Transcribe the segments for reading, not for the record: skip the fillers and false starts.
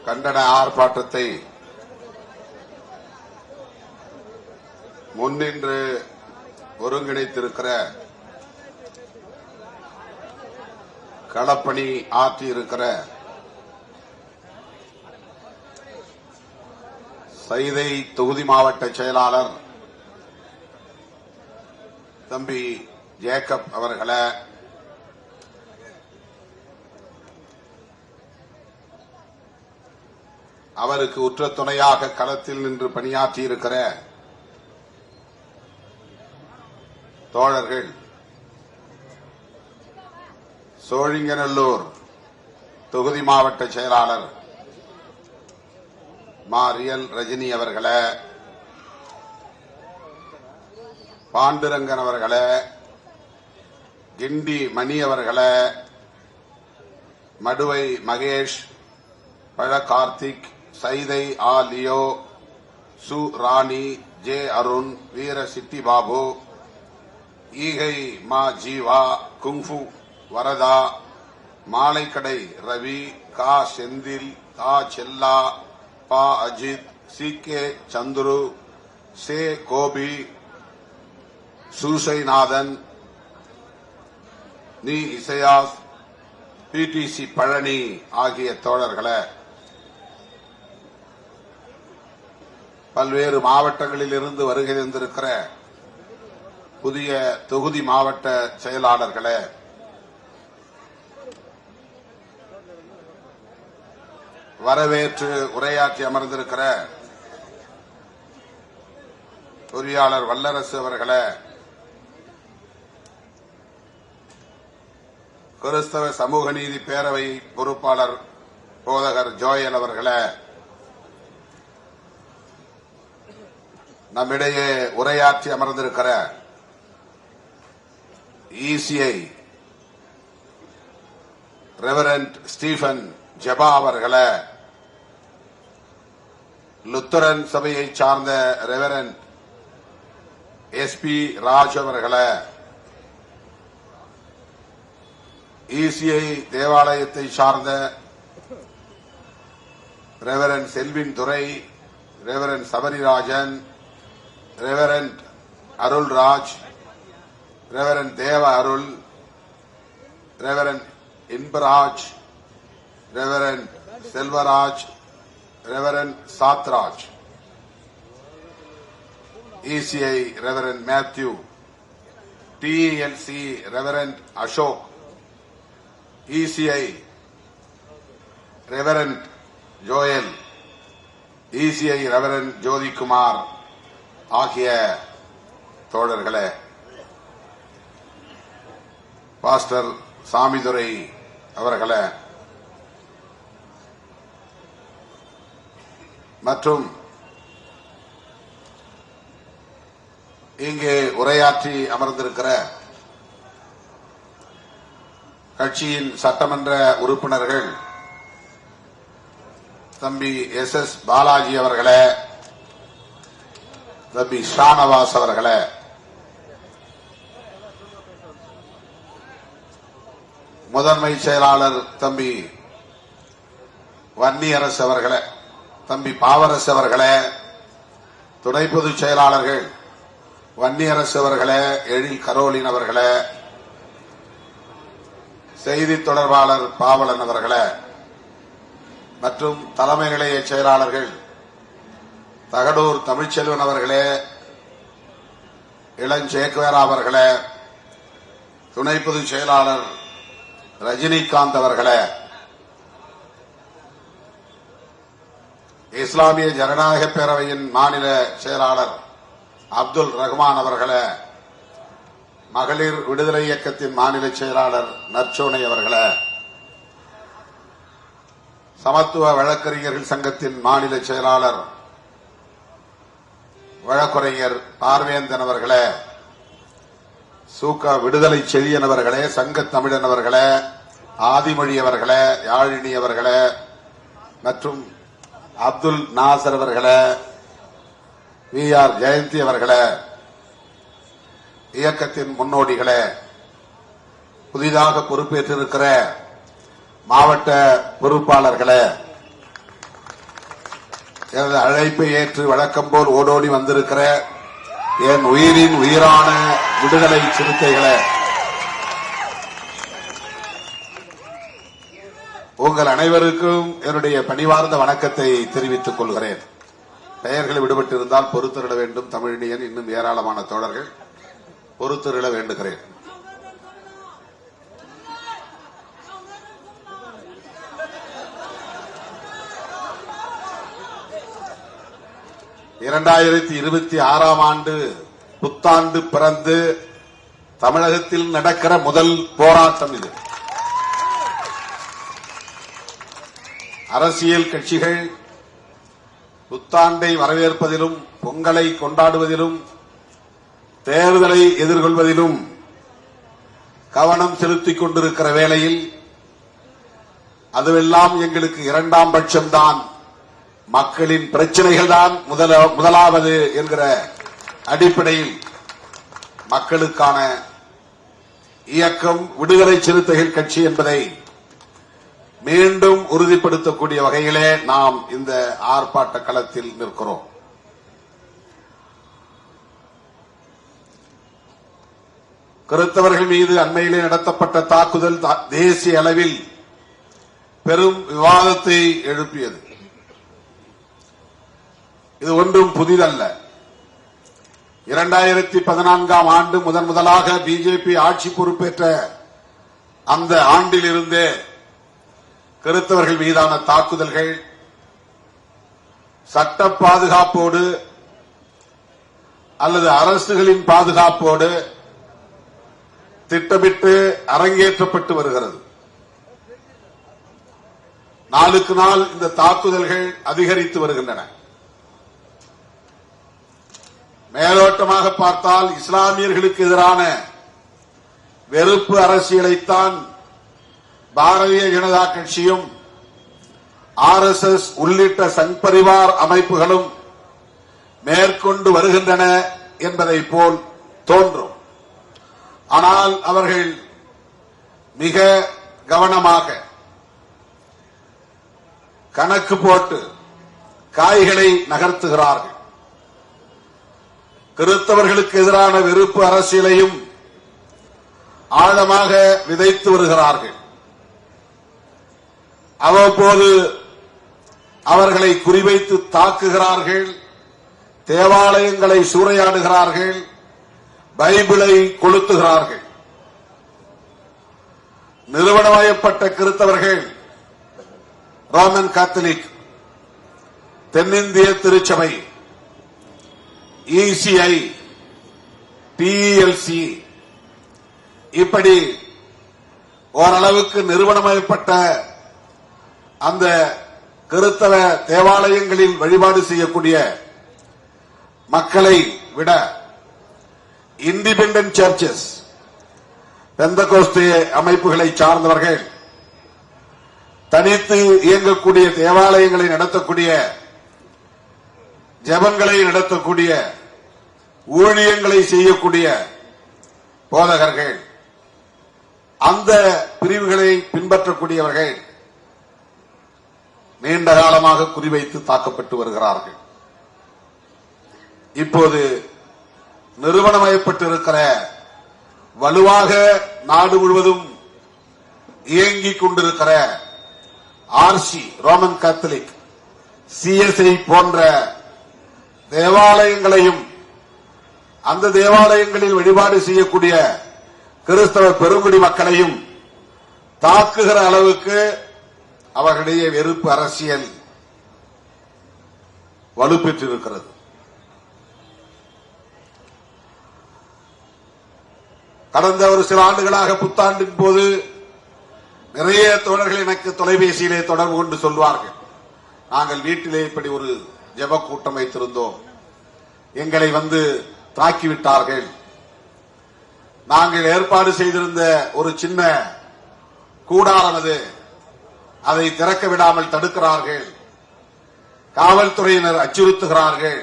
கண்டன ஆர்ப்பாட்டத்தை முன்னின்று ஒருங்கிணைத்திருக்கிற களப்பணி ஆற்றியிருக்கிற சைதை தொகுதி மாவட்ட செயலாளர் தம்பி ஜேக்கப் அவர்களை, அவருக்கு உற்ற துணையாக களத்தில் நின்று பணியாற்றியிருக்கிற தோழர்கள், சோழிங்கநல்லூர் தொகுதி மாவட்ட செயலாளர் மா ரியல் ரஜினி அவர்களை, பாண்டுரங்கன் அவர்களை, கிண்டி மணி அவர்களை, மடுவை மகேஷ், பழ கார்த்திக், சைதை ஆ லியோ, சு ராணி, ஜே அருண், வீர சிட்டி பாபு, ஈகை மா ஜீவா, குங்ஃபு வரதா, மாலைக்கடை ரவி, கா செந்தில், தா செல்லா, பா அஜித், சி கே சந்துரு, சே கோபி, சூசைநாதன், நீ இசையாஸ், பிடிசி பழனி ஆகிய தோழர்களை, பல்வேறு மாவட்டங்களில் இருந்து வருகை தந்திருக்கிற புதிய தொகுதி மாவட்ட செயலாளர்களை, வரவேற்று உரையாற்றி அமர்ந்திருக்கிற பொறியாளர் வல்லரசு அவர்களை, கிறிஸ்தவ சமூக நீதி பேரவை பொறுப்பாளர் போதகர் ஜோயல் அவர்களை, நம்மிடையே உரையாற்றி அமர்ந்திருக்கிற இசிஐ ரெவரண்ட் ஸ்டீபன் ஜெபா அவர்களை, லுத்தரன் சபையை சார்ந்த ரெவரண்ட் எஸ்பி ராஜ் அவர்களை, இசிஐ தேவாலயத்தை சார்ந்த reverend Selvin Durai, reverend Sabarirajan, reverend Arulraj, reverend Deva Arul, reverend Inbaraj, reverend Selvaraj, reverend Sathraj, ECI reverend Matthew, TLC reverend Ashok, ECI reverend Joel, ECI reverend Jothikumar ஆகிய தோழர்களே, பாஸ்டர் சாமிதுரை அவர்களே மற்றும் இங்கே உரையாற்றி அமர்ந்திருக்கிற கட்சியின் சட்டமன்ற உறுப்பினர்கள் தம்பி எஸ் பாலாஜி அவர்களே, தம்பி ஷானவாஸ் அவர்களே, முதன்மை செயலாளர் தம்பி வன்னியரசு அவர்களே, தம்பி பாவரசு அவர்களே, துணை பொதுச் செயலாளர்கள் வன்னியரசு அவர்களே, எழில் கரோலின் அவர்களே, செய்தி தொடர்பாளர் பாவலன் அவர்களே மற்றும் தலைமை நிலைய செயலாளர்கள் தகடூர் தமிழ்ச்செல்வன் அவர்களே, இளஞ்சேக்வேரா அவர்களே, துணை பொதுச் செயலாளர் ரஜினிகாந்த் அவர்களே, இஸ்லாமிய ஜனநாயக பேரவையின் மாநில செயலாளர் அப்துல் ரஹ்மான் அவர்களே, மகளிர் விடுதலை இயக்கத்தின் மாநில செயலாளர் நற்சோனை அவர்களே, சமத்துவ வழக்கறிஞர்கள் சங்கத்தின் மாநில செயலாளர் வழக்குரைஞர் பார்வேந்தன் அவர்களே, சூக விடுதலை செழியன் அவர்களே, சங்க தமிழன் அவர்களே, ஆதிமொழி அவர்களே, யாழினி அவர்களே மற்றும் அப்துல் நாசர் அவர்களே, வி ஆர் ஜெயந்தி அவர்களே, இயக்கத்தின் முன்னோடிகளே, புதிதாக பொறுப்பேற்றிருக்கிற மாவட்ட பொறுப்பாளர்களே, எனது அழைப்பை ஏற்று வழக்கம் போல் ஓடோடி வந்திருக்கிற என் உயிரின் உயிரான விடுதலை சிறுத்தைகளே, உங்கள் அனைவருக்கும் என்னுடைய பணிவார்ந்த வணக்கத்தை தெரிவித்துக் கொள்கிறேன். பெயர்கள் விடுபட்டிருந்தால் பொறுத்திருட வேண்டும். தமிழினியன் இன்னும் ஏராளமான தோழர்கள் பொறுத்திருட வேண்டுகிறேன். ஆண்டு புத்தாண்டு பிறந்து தமிழகத்தில் நடக்கிற முதல் போராட்டம் இது. அரசியல் கட்சிகள் புத்தாண்டை வரவேற்பதிலும் பொங்கலை கொண்டாடுவதிலும் தேர்தலை எதிர்கொள்வதிலும் கவனம் செலுத்திக் கொண்டிருக்கிற வேளையில் அதுவெல்லாம் எங்களுக்கு இரண்டாம் பட்சம்தான், மக்களின் பிரச்சனைகள் தான் முதலாவது என்கிற அடிப்படையில் மக்களுக்கான இயக்கம் விடுதலை சிறுத்தைகள் கட்சி என்பதை மீண்டும் உறுதிப்படுத்தக்கூடிய வகையிலே நாம் இந்த ஆர்ப்பாட்ட களத்தில் நிற்கிறோம். கிறிஸ்தவர்கள் மீது அண்மையிலே நடத்தப்பட்ட தாக்குதல் தேசிய அளவில் பெரும் விவாதத்தை எழுப்பியது. இது ஒன்றும் புதிதல்ல. 2014 ஆண்டு முதலாக பிஜேபி ஆட்சி பொறுப்பேற்ற அந்த ஆண்டிலிருந்தே கிறிஸ்தவர்கள் மீதான தாக்குதல்கள் சட்ட பாதுகாப்போடு அல்லது அரசுகளின் பாதுகாப்போடு திட்டமிட்டு அரங்கேற்றப்பட்டு வருகிறது. நாளுக்கு நாள் இந்த தாக்குதல்கள் அதிகரித்து வருகின்றன. மேலோட்டமாக பார்த்தால் இஸ்லாமியர்களுக்கு எதிரான வெறுப்பு அரசியலைத்தான் பாரதிய ஜனதா கட்சியும் RSS உள்ளிட்ட சங் பரிவார் அமைப்புகளும் மேற்கொண்டு வருகின்றன என்பதை போல் தோன்றும். ஆனால் அவர்கள் மிக கவனமாக கணக்கு போட்டு காய்களை நகர்த்துகிறார்கள். கிறிஸ்தவர்களுக்கு எதிரான வெறுப்பு அரசியலையும் ஆழமாக விதைத்து வருகிறார்கள். அவ்வப்போது அவர்களை குறிவைத்து தாக்குகிறார்கள், தேவாலயங்களை சூறையாடுகிறார்கள், பைபிளை கொளுத்துகிறார்கள். நிறுவனமயப்பட்ட கிறிஸ்தவர்கள், ரோமன் கத்தோலிக், தென்னிந்திய திருச்சபை, ECI, TELC இப்படி ஓரளவுக்கு நிறுவனமயப்பட்ட அந்த கிறிஸ்தவ தேவாலயங்களில் வழிபாடு செய்யக்கூடிய மக்களை விட இண்டிபெண்டன்ட் சர்ச்சஸ், பெந்தகோஸ்தே அமைப்புகளை சார்ந்தவர்கள், தனித்து இயங்கக்கூடிய தேவாலயங்களை நடத்தக்கூடிய, ஜெபங்களை நடத்தக்கூடிய, ஊழியங்களை செய்யக்கூடிய போதகர்கள், அந்த பிரிவுகளை பின்பற்றக்கூடியவர்கள் நீண்ட காலமாக குறிவைத்து தாக்கப்பட்டு வருகிறார்கள். இப்போது நிறுவனமயப்பட்டிருக்கிற, வலுவாக நாடு முழுவதும் இயங்கிக் கொண்டிருக்கிற RC, ரோமன் கத்தோலிக், CSI போன்ற தேவாலயங்களையும் அந்த தேவாலயங்களில் வழிபாடு செய்யக்கூடிய கிறிஸ்தவ பெருங்குடி மக்களையும் தாக்குகிற அளவுக்கு அவர்களுடைய வெறுப்பு அரசியல் வலுப்பெற்றிருக்கிறது. கடந்த ஒரு சில ஆண்டுகளாக புத்தாண்டின் போது நிறைய தோழர்கள் எனக்கு தொலைபேசியிலே தொடர்பு கொண்டு சொல்வார்கள், நாங்கள் வீட்டிலே இப்படி ஒரு ஜெப கூட்டம் வைத்திருந்தோம், எங்களை வந்து தாக்கிவிட்டார்கள், நாங்கள் ஏற்பாடு செய்திருந்த ஒரு சின்ன கூடாரம் அது, அதை திறக்க விடாமல் தடுக்கிறார்கள், காவல்துறையினர் அச்சுறுத்துகிறார்கள்.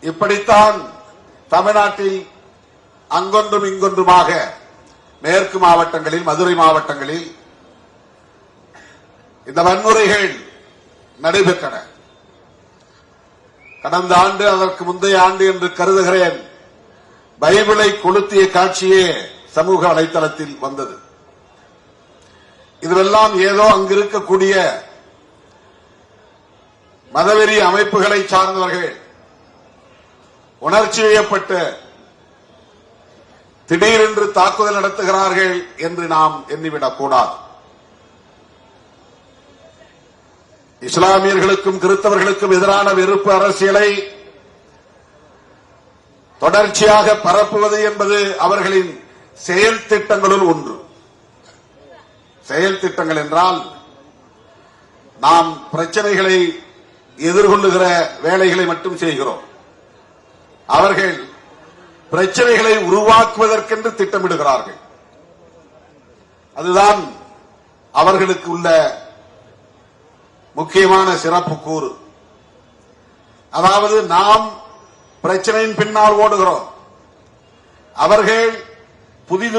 இப்படித்தான் தமிழ்நாட்டில் அங்கொன்றும் இங்கொன்றுமாக மேற்கு மாவட்டங்களில், மதுரை மாவட்டங்களில் இந்த வன்முறைகள் நடைபெற்றன. கடந்த ஆண்டு அதற்கு முந்தைய ஆண்டு என்று கருதுகிறேன் பைபிளை கொளுத்திய காட்சியே சமூக வலைதளத்தில் வந்தது. இதுவெல்லாம் ஏதோ அங்கிருக்கக்கூடிய மதவெறி அமைப்புகளை சார்ந்தவர்கள் உணர்ச்சி வயப்பட்டு திடீரென்று தாக்குதல் நடத்துகிறார்கள் என்று நாம் எண்ணிவிடக் கூடாது. இஸ்லாமியர்களுக்கும் கிறிஸ்தவர்களுக்கும் எதிரான வெறுப்பு அரசியலை தொடர்ச்சியாக பரப்புவது என்பது அவர்களின் செயல் திட்டங்களுள் ஒன்று. செயல் திட்டங்கள் என்றால் நாம் பிரச்சனைகளை எதிர்கொள்ளுகிற வேலைகளை மட்டும் செய்கிறோம். அவர்கள் பிரச்சனைகளை உருவாக்குவதற்கென்று திட்டமிடுகிறார்கள். அதுதான் அவர்களுக்கு உள்ள முக்கியமான சிறப்பு கூறு. அதாவது நாம் பிரச்சனையின் பின்னால் ஓடுகிறோம், அவர்கள்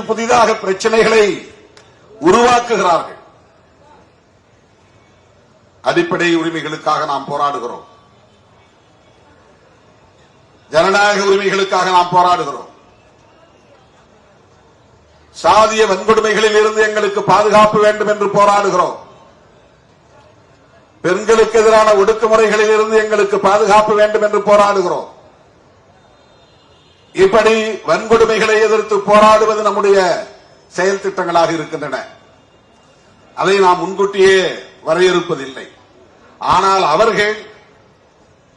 புதிதாக பிரச்சனைகளை உருவாக்குகிறார்கள். அடிப்படை உரிமைகளுக்காக நாம் போராடுகிறோம், ஜனநாயக உரிமைகளுக்காக நாம் போராடுகிறோம். சாதிய வன்கொடுமைகளில் இருந்து எங்களுக்கு பாதுகாப்பு வேண்டும் என்று போராடுகிறோம். பெண்களுக்கு எதிரான ஒடுக்குமுறைகளில் இருந்து எங்களுக்கு பாதுகாப்பு வேண்டும் என்று போராடுகிறோம். இப்படி வன்கொடுமைகளை எதிர்த்து போராடுவது நம்முடைய செயல் திட்டங்களாக இருக்கின்றன. அதை நாம் முன்கூட்டியே வரையறுப்பதில்லை. ஆனால்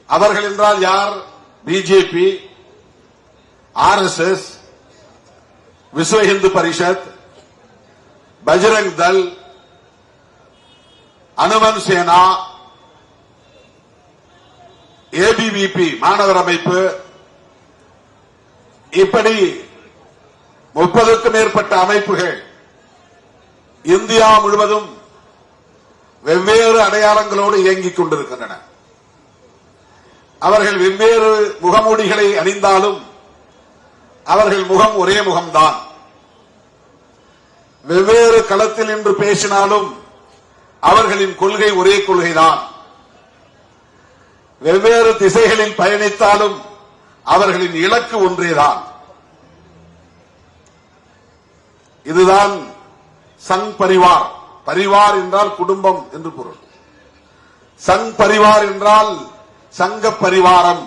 அவர்கள் என்றால் யார்? பிஜேபி, ஆர்எஸ்எஸ், விஸ்வ இந்து பரிஷத், பஜ்ரங் தள், அனுமன் சேனா, ஏபிவிபி மாணவர் அமைப்பு, இப்படி 30க்கும் மேற்பட்ட அமைப்புகள் இந்தியா முழுவதும் வெவ்வேறு அடையாளங்களோடு இயங்கிக் கொண்டிருக்கின்றன. அவர்கள் வெவ்வேறு முகமூடிகளை அணிந்தாலும் அவர்கள் முகம் ஒரே முகம்தான். வெவ்வேறு களத்தில் நின்று பேசினாலும் அவர்களின் கொள்கை ஒரே கொள்கைதான். வெவ்வேறு திசைகளில் பயணித்தாலும் அவர்களின் இலக்கு ஒன்றேதான். இதுதான் சங் பரிவார். பரிவார் என்றால் குடும்பம் என்று பொருள். சங் பரிவார் என்றால் சங்க பரிவாரம்,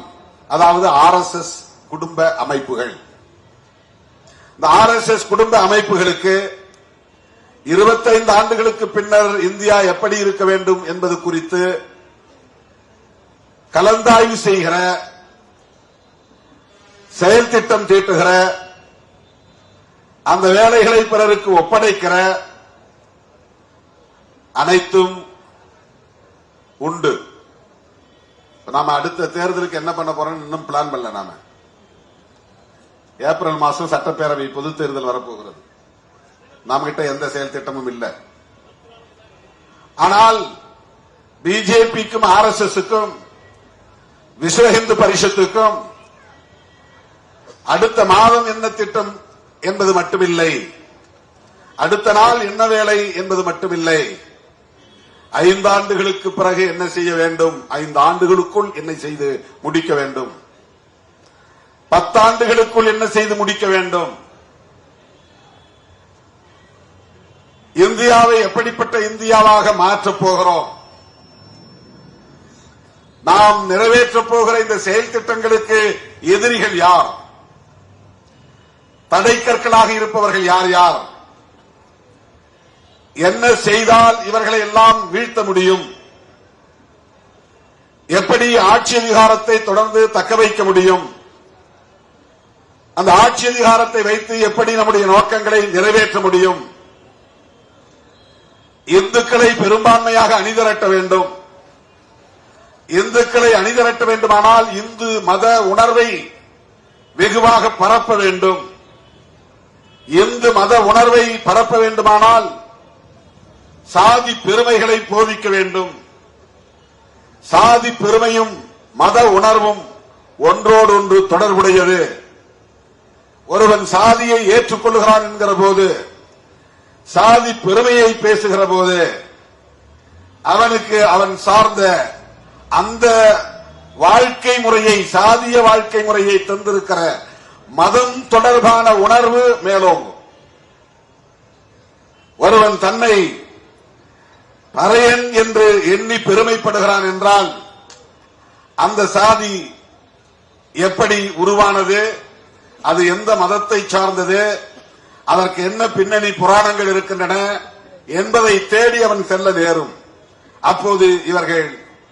அதாவது ஆர்எஸ்எஸ் குடும்ப அமைப்புகள். இந்த ஆர்எஸ்எஸ் குடும்ப அமைப்புகளுக்கு 25 ஆண்டுகளுக்கு பின்னர் இந்தியா எப்படி இருக்க வேண்டும் என்பது குறித்து கலந்தாய்வு செய்கிற, செயல் திட்டம் தீட்டுகிற, அந்த வேலைகளை பிறருக்கு ஒப்படைக்கிற அனைத்தும் உண்டு. நாம அடுத்த தேர்தலுக்கு என்ன பண்ண போறோம் இன்னும் பிளான் பண்ணல. நாம ஏப்ரல் மாசம் சட்டப்பேரவை பொது தேர்தல் வரப்போகிறது. நாம கிட்ட எந்த செயல் திட்டமும் இல்லை. ஆனால் பிஜேபிக்கும் ஆர்எஸ்எஸ்க்கும் விஸ்வ இந்து பரிஷத்துக்கும் அடுத்த மாதம் என்ன திட்டம் என்பது மட்டுமில்லை, அடுத்த நாள் என்ன வேலை என்பது மட்டுமில்லை, 5 ஆண்டுகளுக்கு பிறகு என்ன செய்ய வேண்டும், 5 ஆண்டுகளுக்குள் என்ன செய்து முடிக்க வேண்டும், 10 ஆண்டுகளுக்குள் என்ன செய்து முடிக்க வேண்டும், இந்தியாவை எப்படிப்பட்ட இந்தியாவாக மாற்றப் போகிறோம், நாம் நிறைவேற்றப் போகிற இந்த செயல் திட்டங்களுக்கு எதிரிகள் யார், தடைக்கற்களாக இருப்பவர்கள் யார் யார், என்ன செய்தால் இவர்களை எல்லாம் வீழ்த்த முடியும், எப்படி ஆட்சி அதிகாரத்தை தொடர்ந்து தக்க வைக்க முடியும், அந்த ஆட்சி அதிகாரத்தை வைத்து எப்படி நம்முடைய நோக்கங்களை நிறைவேற்ற முடியும், இந்துக்களை பெரும்பான்மையாக அணிதிரட்ட வேண்டும், இந்துக்களை அணிதிரட்ட வேண்டுமானால் இந்து மத உணர்வை வெகுவாக பரப்ப வேண்டும், இந்து மத உணர்வை பரப்ப வேண்டுமானால் சாதி பெருமைகளை போதிக்க வேண்டும், சாதி பெருமையும் மத உணர்வும் ஒன்றோடு ஒன்று தொடர்புடையது. ஒருவன் சாதியை ஏற்றுக்கொள்கிறான் என்கிற போது, சாதி பெருமையை பேசுகிற போது அவனுக்கு அவன் சார்ந்த அந்த வாழ்க்கை முறையை, சாதிய வாழ்க்கை முறையை தந்திருக்கிற மதம் தொடர்பான உணர்வு மேலோங்கும். ஒருவன் தன்னை பறையன் என்று எண்ணி பெருமைப்படுகிறான் என்றால் அந்த சாதி எப்படி உருவானது, அது எந்த மதத்தை சார்ந்தது, அதற்கு என்ன பின்னணி புராணங்கள் இருக்கின்றன என்பதை தேடி அவன் செல்ல நேரும். அப்போது இவர்கள்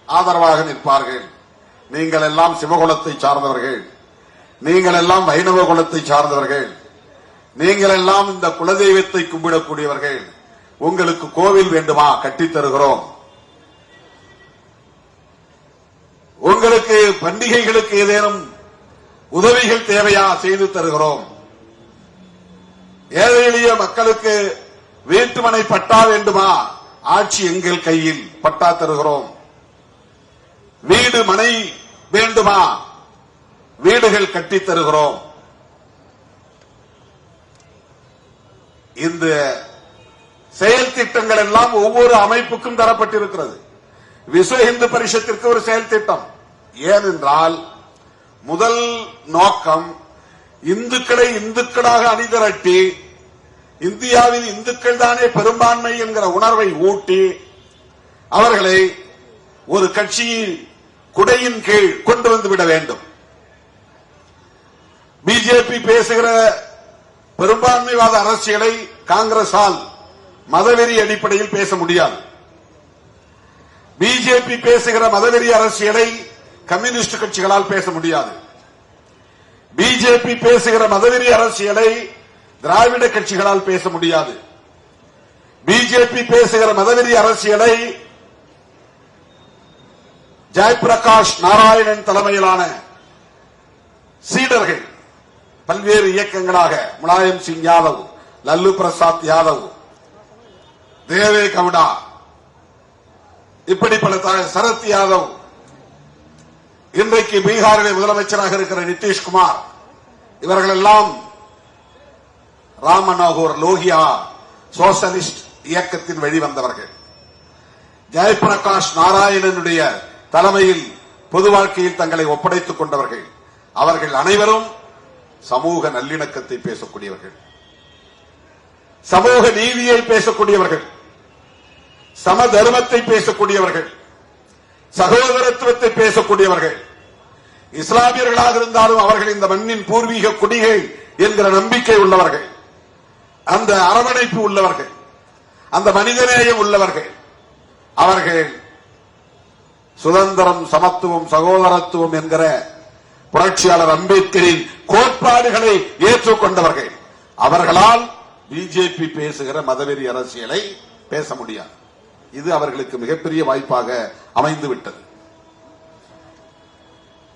ஆதரவாக நிற்பார்கள். நீங்கள் எல்லாம் சிவகுலத்தை சார்ந்தவர்கள், நீங்கள் எல்லாம் வைணவ குலத்தை சார்ந்தவர்கள், நீங்கள் எல்லாம் இந்த குலதெய்வத்தை கும்பிடக்கூடியவர்கள், உங்களுக்கு கோவில் வேண்டுமா, கட்டித் தருகிறோம். உங்களுக்கு பண்டிகைகளுக்கு ஏதேனும் உதவிகள் தேவையா, செய்து தருகிறோம். ஏழை எளிய மக்களுக்கு வீட்டுமனை பட்டா வேண்டுமா, ஆட்சி எங்கள் கையில், பட்டா தருகிறோம். வீடு மனை வேண்டுமா, வீடுகள் கட்டித் தருகிறோம். இந்த செயல் திட்டங்கள் எல்லாம் ஒவ்வொரு அமைப்புக்கும் தரப்பட்டிருக்கிறது. விஸ்வ இந்து பரிஷத்திற்கு ஒரு செயல் திட்டம். ஏனென்றால் முதல் நோக்கம் இந்துக்களை இந்துக்களாக அணிதிரட்டி இந்தியாவில் இந்துக்கள் தானே பெரும்பான்மை என்கிற உணர்வை ஊட்டி அவர்களை ஒரு கட்சியின் குடையின் கீழ் கொண்டு வந்துவிட வேண்டும். பிஜேபி பேசுகிற பெரும்பான்மைவாத அரசியலை காங்கிரசால் மதவெறி அடிப்படையில் பேச முடியாது. பிஜேபி பேசுகிற மதவெறி அரசியலை கம்யூனிஸ்ட் கட்சிகளால் பேச முடியாது. பிஜேபி பேசுகிற மதவெறி அரசியலை திராவிட கட்சிகளால் பேச முடியாது. பிஜேபி பேசுகிற மதவெறி அரசியலை ஜெயபிரகாஷ் நாராயணன் தலைமையிலான சீடர்கள் பல்வேறு இயக்கங்களாக முலாயம் சிங் யாதவ், லல்லு பிரசாத் யாதவ், தேவே கவுடா, இப்படி பல சரத் யாதவ், இன்றைக்கு பீகாரில் முதலமைச்சராக இருக்கிற நிதிஷ்குமார், இவர்கள் எல்லாம் ராம் மனோகர் லோகியா சோசலிஸ்ட் இயக்கத்தின் வெளிவந்தவர்கள். ஜெயபிரகாஷ் நாராயணனுடைய தலைமையில் பொது வாழ்க்கையில் தங்களை ஒப்படைத்துக் கொண்டவர்கள். அவர்கள் அனைவரும் சமூக நல்லிணக்கத்தை பேசக்கூடியவர்கள், சமூக நீதியை பேசக்கூடியவர்கள், சம தர்மத்தை பேசக்கூடியவர்கள், சகோதரத்துவத்தை பேசக்கூடியவர்கள். இஸ்லாமியர்களாக இருந்தாலும் அவர்கள் இந்த மண்ணின் பூர்வீக குடிகள் என்கிற நம்பிக்கை உள்ளவர்கள், அந்த அரவணைப்பு உள்ளவர்கள், அந்த மனிதநேயம் உள்ளவர்கள். அவர்கள் சுதந்திரம், சமத்துவம், சகோதரத்துவம் என்கிற புரட்சியாளர் அம்பேத்கரின் கோட்பாடுகளை ஏற்றுக்கொண்டவர்கள். அவர்களால் பிஜேபி பேசுகிற மதவெறி அரசியலை பேச முடியாது. இது அவர்களுக்கு மிகப்பெரிய வாய்ப்பாக அமைந்துவிட்டது.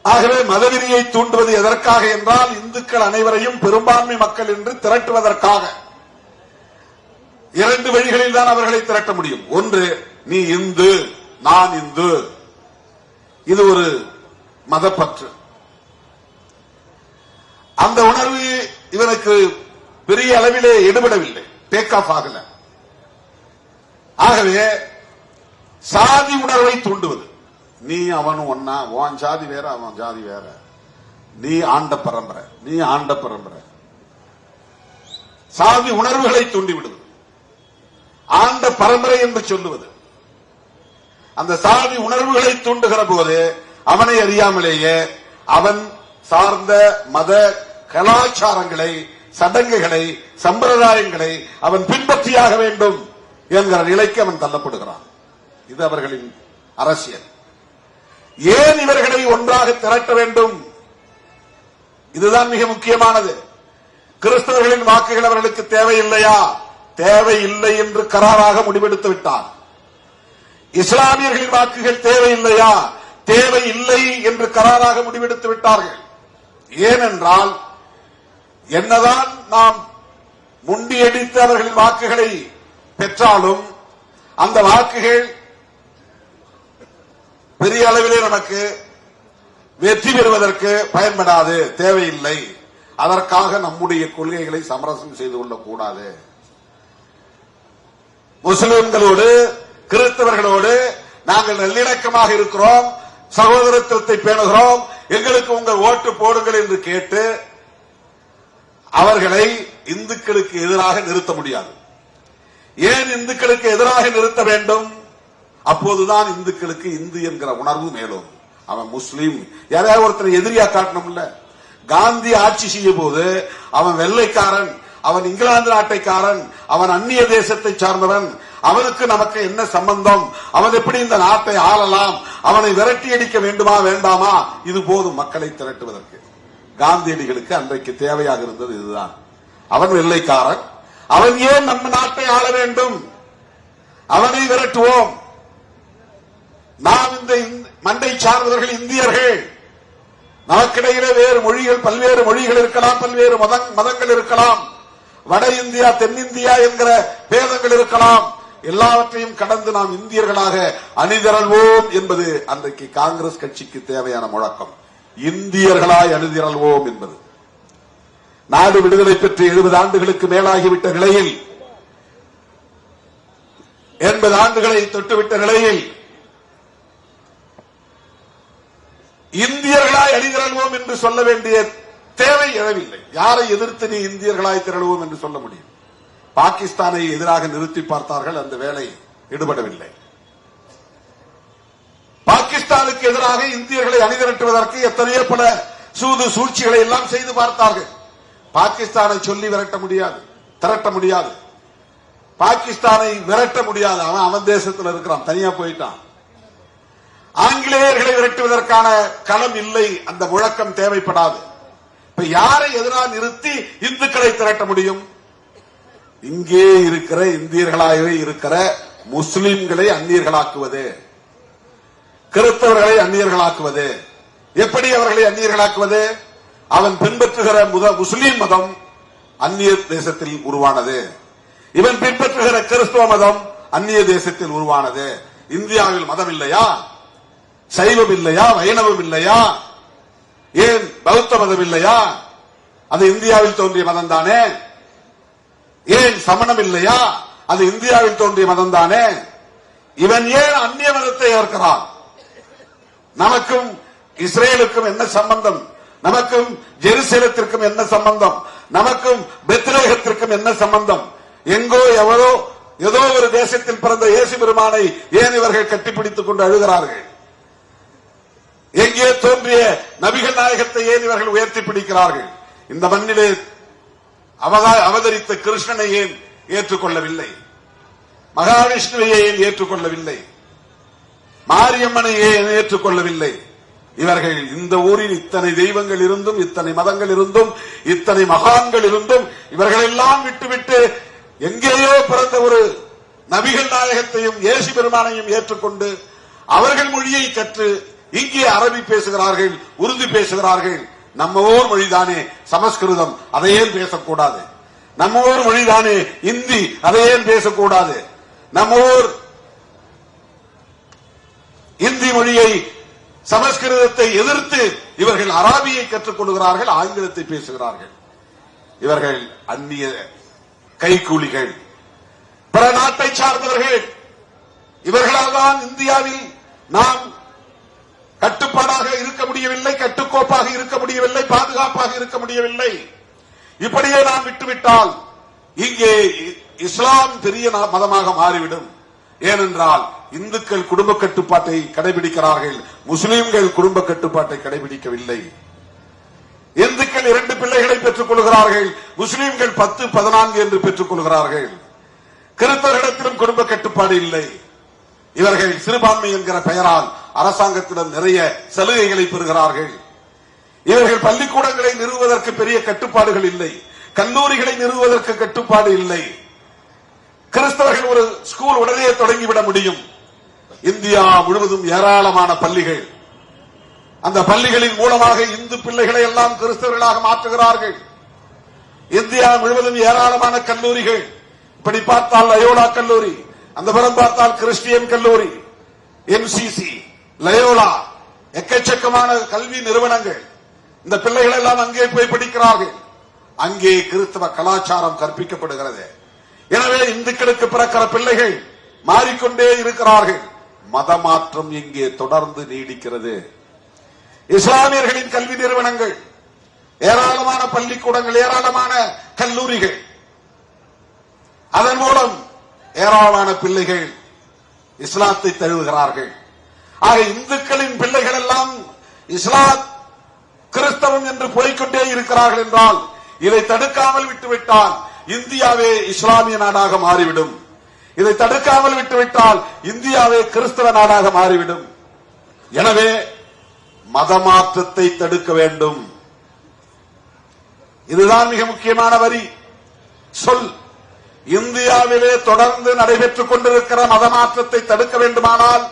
ஆகவே மதவெறியை தூண்டுவது எதற்காக என்றால் இந்துக்கள் அனைவரையும் பெரும்பான்மை மக்கள் என்று திரட்டுவதற்காக. இரண்டு வழிகளில் தான் அவர்களை திரட்ட முடியும். ஒன்று, நீ இந்து, நான் இந்து, இது ஒரு மதப்பற்று. அந்த உணர்வு இவனுக்கு பெரிய அளவிலே எடுபடவில்லை, டேக் ஆஃப் ஆகல. ஆகவே சாதி உணர்வை தூண்டுவது, நீ அவனும் ஒன்னா, உன் ஜாதி வேற அவன் ஜாதி வேற, நீ ஆண்ட பரம்பரை, நீ ஆண்ட பரம்பரை, சாதி உணர்வுகளை தூண்டிவிடுவது, ஆண்ட பரம்பரை என்று சொல்லுவது. அந்த சாதி உணர்வுகளை தூண்டுகிற போது அவனை அறியாமலேயே அவன் சார்ந்த மத கலாச்சாரங்களை, சடங்குகளை, சம்பிரதாயங்களை அவன் பின்பற்றியாக வேண்டும் என்கிற நிலைக்கு அவன் தள்ளப்படுகிறான். இது அவர்களின் அரசியல். ஏன் இவர்களை ஒன்றாக திரட்ட வேண்டும்? இதுதான் மிக முக்கியமானது. கிறிஸ்தவர்களின் வாக்குகள் அவர்களுக்கு தேவையில்லையா? தேவையில்லை என்று கராராக முடிவெடுத்து விட்டார். இஸ்லாமியர்களின் வாக்குகள் தேவையில்லையா? தேவையில்லை என்று கராராக முடிவெடுத்து விட்டார்கள். ஏனென்றால் என்னதான் நாம் முண்டியடித்து அவர்களின் வாக்குகளை பெற்றாலும் அந்த வாக்குகள் பெரிய அளவிலே நமக்கு வெற்றி பெறுவதற்கு பயன்படாது, தேவையில்லை. அதற்காக நம்முடைய கொள்கைகளை சமரசம் செய்து கொள்ளக்கூடாது. முஸ்லிம்களோடு, கிறிஸ்தவர்களோடு நாங்கள் நல்லிணக்கமாக இருக்கிறோம், சகோதரத்துவத்தை பேணுகிறோம், எங்களுக்கு உங்கள் ஓட்டு போடுங்கள் என்று கேட்டு அவர்களை இந்துக்களுக்கு எதிராக நிறுத்த முடியாது. ஏன் இந்துக்களுக்கு எதிராக நிறுத்த வேண்டும்? அப்போதுதான் இந்துக்களுக்கு இந்து என்கிற உணர்வு மேலும். அவன் முஸ்லீம், யாரையாவது ஒருத்தர் எதிரியா காட்டணும்ல. காந்தி ஆட்சி செய்யும் போது அவன் வெள்ளைக்காரன், அவன் இங்கிலாந்து நாட்டைக்காரன், அவன் அந்நிய தேசத்தை சார்ந்தவன், அவனுக்கு நமக்கு என்ன சம்பந்தம், அவன் எப்படி இந்த நாட்டை ஆளலாம், அவனை விரட்டி அடிக்க வேண்டுமா வேண்டாமா, இது போதும் மக்களை திரட்டுவதற்கு. காந்தியடிகளுக்கு அன்றைக்கு தேவையாக இருந்தது இதுதான். அவன் வெள்ளைக்காரன், அவன் ஏன் நம்ம நாட்டை ஆள வேண்டும், அவனை விரட்டுவோம். நாம் இந்த மண்டை சார்ந்தவர்கள் இந்தியர்கள், நமக்கிடையிலே வேறு மொழிகள், பல்வேறு மொழிகள் இருக்கலாம், பல்வேறு மதங்கள் இருக்கலாம், வட இந்தியா தென்னிந்தியா என்கிற பேதங்கள் இருக்கலாம். எல்லாவற்றையும் கடந்து நாம் இந்தியர்களாக அணிதிரள்வோம் என்பது அன்றைக்கு காங்கிரஸ் கட்சிக்கு தேவையான முழக்கம். இந்தியர்களாய் அணிதிரள்வோம் என்பது. நாடு விடுதலை பெற்று 70 ஆண்டுகளுக்கு மேலாகிவிட்ட நிலையில், 80 ஆண்டுகளை தொட்டுவிட்ட நிலையில் இந்தியர்களாய் அணிதிரள்வோம் என்று சொல்ல வேண்டிய தேவை எழவில்லை. யாரை எதிர்த்து நீ இந்தியர்களாய் திரளுவோம் என்று சொல்ல முடியும்? பாகிஸ்தானை எதிராக நிறுத்தி பார்த்தார்கள், அந்த வேலை ஈடுபடவில்லை. பாகிஸ்தானுக்கு எதிராக இந்தியர்களை அணிதிரட்டுவதற்கு எத்தனையோ பல சூது சூழ்ச்சிகளை எல்லாம் செய்து பார்த்தார்கள். பாகிஸ்தானை சொல்லி விரட்ட முடியாது, திரட்ட முடியாது. பாகிஸ்தானை விரட்ட முடியாது. அவன் தேசத்தில் இருக்கிறான், தனியா போயிட்டான். ஆங்கிலேயர்களை விரட்டுவதற்கான களம் இல்லை, அந்த முழக்கம் தேவைப்படாது. இப்ப யாரை எதிராக நிறுத்தி இந்துக்களை திரட்ட முடியும்? இங்கே இருக்கிற இந்தியர்களாகவே இருக்கிற முஸ்லிம்களை அந்நியர்களாக்குவது, கிறிஸ்தவர்களை அந்நியர்களாக்குவது. எப்படி அவர்களை அந்நியர்களாக்குவது? அவன் பின்பற்றுகிற முஸ்லீம் மதம் அந்நிய தேசத்தில் உருவானது, இவன் பின்பற்றுகிற கிறிஸ்தவ மதம் அந்நிய தேசத்தில் உருவானது. இந்தியாவில் மதம் இல்லையா? சைவம் இல்லையா? வைணவம் இல்லையா? ஏன் பௌத்த மதம் இல்லையா? அது இந்தியாவில் தோன்றிய மதம் தானே. ஏன் சமணம் இல்லையா? அது இந்தியாவில் தோன்றிய மதம் தானே. இவன் ஏன் அந்நிய மதத்தை ஏற்கிறான்? நமக்கும் இஸ்ரேலுக்கும் என்ன சம்பந்தம்? நமக்கும் ஜெருசலேத்திற்கும் என்ன சம்பந்தம்? நமக்கும் பெத்லேகத்திற்கும் என்ன சம்பந்தம்? எங்கோ எவரோ ஏதோ ஒரு தேசத்தில் பிறந்த இயேசு பெருமானை ஏன் இவர்கள் கட்டிப்பிடித்துக் கொண்டு அழுகிறார்கள்? எங்கே தோன்றிய நபிகள் நாயகத்தை ஏன் இவர்கள் உயர்த்தி பிடிக்கிறார்கள்? இந்த மண்ணிலே அவதரித்த கிருஷ்ணனை ஏன் ஏற்றுக்கொள்ளவில்லை? மகாவிஷ்ணுவை ஏன் ஏற்றுக்கொள்ளவில்லை? மாரியம்மனை ஏன் ஏற்றுக்கொள்ளவில்லை? இவர்கள் இந்த ஊரில் இத்தனை தெய்வங்கள் இருந்தும், இத்தனை மதங்கள் இருந்தும், இத்தனை மகான்கள் இருந்தும், இவர்களெல்லாம் விட்டுவிட்டு எங்கேயோ பிறந்த ஒரு நபிகள் நாயகத்தையும் இயேசு பெருமானையும் ஏற்றுக்கொண்டு அவர்கள் மொழியை கற்று இங்கே அரபி பேசுகிறார்கள், உருது பேசுகிறார்கள். நம்ம ஊர் மொழிதானே சமஸ்கிருதம், அதை ஏன் பேசக்கூடாது? நம்ம ஊர் மொழிதானே இந்தி, அதை ஏன் பேசக்கூடாது? நம்ம ஊர் இந்தி மொழியை, சமஸ்கிருதத்தை எதிர்த்து இவர்கள் அராபியை கற்றுக் கொள்கிறார்கள், ஆங்கிலத்தை பேசுகிறார்கள். இவர்கள் அந்நிய கைக்கூலிகள், பிற நாட்டை சார்ந்தவர்கள். இவர்களால் தான் இந்தியாவில் நாம் கட்டுப்பாடாக இருக்க முடியவில்லை, கட்டுக்கோப்பாக இருக்க முடியவில்லை, பாதுகாப்பாக இருக்க முடியவில்லை. இப்படியே நாம் விட்டுவிட்டால் இங்கே இஸ்லாம் பெரிய மதமாக மாறிவிடும். ஏனென்றால் இந்துக்கள் குடும்ப கட்டுப்பாட்டை கடைபிடிக்கிறார்கள், முஸ்லிம்கள் குடும்ப கட்டுப்பாட்டை கடைபிடிக்கவில்லை. இந்துக்கள் 2 பிள்ளைகளை பெற்றுக் கொள்கிறார்கள், முஸ்லிம்கள் 10, 14 என்று பெற்றுக் கொள்கிறார்கள். கிறிஸ்தவர்களிடத்திலும் குடும்ப கட்டுப்பாடு இல்லை. இவர்கள் சிறுபான்மை என்கிற பெயரால் அரசாங்கத்திடம் நிறைய சலுகைகளை பெறுகிறார்கள். இவர்கள் பள்ளிக்கூடங்களை நிறுவுவதற்கு பெரிய கட்டுப்பாடுகள் இல்லை, கல்லூரிகளை நிறுவுவதற்கு கட்டுப்பாடு இல்லை. கிறிஸ்தவர்கள் ஒரு ஸ்கூல் உடனே தொடங்கிவிட முடியும். இந்தியா முழுவதும் ஏராளமான பள்ளிகள், அந்த பள்ளிகளின் மூலமாக இந்து பிள்ளைகளை எல்லாம் கிறிஸ்தவர்களாக மாற்றுகிறார்கள். இந்தியா முழுவதும் ஏராளமான கல்லூரிகள். இப்படி பார்த்தால் லயோலா கல்லூரி, அந்த புறம் பார்த்தால் கிறிஸ்டியன் கல்லூரி, எம்சிசி, லயோலா, எக்கச்சக்கமான கல்வி நிறுவனங்கள். இந்த பிள்ளைகள் எல்லாம் அங்கே போய் படிக்கிறார்கள். அங்கே கிறிஸ்தவ கலாச்சாரம் கற்பிக்கப்படுகிறது. எனவே இந்துக்களுக்கு பிறக்கிற பிள்ளைகள் மாறிக்கொண்டே இருக்கிறார்கள். மதமாற்றம் இங்கே தொடர்ந்து நீடிக்கிறது. இஸ்லாமியர்களின் கல்வி நிறுவனங்கள், ஏராளமான பள்ளிக்கூடங்கள், ஏராளமான கல்லூரிகள், அதன் மூலம் ஏராளமான பிள்ளைகள் இஸ்லாத்தை தழுவுகிறார்கள். ஆக இந்துக்களின் பிள்ளைகள் எல்லாம் இஸ்லாம் கிறிஸ்தவம் என்று போய்கொண்டே இருக்கிறார்கள் என்றால், இதை தடுக்காமல் விட்டுவிட்டால் இந்தியாவே இஸ்லாமிய நாடாக மாறிவிடும். இதை தடுக்காமல் விட்டுவிட்டால் இந்தியாவே கிறிஸ்தவ நாடாக மாறிவிடும். எனவே மதமாற்றத்தை தடுக்க வேண்டும். இதுதான் மிக முக்கியமான வரி சொல். இந்தியாவிலே தொடர்ந்து நடைபெற்றுக் கொண்டிருக்கிற மதமாற்றத்தை தடுக்க வேண்டுமானால்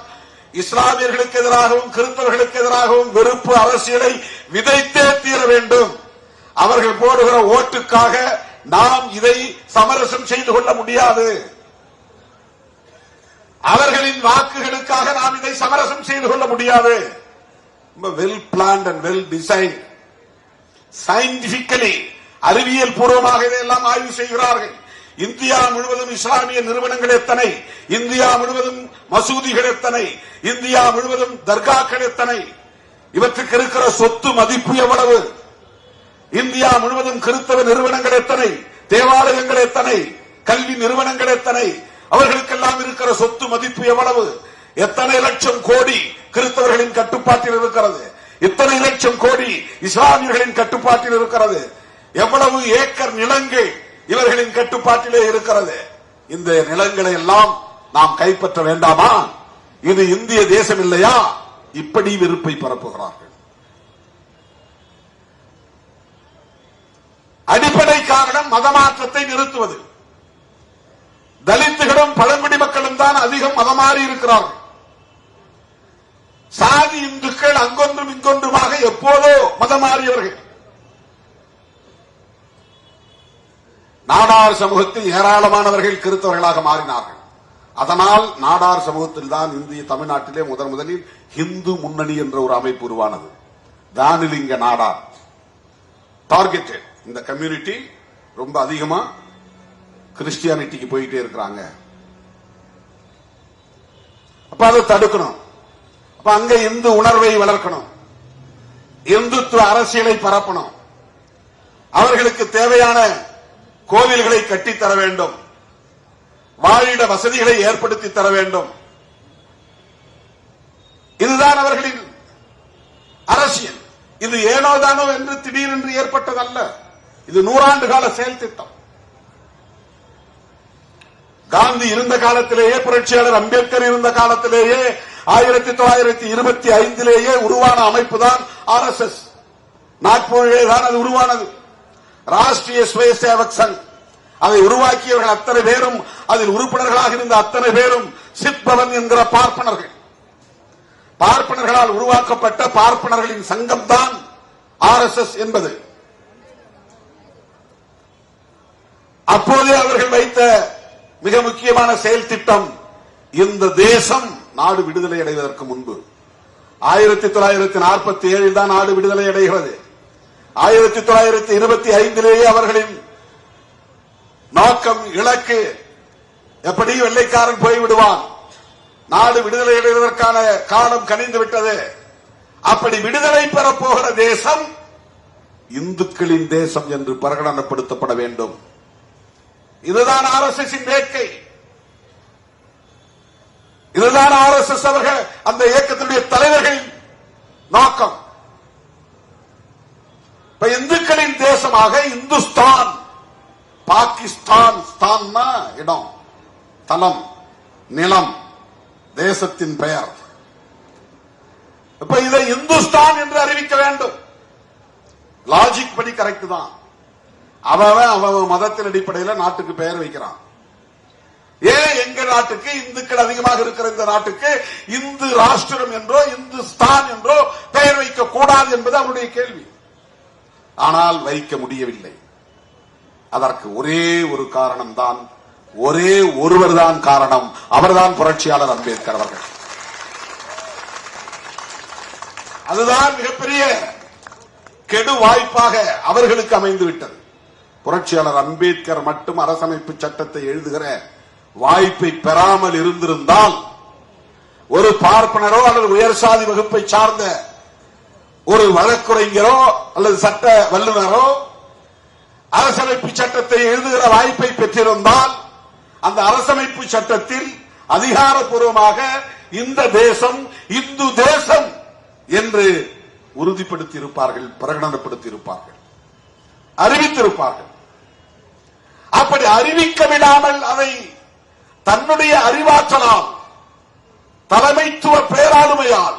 இஸ்லாமியர்களுக்கு எதிராகவும் கிறிஸ்தவர்களுக்கு எதிராகவும் வெறுப்பு அரசியலை விதைத்தே தீர வேண்டும். அவர்கள் போடுகிற ஓட்டுக்காக நாம் இதை சமரசம் செய்து கொள்ள முடியாது. அவர்களின் வாக்குகளுக்காக நாம் இதை சமரசம் செய்து கொள்ள முடியாது. Well planned and well design, scientifically அறிவியல் பூர்வமாக இதையெல்லாம் ஆய்வு செய்கிறார்கள். இந்தியா முழுவதும் இஸ்லாமிய நிறுவனங்கள் எத்தனை, இந்தியா முழுவதும் மசூதிகள் எத்தனை, இந்தியா முழுவதும் தர்காக்கள் எத்தனை, இவற்றுக்கு இருக்கிற சொத்து மதிப்பு எவ்வளவு, இந்தியா முழுவதும் கிறிஸ்தவ நிறுவனங்கள் எத்தனை, தேவாலயங்கள் எத்தனை, கல்வி நிறுவனங்கள் எத்தனை, அவர்களுக்கெல்லாம் இருக்கிற சொத்து மதிப்பு எவ்வளவு, எத்தனை லட்சம் கோடி கிறிஸ்தவர்களின் கட்டுப்பாட்டில் இருக்கிறது, எத்தனை லட்சம் கோடி இஸ்லாமியர்களின் கட்டுப்பாட்டில் இருக்கிறது, எவ்வளவு ஏக்கர் நிலங்கள் இவர்களின் கட்டுப்பாட்டிலே இருக்கிறது. இந்த நிலங்களை எல்லாம் நாம் கைப்பற்ற வேண்டாமா? இது இந்திய தேசம் இல்லையா? இப்படி வெறுப்பை பரப்புகிறார்கள். அடிப்படை காரணம் மதமாற்றத்தை நிறுத்துவது. தலித்துகளும் பழங்குடி மக்களும் தான் அதிகம் மதமாறி இருக்கிறார்கள். சாதி இந்துக்கள் அங்கொன்றும் இங்கொன்றுமாக எப்போதோ மதமாறியவர்கள். நாடார் சமூகத்தில் ஏராளமானவர்கள் கிறிஸ்தவர்களாக மாறினார்கள். அதனால் நாடார் சமூகத்தில் தான் இந்திய தமிழ்நாட்டிலே முதலில் இந்து முன்னணி என்ற ஒரு அமைப்பு உருவானது. தானிலிங்க நாடார் டார்கெட்டட். இந்த கம்யூனிட்டி ரொம்ப அதிகமா கிறிஸ்டியானிட்டிக்கு போயிட்டே இருக்கிறாங்க. அப்ப அதை தடுக்கணும். அப்ப அங்க இந்து உணர்வை வளர்க்கணும், இந்துத்துவ அரசியலை பரப்பணும், அவர்களுக்கு தேவையான கோவில்களை கட்டித்தர வேண்டும், வாழிட வசதிகளை ஏற்படுத்தி தர வேண்டும். இதுதான் அவர்களின் அரசியல். இது ஏனோதானோ என்று திடீரென்று ஏற்பட்டதல்ல. இது 100 ஆண்டு கால செயல் திட்டம். காந்தி இருந்த காலத்திலேயே, புரட்சியாளர் அம்பேத்கர் இருந்த காலத்திலேயே, 1925 உருவான அமைப்பு தான் RSS. நாக்பூரிலே தான் அது உருவானது. ராஷ்டிரிய ஸ்வயசேவக் சங். அதை உருவாக்கியவர்கள் அத்தனை பேரும், அதில் உறுப்பினர்களாக இருந்த அத்தனை பேரும் சித்பவன் என்கிற பார்ப்பனர்கள். பார்ப்பனர்களால் உருவாக்கப்பட்ட பார்ப்பனர்களின் சங்கம் தான் RSS என்பது. அப்போதே அவர்கள் வைத்த மிக முக்கியமான செயல் திட்டம், இந்த தேசம் நாடு விடுதலை அடைவதற்கு முன்பு 1947 தான் நாடு விடுதலை அடைகிறது. 1925 அவர்களின் நோக்கம், இலக்கு, எப்படி வெள்ளைக்காரன் போய்விடுவான், நாடு விடுதலை அடைவதற்கான காலம் கனிந்து விட்டது. அப்படி விடுதலை பெறப்போகிற தேசம் இந்துக்களின் தேசம் என்று பிரகடனப்படுத்தப்பட வேண்டும். இதுதான் RSS வேட்கை. இதுதான் RSS அவர்கள், அந்த இயக்கத்தினுடைய தலைவர்களின் நோக்கம். இந்துக்களின் தேசமாக இந்துஸ்தான், பாகிஸ்தான், ஸ்தான்னா இடம், தலம், நிலம், தேசத்தின் பெயர். இப்ப இதை இந்துஸ்தான் என்று அறிவிக்க வேண்டும். லாஜிக் படி கரெக்ட் தான். அவன் மதத்தின் அடிப்படையில் நாட்டுக்கு பெயர் வைக்கிறான். ஏன் எங்க நாட்டுக்கு, இந்துக்கள் அதிகமாக இருக்கிற இந்த நாட்டுக்கு இந்து ராஷ்டிரம் என்றோ இந்துஸ்தான் என்றோ பெயர் வைக்க கூடாது என்பது அவருடைய கேள்வி. ஆனால் வைக்க முடியவில்லை. அதற்கு ஒரே ஒரு காரணம் தான், ஒரே ஒருவர் தான் காரணம். அவர்தான் புரட்சியாளர் அம்பேத்கர் அவர்கள். அதுதான் மிகப்பெரிய கெடு வாய்ப்பாக அவர்களுக்கு அமைந்து விட்டது. புரட்சியாளர் அம்பேத்கர் மட்டும் அரசமைப்பு சட்டத்தை எழுதுகிற வாய்ப்பை பெறாமல் இருந்திருந்தால் ஒரு பார்ப்பனரோ அல்லது உயர் சாதி வகுப்பை சார்ந்த ஒரு வழக்குரைஞரோ அல்லது சட்ட வல்லுநரோ அரசமைப்பு சட்டத்தை எழுதுகிற வாய்ப்பை பெற்றிருந்தால் அந்த அரசமைப்பு சட்டத்தில் அதிகாரப்பூர்வமாக இந்த தேசம் இந்து தேசம் என்று உறுதிப்படுத்தி இருப்பார்கள், பிரகடனப்படுத்தி இருப்பார்கள், அறிவித்திருப்பார்கள். அப்படி அறிவிக்க விடாமல் அதை தன்னுடைய அறிவாற்றலால், தலைமைத்துவ பேராளுமையால்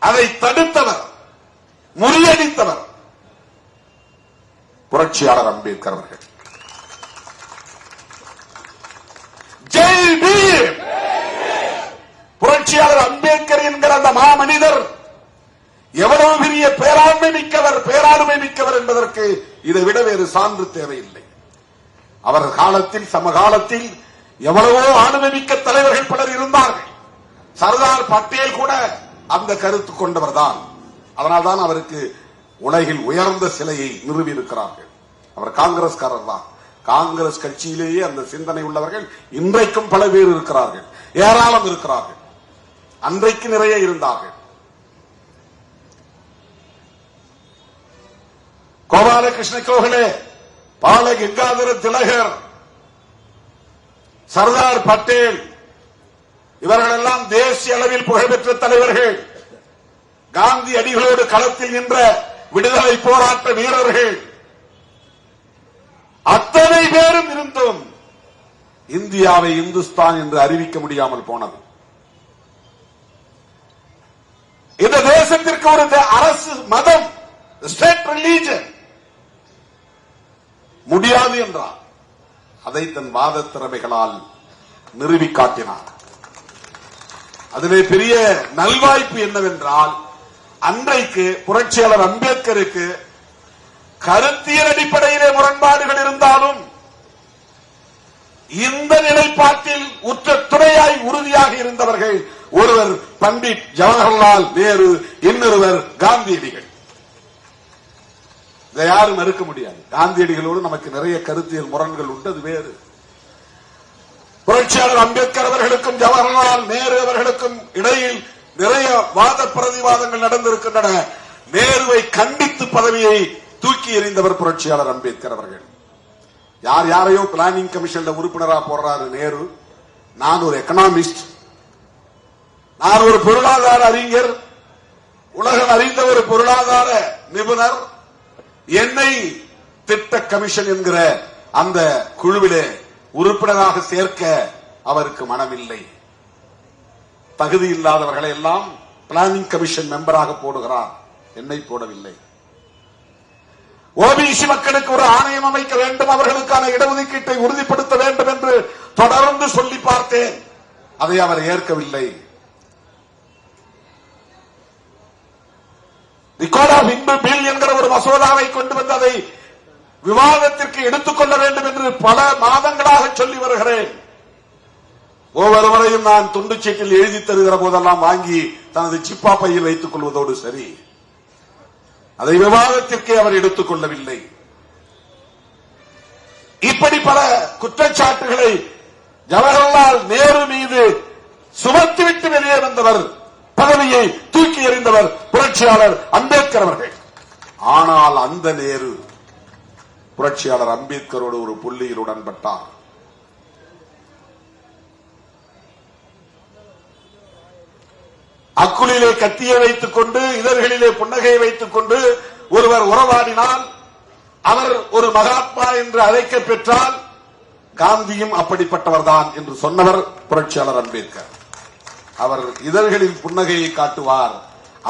அதை தடுத்தவர், முறியடித்தவர் புரட்சியாளர் அம்பேத்கர் அவர்கள். ஜெய் பீம். புரட்சியாளர் அம்பேத்கர் என்கிற அந்த மாமனிதர் எவ்வளவு பெரிய பேராண்மை மிக்கவர், பேராளுமை மிக்கவர் என்பதற்கு இதை விட வேறு சான்று தேவையில்லை. அவர் காலத்தில், சமகாலத்தில் எவ்வளவோ ஆளுமை மிக்க தலைவர்கள் பலர் இருந்தார்கள். சர்தார் பட்டேல் கூட அந்த கருத்து கொண்டவர் தான். அதனால்தான் அவருக்கு உலகில் உயர்ந்த சிலையை நிறுவியிருக்கிறார்கள். அவர் காங்கிரஸ்காரர் தான். காங்கிரஸ் கட்சியிலேயே அந்த சிந்தனை உள்ளவர்கள் இன்றைக்கும் பல பேர் இருக்கிறார்கள், ஏராளம் இருக்கிறார்கள். அன்றைக்கு நிறைய இருந்தார்கள். கோபாலகிருஷ்ண கோகலே, பால கங்காதர திலகர், சர்தார் பட்டேல் இவர்களெல்லாம் தேசிய அளவில் புகழ்பெற்ற தலைவர்கள். காந்தி அடிகளோடு களத்தில் நின்ற விடுதலை போராட்ட வீரர்கள். அத்தனை பேரும் இருந்தும் இந்தியாவை இந்துஸ்தான் என்று அறிவிக்க முடியாமல் போனது. இந்த தேசத்திற்கு ஒரு அரசு மதம், ஸ்டேட் ரிலீஜன் முடியாது என்றார். அதை தன் வாத திறமைகளால் நிறுவி காட்டினார். அதிலே பெரிய நல்வாய்ப்பு என்னவென்றால், அன்றைக்கு புரட்சியாளர் அம்பேத்கருக்கு கருத்தியல் அடிப்படையிலே முரண்பாடுகள் இருந்தாலும் இந்த நிலைப்பாட்டில் உற்ற துணையாய் உறுதியாக இருந்தவர்கள் ஒருவர் பண்டிட் ஜவஹர்லால் நேரு, இன்னொருவர் காந்தியடிகள். இதை யாரும் மறுக்க முடியாது. காந்தியடிகளோடு நமக்கு நிறைய கருத்தியல் முரண்கள் உண்டு, அது வேறு. புரட்சியாளர் அம்பேத்கர் அவர்களுக்கும் ஜவஹர்லால் நேரு அவர்களுக்கும் இடையில் நிறைய வாத பிரதிவாதங்கள் நடந்திருக்கின்றன. நேருவை கண்டித்து பதவியை தூக்கி எறிந்தவர் புரட்சியாளர் அம்பேத்கர் அவர்கள். யார் யாரையோ பிளானிங் கமிஷன்ல உறுப்பினரா போடுறாரு நேரு. நான் ஒரு எக்கனாமிஸ்ட், நான் ஒரு பொருளாதார அறிஞர், உலகம் அறிந்த ஒரு பொருளாதார நிபுணர். என்னை திட்ட கமிஷன் என்கிற அந்த குழுவிலே உறுப்பினராக சேர்க்க அவருக்கு மனமில்லை. தகுதி இல்லாதவர்களை எல்லாம் பிளானிங் கமிஷன் மெம்பராக போடுகிறார், என்னை போடவில்லை. ஓபிசி மக்களுக்கு ஒரு ஆணையம் அமைக்க வேண்டும், அவர்களுக்கான இடஒதுக்கீட்டை உறுதிப்படுத்த வேண்டும் என்று தொடர்ந்து சொல்லி பார்த்தேன். அதை அவர் ஏற்கவில்லை. ரிகார்ட் ஆஃப் இன்பு பில் என்கிற ஒரு மசோதாவை கொண்டு வந்து அதை விவாதத்திற்கு எடுத்துக்கொள்ள வேண்டும் என்று பல மாதங்களாக சொல்லி வருகிறேன். ஒவ்வொரு முறையும் நான் துண்டு சீட்டில் எழுதி தருகிற போதெல்லாம் வாங்கி தனது சிப்பா பையில் வைத்துக் கொள்வதோடு சரி, அதை விவாதத்திற்கே அவர் எடுத்துக் கொள்ளவில்லை. இப்படி பல குற்றச்சாட்டுகளை ஜவஹர்லால் நேரு மீது சுமத்திவிட்டு வெளியே வந்தவர், பதவியை தூக்கி எறிந்தவர் புரட்சியாளர் அம்பேத்கர் அவர்கள். ஆனால் அந்த நேரு புரட்சியாளர் அம்பேத்கரோடு ஒரு புள்ளியில் உடன்பட்டார். அக்குளிலே கத்தியை வைத்துக் கொண்டு, இதழ்களிலே புன்னகையை வைத்துக் கொண்டு ஒருவர் உறவாடினால் அவர் ஒரு மகாத்மா என்று அழைக்க பெற்றால் காந்தியும் அப்படிப்பட்டவர்தான் என்று சொன்னவர் புரட்சியாளர் அம்பேத்கர். அவர் இதழ்களில் புன்னகையை காட்டுவார்,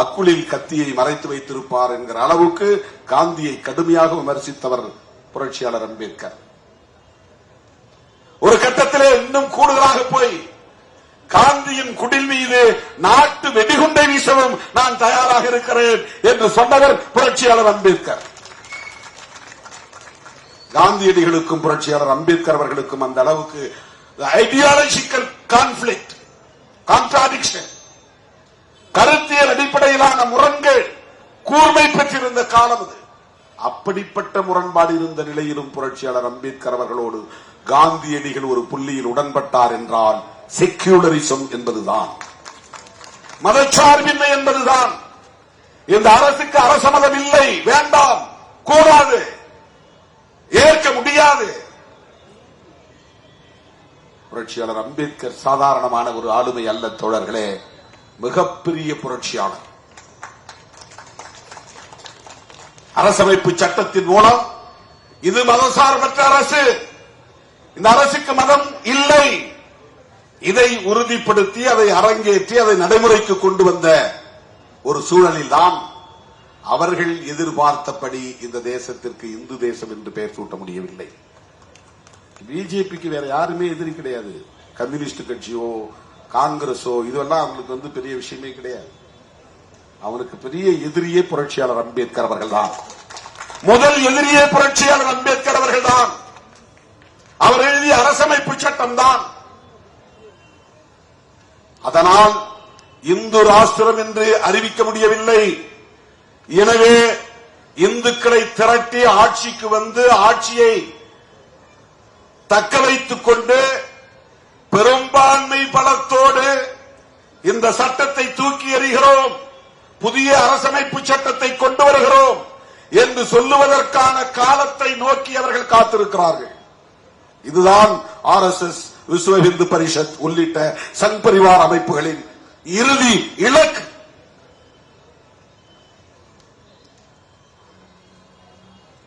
அக்குளில் கத்தியை மறைத்து வைத்திருப்பார் என்கிற அளவுக்கு காந்தியை கடுமையாக விமர்சித்தவர் புரட்சியாளர் அம்பேத்கர். ஒரு கட்டத்திலே இன்னும் கூடுதலாக போய் காந்தியின் குடில் மீது நாட்டு வெடிகுண்டை வீசவும் நான் தயாராக இருக்கிறேன் என்று சொன்னவர் புரட்சியாளர் அம்பேத்கர். காந்தியடிகளுக்கும் புரட்சியாளர் அம்பேத்கர் அவர்களுக்கும் அந்த அளவுக்கு ஐடியாலஜிக்கல் கான்ஃபிளிக்ட், கான்ட்ராடிக்ஷன், கருத்தியல் அடிப்படையிலான முரண்கள் கூர்மை பெற்றிருந்த காலம் அது. அப்படிப்பட்ட முரண்பாடு இருந்த நிலையிலும் புரட்சியாளர் அம்பேத்கர் அவர்களோடு காந்தியடிகள் ஒரு புள்ளியில் உடன்பட்டார் என்றால் செக்யூலரிசம் என்பதுதான். மதச்சார்பின்மை என்பதுதான். இந்த அரசுக்கு அரச மதம் இல்லை, வேண்டாம், கூடாது, ஏற்க முடியாது. புரட்சியாளர் அம்பேத்கர் சாதாரணமான ஒரு ஆளுமை அல்ல தோழர்களே, மிகப்பெரிய புரட்சியாளர். அரசமைப்பு சட்டத்தின் மூலம் இது மதசார்பற்ற அரசு, இந்த அரசுக்கு மதம் இல்லை, இதை உறுதிப்படுத்தி அதை அரங்கேற்றி அதை நடைமுறைக்கு கொண்டு வந்த ஒரு சூழலில் தான் அவர்கள் எதிர்பார்த்தபடி இந்த தேசத்திற்கு இந்து தேசம் என்று பெயர் சூட்ட முடியவில்லை. பிஜேபிக்கு வேற யாருமே எதிரி கிடையாது. கம்யூனிஸ்ட் கட்சியோ காங்கிரஸோ இதுவெல்லாம் அவங்களுக்கு பெரிய விஷயமே கிடையாது. அவனுக்கு பெரிய எதிரியே புரட்சியாளர் அம்பேத்கர் அவர்கள் தான். முதல் எதிரியே புரட்சியாளர் அம்பேத்கர் அவர்கள் தான். அவர் எழுதிய அரசமைப்பு சட்டம் தான். அதனால் இந்து ராஷ்டிரம் என்று அறிவிக்க முடியவில்லை. எனவே இந்துக்களை திரட்டி ஆட்சிக்கு வந்து ஆட்சியை தக்க வைத்துக் கொண்டு பெரும்பான்மை பலத்தோடு இந்த சட்டத்தை தூக்கி எறிகிறோம், புதிய அரசமைப்பு சட்டத்தை கொண்டு வருகிறோம் என்று சொல்லுவதற்கான காலத்தை நோக்கி அவர்கள் காத்திருக்கிறார்கள். இதுதான் RSS, விஸ்வ இந்து பரிஷத் உள்ளிட்ட சங் பரிவார் அமைப்புகளின் இறுதி இலக்கு.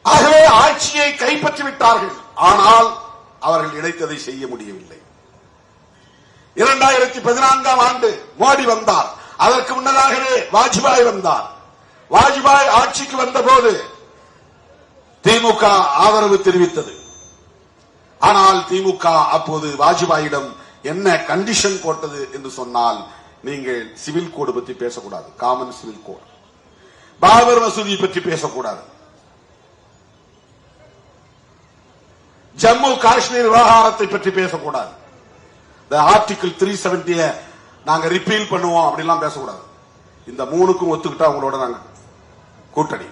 ஆகவே ஆட்சியை கைப்பற்றிவிட்டார்கள். ஆனால் அவர்கள் நினைத்ததை செய்ய முடியவில்லை. 2014ஆம் ஆண்டு மோடி வந்தார். அதற்கு முன்னதாகவே வாஜ்பாய் வந்தார். வாஜ்பாய் ஆட்சிக்கு வந்தபோது திமுக ஆதரவு தெரிவித்தது. ஆனால் திமுக அப்போது வாஜ்பாயிடம் என்ன கண்டிஷன் போட்டது என்று சொன்னால், நீங்கள் சிவில் கோடு பற்றி பேசக்கூடாது, காமன் சிவில் கோடு, பாபர் மசூதி பற்றி பேசக்கூடாது, ஜம்மு காஷ்மீர் விவகாரத்தை பற்றி பேசக்கூடாது, இந்த ஆர்டிகிள் 370 நாங்க ரிப்பீல் பண்ணுவோம் அப்படிலாம் பேசக்கூடாது. இந்த மூணுக்கும் ஒத்துக்கிட்டா அவங்களோட நாங்க கூட்டணி,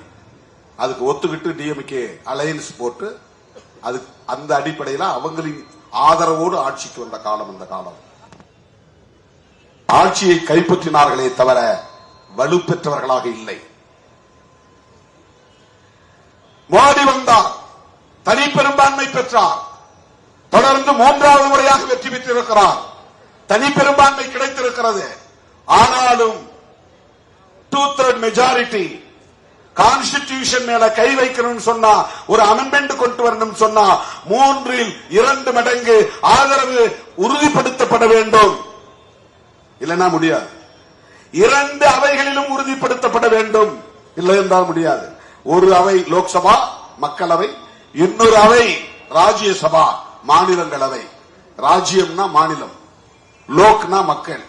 அதுக்கு ஒத்துக்கிட்டு டிஎம்கே அலையன்ஸ் போட்டு அது அந்த அடிப்படையில் அவங்களின் ஆதரவோடு ஆட்சிக்கு வந்த காலம் அந்த காலம். ஆட்சியை கைப்பற்றினார்களே தவிர வலுப்பெற்றவர்களாக இல்லை. மோடி வந்தார், தனி பெரும்பான்மை பெற்றார், தொடர்ந்து 3வது முறையாக வெற்றி பெற்றிருக்கிறார், தனி பெரும்பான்மை கிடைத்திருக்கிறது. ஆனாலும் 2/3 மெஜாரிட்டி கான்ஸ்டிடியூஷன் மேல கை வைக்கணும்னு சொன்னா, ஒரு அமெண்ட்மெண்ட் கொண்டு வரணும் சொன்னா 3இல் 2 மடங்கு ஆதரவு உறுதிப்படுத்தப்பட வேண்டும். இல்லைன்னா முடியாது. 2 அவைகளிலும் உறுதிப்படுத்தப்பட வேண்டும், இல்லை என்றால் முடியாது. ஒரு அவை லோக்சபா மக்களவை, இன்னொரு அவை ராஜ்யசபா மாநிலங்களவை. ராஜ்யம்னா மாநிலம், லோக்னா மக்கள்,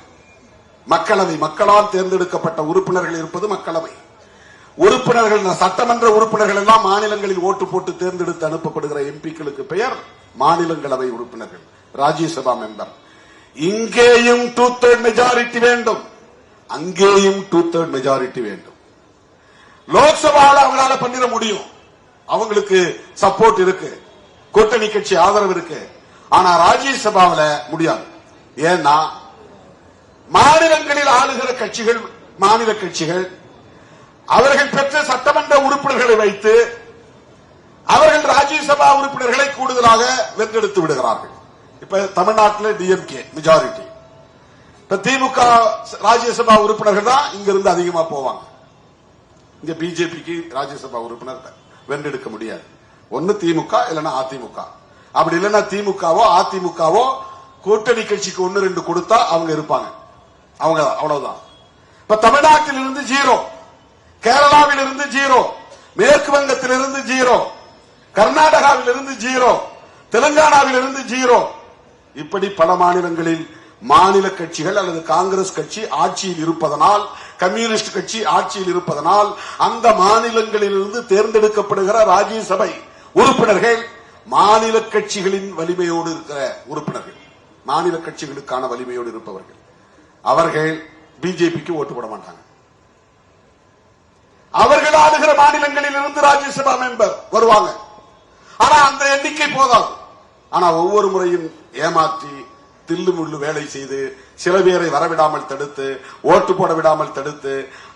மக்களவை மக்களால் தேர்ந்தெடுக்கப்பட்ட உறுப்பினர்கள் இருப்பது மக்களவை. உறுப்பினர்கள் சட்டமன்ற உறுப்பினர்கள் எல்லாம் மாநிலங்களில் ஓட்டு போட்டு தேர்ந்தெடுத்து அனுப்பப்படுகிற எம்பிக்களுக்கு பெயர் மாநிலங்களவை உறுப்பினர்கள், ராஜ்யசபா மெம்பர். இங்கேயும் 2/3 மெஜாரிட்டி வேண்டும், அங்கேயும் 2/3 மெஜாரிட்டி வேண்டும். லோக்சபாவில் அவங்களால பண்ணிட முடியும், அவங்களுக்கு சப்போர்ட் இருக்கு, கூட்டணி கட்சி ஆதரவு இருக்கு. ஆனா ராஜ்யசபாவில் முடியாது. ஏன்னா மாநிலங்களில் ஆளுகிற கட்சிகள், மாநில கட்சிகள் அவர்கள் பெற்ற சட்டமன்ற உறுப்பினர்களை வைத்து அவர்கள் ராஜ்யசபா உறுப்பினர்களை கூடுதலாக வென்றெடுத்து விடுகிறார்கள். இப்ப தமிழ்நாட்டில் டிஎம்கே மெஜாரிட்டி, இப்ப திமுக ராஜ்யசபா உறுப்பினர்கள் தான் இங்கிருந்து அதிகமா போவாங்க. இங்க பிஜேபிக்கு ராஜ்யசபா உறுப்பினர் வென்றெடுக்க முடியாது. ஒன்னு திமுக இல்லைன்னா அதிமுக. அப்படி இல்லைன்னா திமுகவோ அதிமுகவோ கூட்டணி கட்சிக்கு 1-2 கொடுத்தா அவங்க இருப்பாங்க, அவங்க அவ்வளவுதான். இப்ப தமிழ்நாட்டில் இருந்து 0, கேரளாவில் இருந்து 0, மேற்கு வங்கத்தில் இருந்து 0, கர்நாடகாவில் இருந்து 0, தெலுங்கானாவில் இருந்து 0. இப்படி பல மாநிலங்களில் மாநில கட்சிகள் அல்லது காங்கிரஸ் கட்சி ஆட்சியில் இருப்பதனால், கம்யூனிஸ்ட் கட்சி ஆட்சியில் இருப்பதனால் அந்த மாநிலங்களிலிருந்து தேர்ந்தெடுக்கப்படுகிற ராஜ்யசபை உறுப்பினர்கள் மாநில கட்சிகளின் வலிமையோடு இருக்கிற உறுப்பினர்கள், மாநில கட்சிகளுக்கான வலிமையோடு இருப்பவர்கள். அவர்கள் பிஜேபிக்கு ஓட்டு போட மாட்டாங்க. அவர்கள் ஆளுகிற மாநிலங்களில் இருந்து ராஜ்யசபா மெம்பர் வருவாங்க. ஆனா அந்த எண்ணிக்கை போதாது. ஆனா ஒவ்வொரு முறையும் ஏமாற்றி தில்லு முள்ளு வேலை செய்து சில பேரை வரவிடாமல் தடுத்து ஓட்டு போட விடாமல் தடுத்து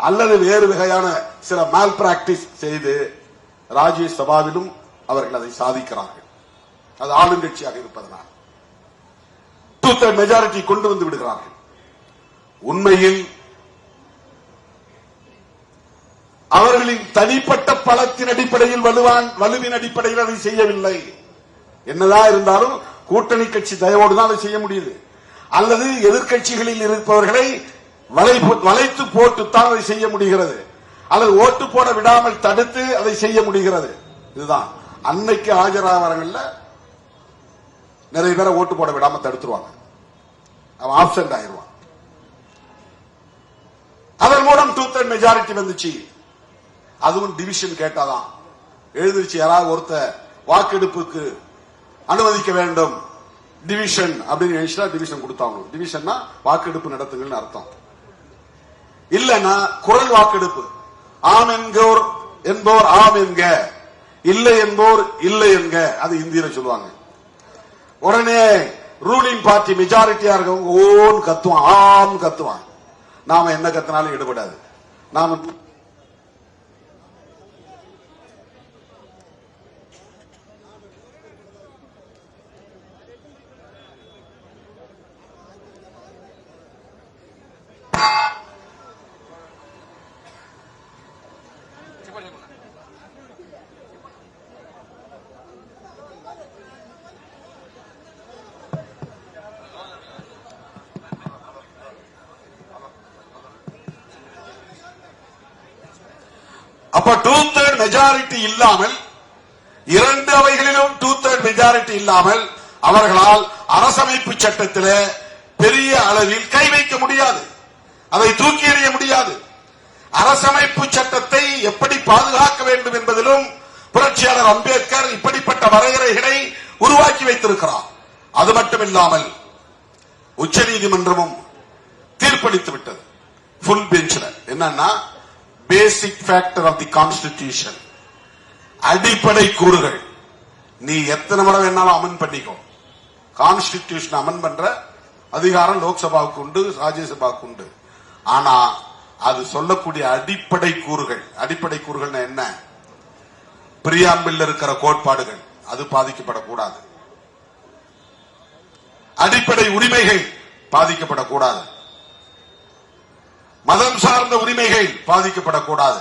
அல்லது வேறு வகையான சில மால் பிராக்டிஸ் செய்து ராஜ்யசபாவிலும் அவர்கள் அதை சாதிக்கிறார்கள். அது ஆளுங்கட்சியாக இருப்பதனால் 2/3 மெஜாரிட்டி கொண்டு வந்து விடுகிறார்கள். உண்மையில் அவர்களின் தனிப்பட்ட பலத்தின் அடிப்படையில் வலுவின் அடிப்படையில் அதை செய்யவில்லை. என்னதான் இருந்தாலும் கூட்டணி கட்சி தயவோடு தான் அதை செய்ய முடியுது. அல்லது எதிர்கட்சிகளில் இருப்பவர்களை வளைத்து போட்டுத்தான் அதை செய்ய முடிகிறது. அல்லது ஓட்டு போட விடாமல் தடுத்து அதை செய்ய முடிகிறது. இதுதான் அன்னைக்கு ஆஜராகிறவங்கள நிறைய பேரை ஓட்டு போட விடாம தடுத்துருவாங்க. அவன் ஆப்சென்ட் ஆயிடுவான். அதன் மூலம் 2/3 மெஜாரிட்டி வந்துச்சு. அதுவும் டிவிஷன் கேட்டாதான் எழுதிருச்சு. யாராவது ஒருத்த வாக்கெடுப்புக்கு அனுமதிக்க வேண்டும் டிவிஷன் அப்படின்னு நினைச்சா டிவிஷன் கொடுத்தாங்க. டிவிஷன்னா வாக்கெடுப்பு நடத்துங்கன்னு அர்த்தம். இல்லன்னா குரல் வாக்கெடுப்பு. ஆம் என்போர் ஆம் என்க, இல்லை என்போர் இல்லை என்க. அது இந்தியில சொல்லுவாங்க. உடனே ரூலிங் பார்ட்டி மெஜாரிட்டியா இருக்கவங்க ஓன் கத்துவான், ஆம் கத்துவான். நாம என்ன கத்தினாலும் ஈடுபடாது. நாம அப்ப 2/3 மெஜாரிட்டி இல்லாமல், இரண்டு அவைகளிலும் 2/3 மெஜாரிட்டி இல்லாமல் அவர்களால் அரசமைப்பு சட்டத்தில் பெரிய அளவில் கை வைக்க முடியாது. அதை தூக்கி எறிய முடியாது. அரசமைப்பு சட்டத்தை எப்படி பாதுகாக்க வேண்டும் என்பதிலும் புரட்சியாளர் அம்பேத்கர் இப்படிப்பட்ட வரையறைகளை உருவாக்கி வைத்திருக்கிறார். அது மட்டுமில்லாமல் உச்சநீதிமன்றமும் தீர்ப்பளித்து விட்டது. ஃபுல் பெஞ்ச்ல என்னன்னா, பேசிக் ஃபேக்டர் ஆஃப் தி கான்ஸ்டிடியூஷன், அடிப்படை கூறுகள். நீ எத்தனை முறை வேணாலும் அமெண்ட் பண்ணிக்கோ. கான்ஸ்டிடியூஷன் அமெண்ட் பண்ற அதிகாரம் லோக்சபாவுக்கு உண்டு, ராஜ்யசபாவுக்கு உண்டு. ஆனா அது சொல்லக்கூடிய அடிப்படை கூறுகள், அடிப்படை கூறுகள் என்ன? பிரியாம்பில் இருக்கிற கோட்பாடுகள் அது பாதிக்கப்படக்கூடாது. அடிப்படை உரிமைகள் பாதிக்கப்படக்கூடாது. மதம் சார்ந்த உரிமைகள் பாதிக்கப்படக்கூடாது.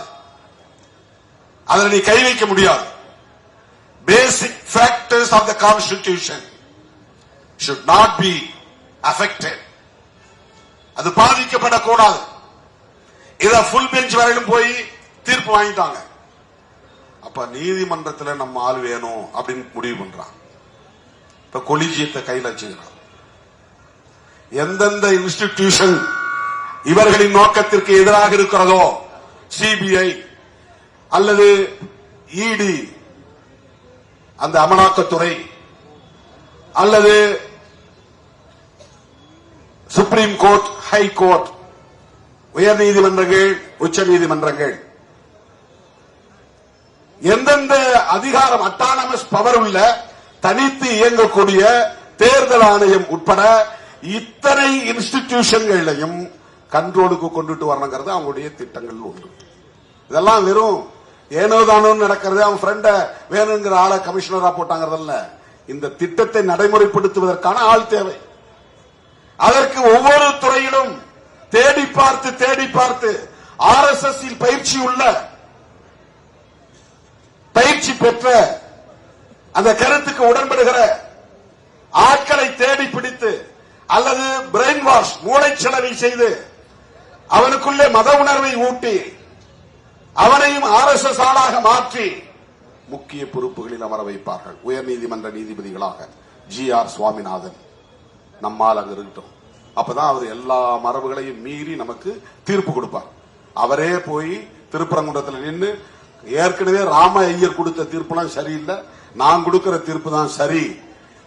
அதில் நீ கை வைக்க முடியாது. Basic factors of the constitution should not be affected. அது பாதிக்கப்படக்கூடாது. இத ஃபுல் பெஞ்ச் வரையிலும் போய் தீர்ப்பு வாங்கிட்டாங்க. அப்ப நீதிமன்றத்தில் நம்ம ஆள் வேணும் அப்படின்னு முடிவு பண்றான். இப்ப கொலிஜியத்தை கையில் வச்சுக்கிறான். எந்தெந்த இன்ஸ்டிடியூஷன் இவர்களின் நோக்கத்திற்கு எதிராக இருக்கிறதோ, சிபிஐ அல்லது இடி அந்த அமலாக்கத்துறை அல்லது சுப்ரீம் கோர்ட், ஹை கோர்ட், உயர் நீதிமன்றங்கள், உச்ச நீதிமன்றங்கள், எந்தெந்த அதிகாரம் அட்டானமஸ் பவர் உள்ள தனித்து இயங்கக்கூடிய தேர்தல் ஆணையம் உட்பட இத்தனை இன்ஸ்டிடியூஷன்களையும் கண்ட்ரோலுக்கு கொண்டுட்டு வரணுங்கிறது அவங்களுடைய திட்டங்கள் உண்டு. இதெல்லாம் வெறும் ஏனோதானோ நடக்கிறது. அவன் ஃப்ரெண்ட வேணுங்கிற ஆளை கமிஷனரா போட்டாங்கிறதல்ல. இந்த திட்டத்தை நடைமுறைப்படுத்துவதற்கான ஆள் தேவை. அதற்கு ஒவ்வொரு துறையிலும் தேடி பார்த்து RSS பயிற்சி உள்ள, பயிற்சி பெற்ற, அந்த கருத்துக்கு உடன்படுகிற ஆட்களை தேடி பிடித்து அல்லது பிரெயின் வாஷ், மூளைச்சலவை செய்து அவனுக்குள்ளே மத உணர்வை ஊட்டி அவனையும் RSS ஆளாக மாற்றி முக்கிய பொறுப்புகளில் அமர வைப்பார்கள். உயர் நீதிமன்ற நீதிபதிகளாக GR சுவாமிநாதன் நம்மால் அங்க இருக்கட்டும். அப்பதான் அவர் எல்லா மரபுகளையும் மீறி நமக்கு தீர்ப்பு கொடுப்பார். அவரே போய் திருப்பரங்குன்றத்தில் நின்று ஏற்கனவே ராம ஐயர் கொடுத்த தீர்ப்புலாம் சரியில்லை, நான் கொடுக்கிற தீர்ப்பு தான் சரி,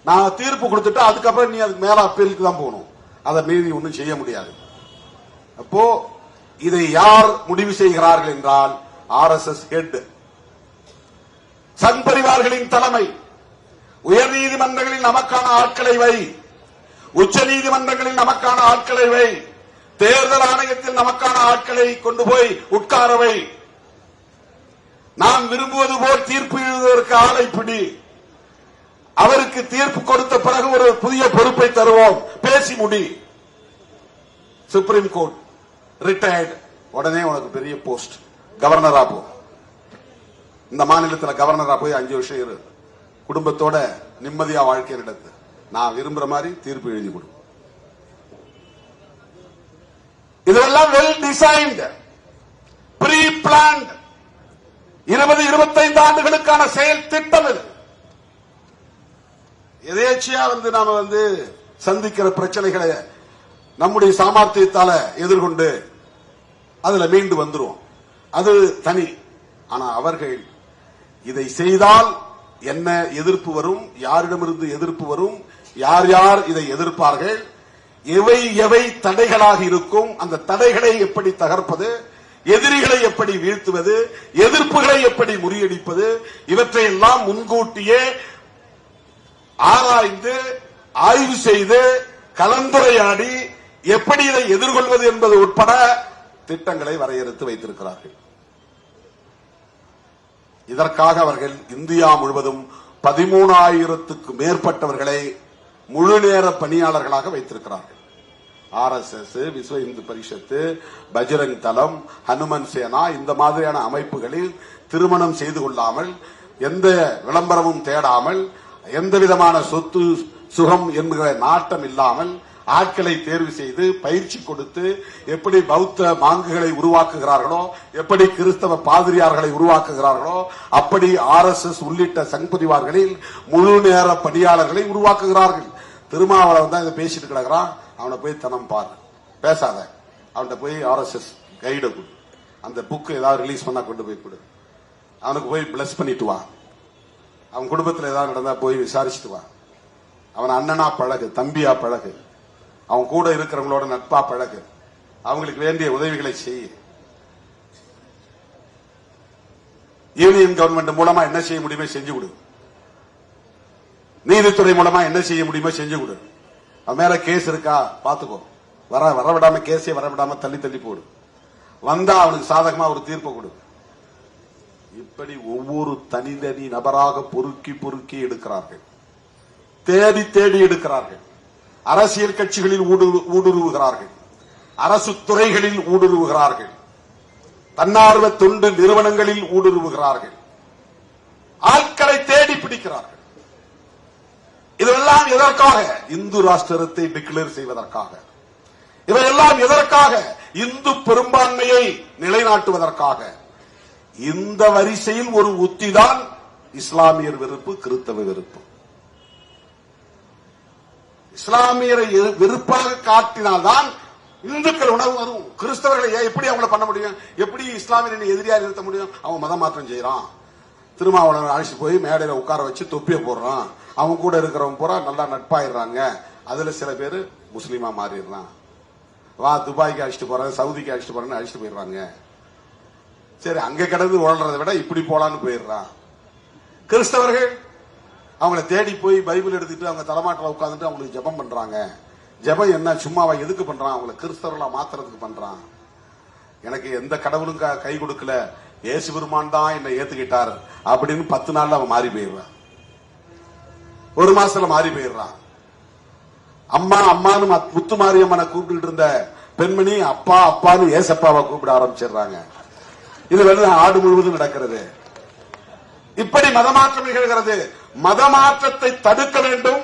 நான் தீர்ப்பு கொடுத்துட்டு அதுக்கப்புறம் நீ அதுக்கு மேல அப்பீலுக்கு தான் போகணும், அதை மீறி ஒன்றும் செய்ய முடியாது. அப்போ இதை யார் முடிவு செய்கிறார்கள் என்றால் RSS ஹெட், சங் பரிவார்களின் தலைமை. உயர் நீதிமன்றங்களில் நமக்கான ஆட்களை வை, உச்ச நீதிமன்றங்களில் நமக்கான ஆட்களை வை, தேர்தல் ஆணையத்தில் நமக்கான ஆட்களை கொண்டு போய் உட்காரவை, நாம் விரும்புவது போல் தீர்ப்பு எழுதுவதற்கு ஆளை பிடி, அவருக்கு தீர்ப்பு கொடுத்த பிறகு ஒரு புதிய பொறுப்பை தருவோம், பேசி முடி. சுப்ரீம் கோர்ட் ரிட்டையர்டு, உடனே உனக்கு பெரிய போஸ்ட், கவர்னரா போ. இந்த மாநிலத்தில் கவர்னரா போய் 5 வருஷம் இரு, குடும்பத்தோட நிம்மதியா வாழ்க்கை நடத்து, நான் விரும்புற மாதிரி தீர்ப்பு எழுதி கொடு. இதெல்லாம் வெல் டிசைன்டு, ப்ரீ பிளான்ட், 20-25 ஆண்டுகளுக்கான செயல் திட்டம். இது எதேச்சியா நாம சந்திக்கிற பிரச்சனைகளை நம்முடைய சாமர்த்தியத்தால எதிர்கொண்டு அதுல மீண்டு வந்துருவோம், அது தனி. ஆனா அவர்கள் இதை செய்தால் என்ன எதிர்ப்பு வரும், யாரிடமிருந்து எதிர்ப்பு வரும், யார் யார் இதை எதிர்ப்பார்கள், எவை எவை தடைகளாக இருக்கும், அந்த தடைகளை எப்படி தகர்ப்பது, எதிரிகளை எப்படி வீழ்த்துவது, எதிர்ப்புகளை எப்படி முறியடிப்பது, இவற்றையெல்லாம் முன்கூட்டியே ஆராய்ந்து ஆய்வு செய்து கலந்துரையாடி எப்படி இதை எதிர்கொள்வது என்பது உட்பட திட்டங்களை வரையறுத்து வைத்திருக்கிறார்கள். இதற்காக அவர்கள் இந்தியா முழுவதும் 13,000க்கு மேற்பட்டவர்களை முழுநேர பணியாளர்களாக வைத்திருக்கிறார்கள். RSS, விஸ்வ இந்து பரிஷத்து, பஜ்ரங் தளம், ஹனுமன் சேனா, இந்த மாதிரியான அமைப்புகளில் திருமணம் செய்து கொள்ளாமல், எந்த விளம்பரமும் தேடாமல், எந்த விதமான சொத்து சுகம் என்கிற நாட்டம் இல்லாமல் ஆட்களை தேர்வு செய்து பயிற்சி கொடுத்து எப்படி பௌத்த மாங்குகளை உருவாக்குகிறார்களோ, எப்படி கிறிஸ்தவ பாதிரியார்களை உருவாக்குகிறார்களோ, அப்படி RSS உள்ளிட்ட சங் பரிவார்களில் முழு நேர பணியாளர்களை உருவாக்குகிறார்கள். திருமாவளவன் தான் இதை பேசிட்டு கிடக்கிறான், அவனை போய் தனம் பாரு, பேசாத, அவன்கிட்ட போய் RSS கைட கொடு, அந்த புக் ஏதாவது ரிலீஸ் பண்ணா கொண்டு போய் கொடு, அவனுக்கு போய் பிளஸ் பண்ணிட்டு வா, அவன் குடும்பத்தில் ஏதாவது நடந்தா போய் விசாரிச்சுட்டு வா, அவன் அண்ணனா பழகு, தம்பியா பழகு, அவன் கூட இருக்கிறவங்களோட நட்பா பழகு, அவங்களுக்கு வேண்டிய உதவிகளை செய்ய. யூனியன் கவர்மெண்ட் மூலமா என்ன செய்ய முடியுமோ செஞ்சு கொடு, நீதித்துறை மூலமா என்ன செய்ய முடியுமோ செஞ்சு கொடு. அவன் மேல கேஸ் இருக்கா பாத்துக்கோ, வரவிடாம கேஸே வரவிடாம தள்ளி தள்ளி போடு, வந்தா அவனுக்கு சாதகமா ஒரு தீர்ப்பு கொடு. இப்படி ஒவ்வொரு தனித்தனி நபராக பொறுக்கி பொறுக்கி எடுக்கிறார்கள், தேடி தேடி எடுக்கிறார்கள். அரசியல் கட்சிகளில் ஊடுருவுகிறார்கள், அரசு துறைகளில் ஊடுருவுகிறார்கள், தன்னார்வ தொண்டு நிறுவனங்களில் ஊடுருவுகிறார்கள், ஆட்களை தேடி பிடிக்கிறார்கள். இதெல்லாம் எதற்காக? இந்து ராஷ்டிரத்தை டிக்ளேர் செய்வதற்காக. இவையெல்லாம் எதற்காக? இந்து பெரும்பான்மையை நிலைநாட்டுவதற்காக. இந்த வரிசையில் ஒரு உத்திதான் இஸ்லாமியர் வெறுப்பு, கிறிஸ்தவ வெறுப்பு. இஸ்லாமியரை வெறுப்பாக காட்டினால்தான் இந்துக்கள் உணவு வரும். கிறிஸ்தவர்களை எப்படி அவங்களை பண்ண முடியும்? எப்படி இஸ்லாமியரை எதிரியா நிறுத்த முடியும்? அவன் மதம் மாற்றம் செய்யறான், திருமாவளவன் அழைச்சு போய் மேடையில உட்கார வச்சு தொப்பிய போடுறான், அவங்க கூட இருக்கிறவங்க பூரா நல்லா நட்பாயிடுறாங்க, அதுல சில பேர் முஸ்லீமா மாறிடுறான், வா துபாய்க்கு அழைச்சிட்டு போறாங்க, சவுதிக்கு அழைச்சிட்டு போறான்னு அழைச்சிட்டு போயிடுறாங்க. சரி, அங்க கிடந்து ஓடுறதை விட இப்படி போலான்னு போயிடுறான். கிறிஸ்தவர்கள் அவங்களை தேடி போய் பைபிள் எடுத்துட்டு அவங்க தலைமாட்டில் உட்காந்துட்டு அவங்களுக்கு ஜெபம் பண்றாங்க. ஜெபம் என்ன சும்மாவா? எதுக்கு பண்றான்? அவங்களை கிறிஸ்தவர்களா மாத்துறதுக்கு பண்றான். எனக்கு எந்த கடவுளும் கை கொடுக்கல, இயேசு பெருமான் தான் என்னை ஏத்துக்கிட்டார் அப்படின்னு 10 நாள்ல அவன் மாறி போயிடுறான், 1 மாசத்துல மாறி போயிடுறான். அம்மா அம்மானு முத்து மாரியம்மனை கூப்பிட்டு இருந்த பெண்மணி அப்பா அப்பான்னு ஏசப்பாவை கூப்பிட ஆரம்பிச்சிடுறாங்க. இது ஆடு முழுவதும் நடக்கிறது. இப்படி மதமாற்றம் நிகழ்கிறது. மதமாற்றத்தை தடுக்க வேண்டும்,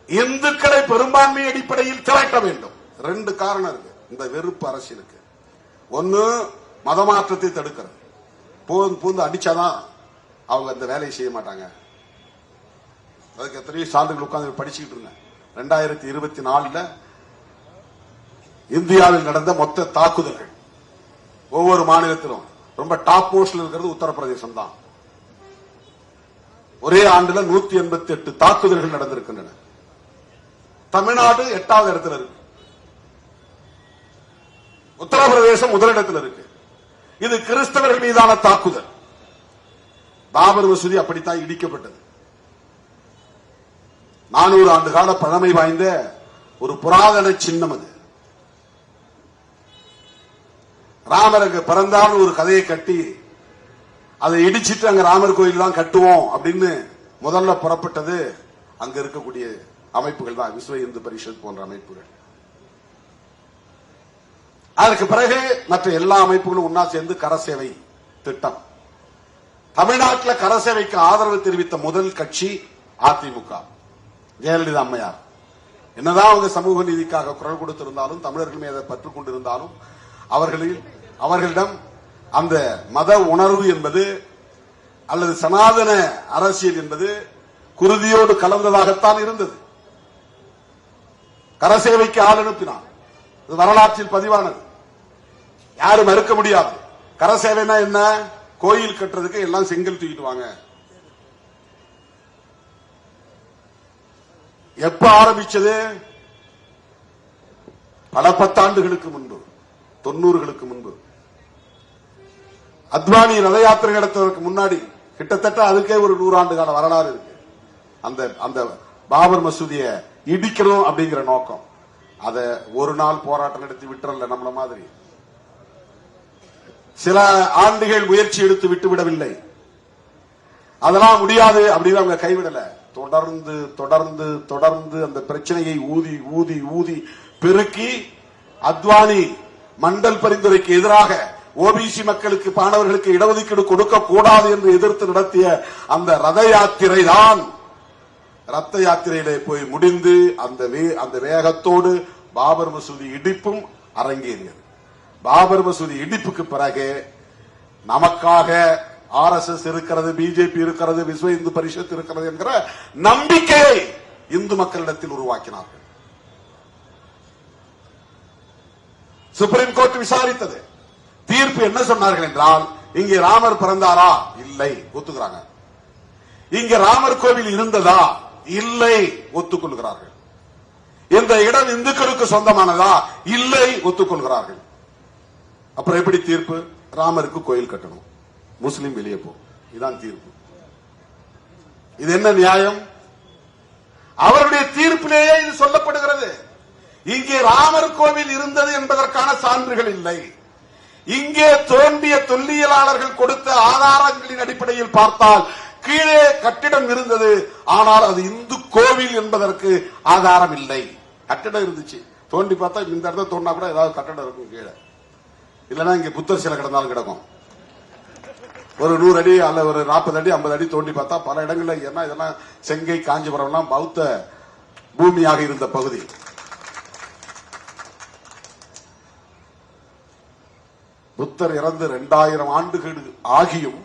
இந்துக்களை பெரும்பான்மை அடிப்படையில் திரட்ட வேண்டும். 2 காரணம் இருக்கு இந்த வெறுப்பு அரசியலுக்கு. ஒன்னு, மதமாற்றத்தை தடுக்கிறது. பூந்து அடிச்சாதான் அவங்க அந்த வேலையை செய்ய மாட்டாங்க. அதுக்கு எத்தனையோ சான்றுகள் உட்கார்ந்து படிச்சுக்கிட்டு இருந்தேன். 2024 இந்தியாவில் நடந்த மொத்த தாக்குதல்கள் ஒவ்வொரு மாநிலத்திலும் ரொம்ப டாப் போஸ்ட்ல இருக்கிறது உத்தரப்பிரதேசம் தான். ஒரே ஆண்டுல 188 தாக்குதல்கள் நடந்திருக்கின்றன. தமிழ்நாடு 8வது இடத்துல இருக்கு, உத்தரப்பிரதேசம் முதலிடத்தில் இருக்கு. இது கிறிஸ்தவர்கள் மீதான தாக்குதல். பாபர் மசூதி அப்படித்தான் இடிக்கப்பட்டது. 400 ஆண்டு கால பழமை வாய்ந்த ஒரு புராதன சின்னம் அது. ராமர் அங்க பிறந்தான்னு ஒரு கதையை கட்டி அதை இடிச்சிட்டு அங்க ராமர் கோயில் தான் கட்டுவோம் அப்படின்னு முதல்ல புறப்பட்டது அங்க இருக்கக்கூடிய அமைப்புகள் தான், விஸ்வ இந்து பரிஷத் போன்ற அமைப்புகள். அதற்கு பிறகு மற்ற எல்லா அமைப்புகளும் ஒன்னா சேர்ந்து கரசேவை திட்டம். தமிழ்நாட்டில் கரசேவைக்கு ஆதரவு தெரிவித்த முதல் கட்சி அதிமுக. ஜெயலலிதா அம்மையார் என்னதான் அவங்க சமூக நீதிக்காக குரல் கொடுத்திருந்தாலும், தமிழர்கள் மீது பற்றுக் கொண்டிருந்தாலும், அவர்களிடம் அந்த மத உணர்வு என்பது அல்லது சனாதன அரசியல் என்பது குருதியோடு கலந்ததாகத்தான் இருந்தது. கரசேவைக்கு ஆள் அனுப்பினார். வரலாற்றில் பதிவானது, யாரும் மறுக்க முடியாது. கரசேவைனா என்ன? கோயில் கட்டுறதுக்கு எல்லாம் செங்கல் தூக்கிட்டு வாங்க. எப்ப ஆரம்பிச்சது? பல பத்தாண்டுகளுக்கு முன்பு, 90களுக்கு முன்பு. அத்வானி ரத யாத்திரை நடத்துவதற்கு முன்னாடி கிட்டத்தட்ட அதுக்கே ஒரு 100 ஆண்டு கால வரலாறு இருக்கு. அந்த பாபர் மசூதியை இடிக்கணும் அப்படிங்கிற நோக்கம். அத ஒரு நாள் போராட்டம் நடத்தி விட்டுறல நம்மள மாதிரி. சில ஆண்டுகள் முயற்சி எடுத்து விட்டுவிடவில்லை. அதெல்லாம் முடியாது அப்படின்னு அவங்க கைவிடல. தொடர்ந்து தொடர்ந்து தொடர்ந்து அந்த பிரச்சனையை ஊதி ஊதி ஊதி பெருக்கி அத்வானி மண்டல் பரிந்துரைக்கு எதிராக ஓபிசி மக்களுக்கு, மாணவர்களுக்கு இடஒதுக்கீடு கொடுக்க கூடாது என்று எதிர்த்து நடத்திய அந்த ரத யாத்திரை தான் ரத்த யாத்திரையிலே போய் முடிந்து அந்த வேகத்தோடு பாபர் மசூதி இடிப்பும் அரங்கேறியது. பாபர் மசூதி இடிப்புக்கு பிறகு நமக்காக RSS இருக்கிறது, பிஜேபி இருக்கிறது, விஸ்வ இந்து பரிஷத் இருக்கிறது என்கிற நம்பிக்கையை இந்து மக்களிடத்தில் உருவாக்கினார்கள். சுப்ரீம் கோர்ட் விசாரித்தது. தீர்ப்பு என்ன சொன்னார்கள் என்றால், இங்கே ராமர் பிறந்தாரா? இல்லை, ஒத்துக்கிறாங்க. இங்க ராமர் கோவில் இருந்ததா? இல்லை, ஒத்துக்கொள்கிறார்கள். இந்த இடம் இந்துக்களுக்கு சொந்தமானதா? இல்லை, ஒத்துக்கொள்கிறார்கள். அப்புறம் எப்படி தீர்ப்பு? ராமருக்கு கோயில் கட்டணும், முஸ்லிம் வெளியே போ. இதுதான் தீர்ப்பு. இது என்ன நியாயம்? அவருடைய தீர்ப்பிலேயே இது சொல்லப்படுகிறது. இங்கே ராமர் கோவில் இருந்தது என்பதற்கான சான்றுகள் இல்லை. இங்கே தோன்றிய தொல்லியலாளர்கள் கொடுத்த ஆதாரங்களின் அடிப்படையில் பார்த்தால் கீழே கட்டிடம் இருந்தது, ஆனால் அது இந்து கோவில் என்பதற்கு ஆதாரம் இல்லை. கட்டிடம் இருந்துச்சு, தோண்டி பார்த்தா இந்த இடத்துல தோண்டினா கூட ஏதாவது கட்டடம் இருக்கும் கீழே. இல்லைன்னா இங்க புத்தர் சிலை கிடந்தாலும் கிடக்கும். ஒரு 100 அடி அல்ல ஒரு 40 அடி 50 அடி தோண்டி பார்த்தா பல இடங்கள்ல, ஏன்னா இதெல்லாம் செங்கை காஞ்சிபுரம் எல்லாம் பௌத்த பூமியாக இருந்த பகுதி. புத்தர் இறந்து 2000 ஆண்டுகள் ஆகியும்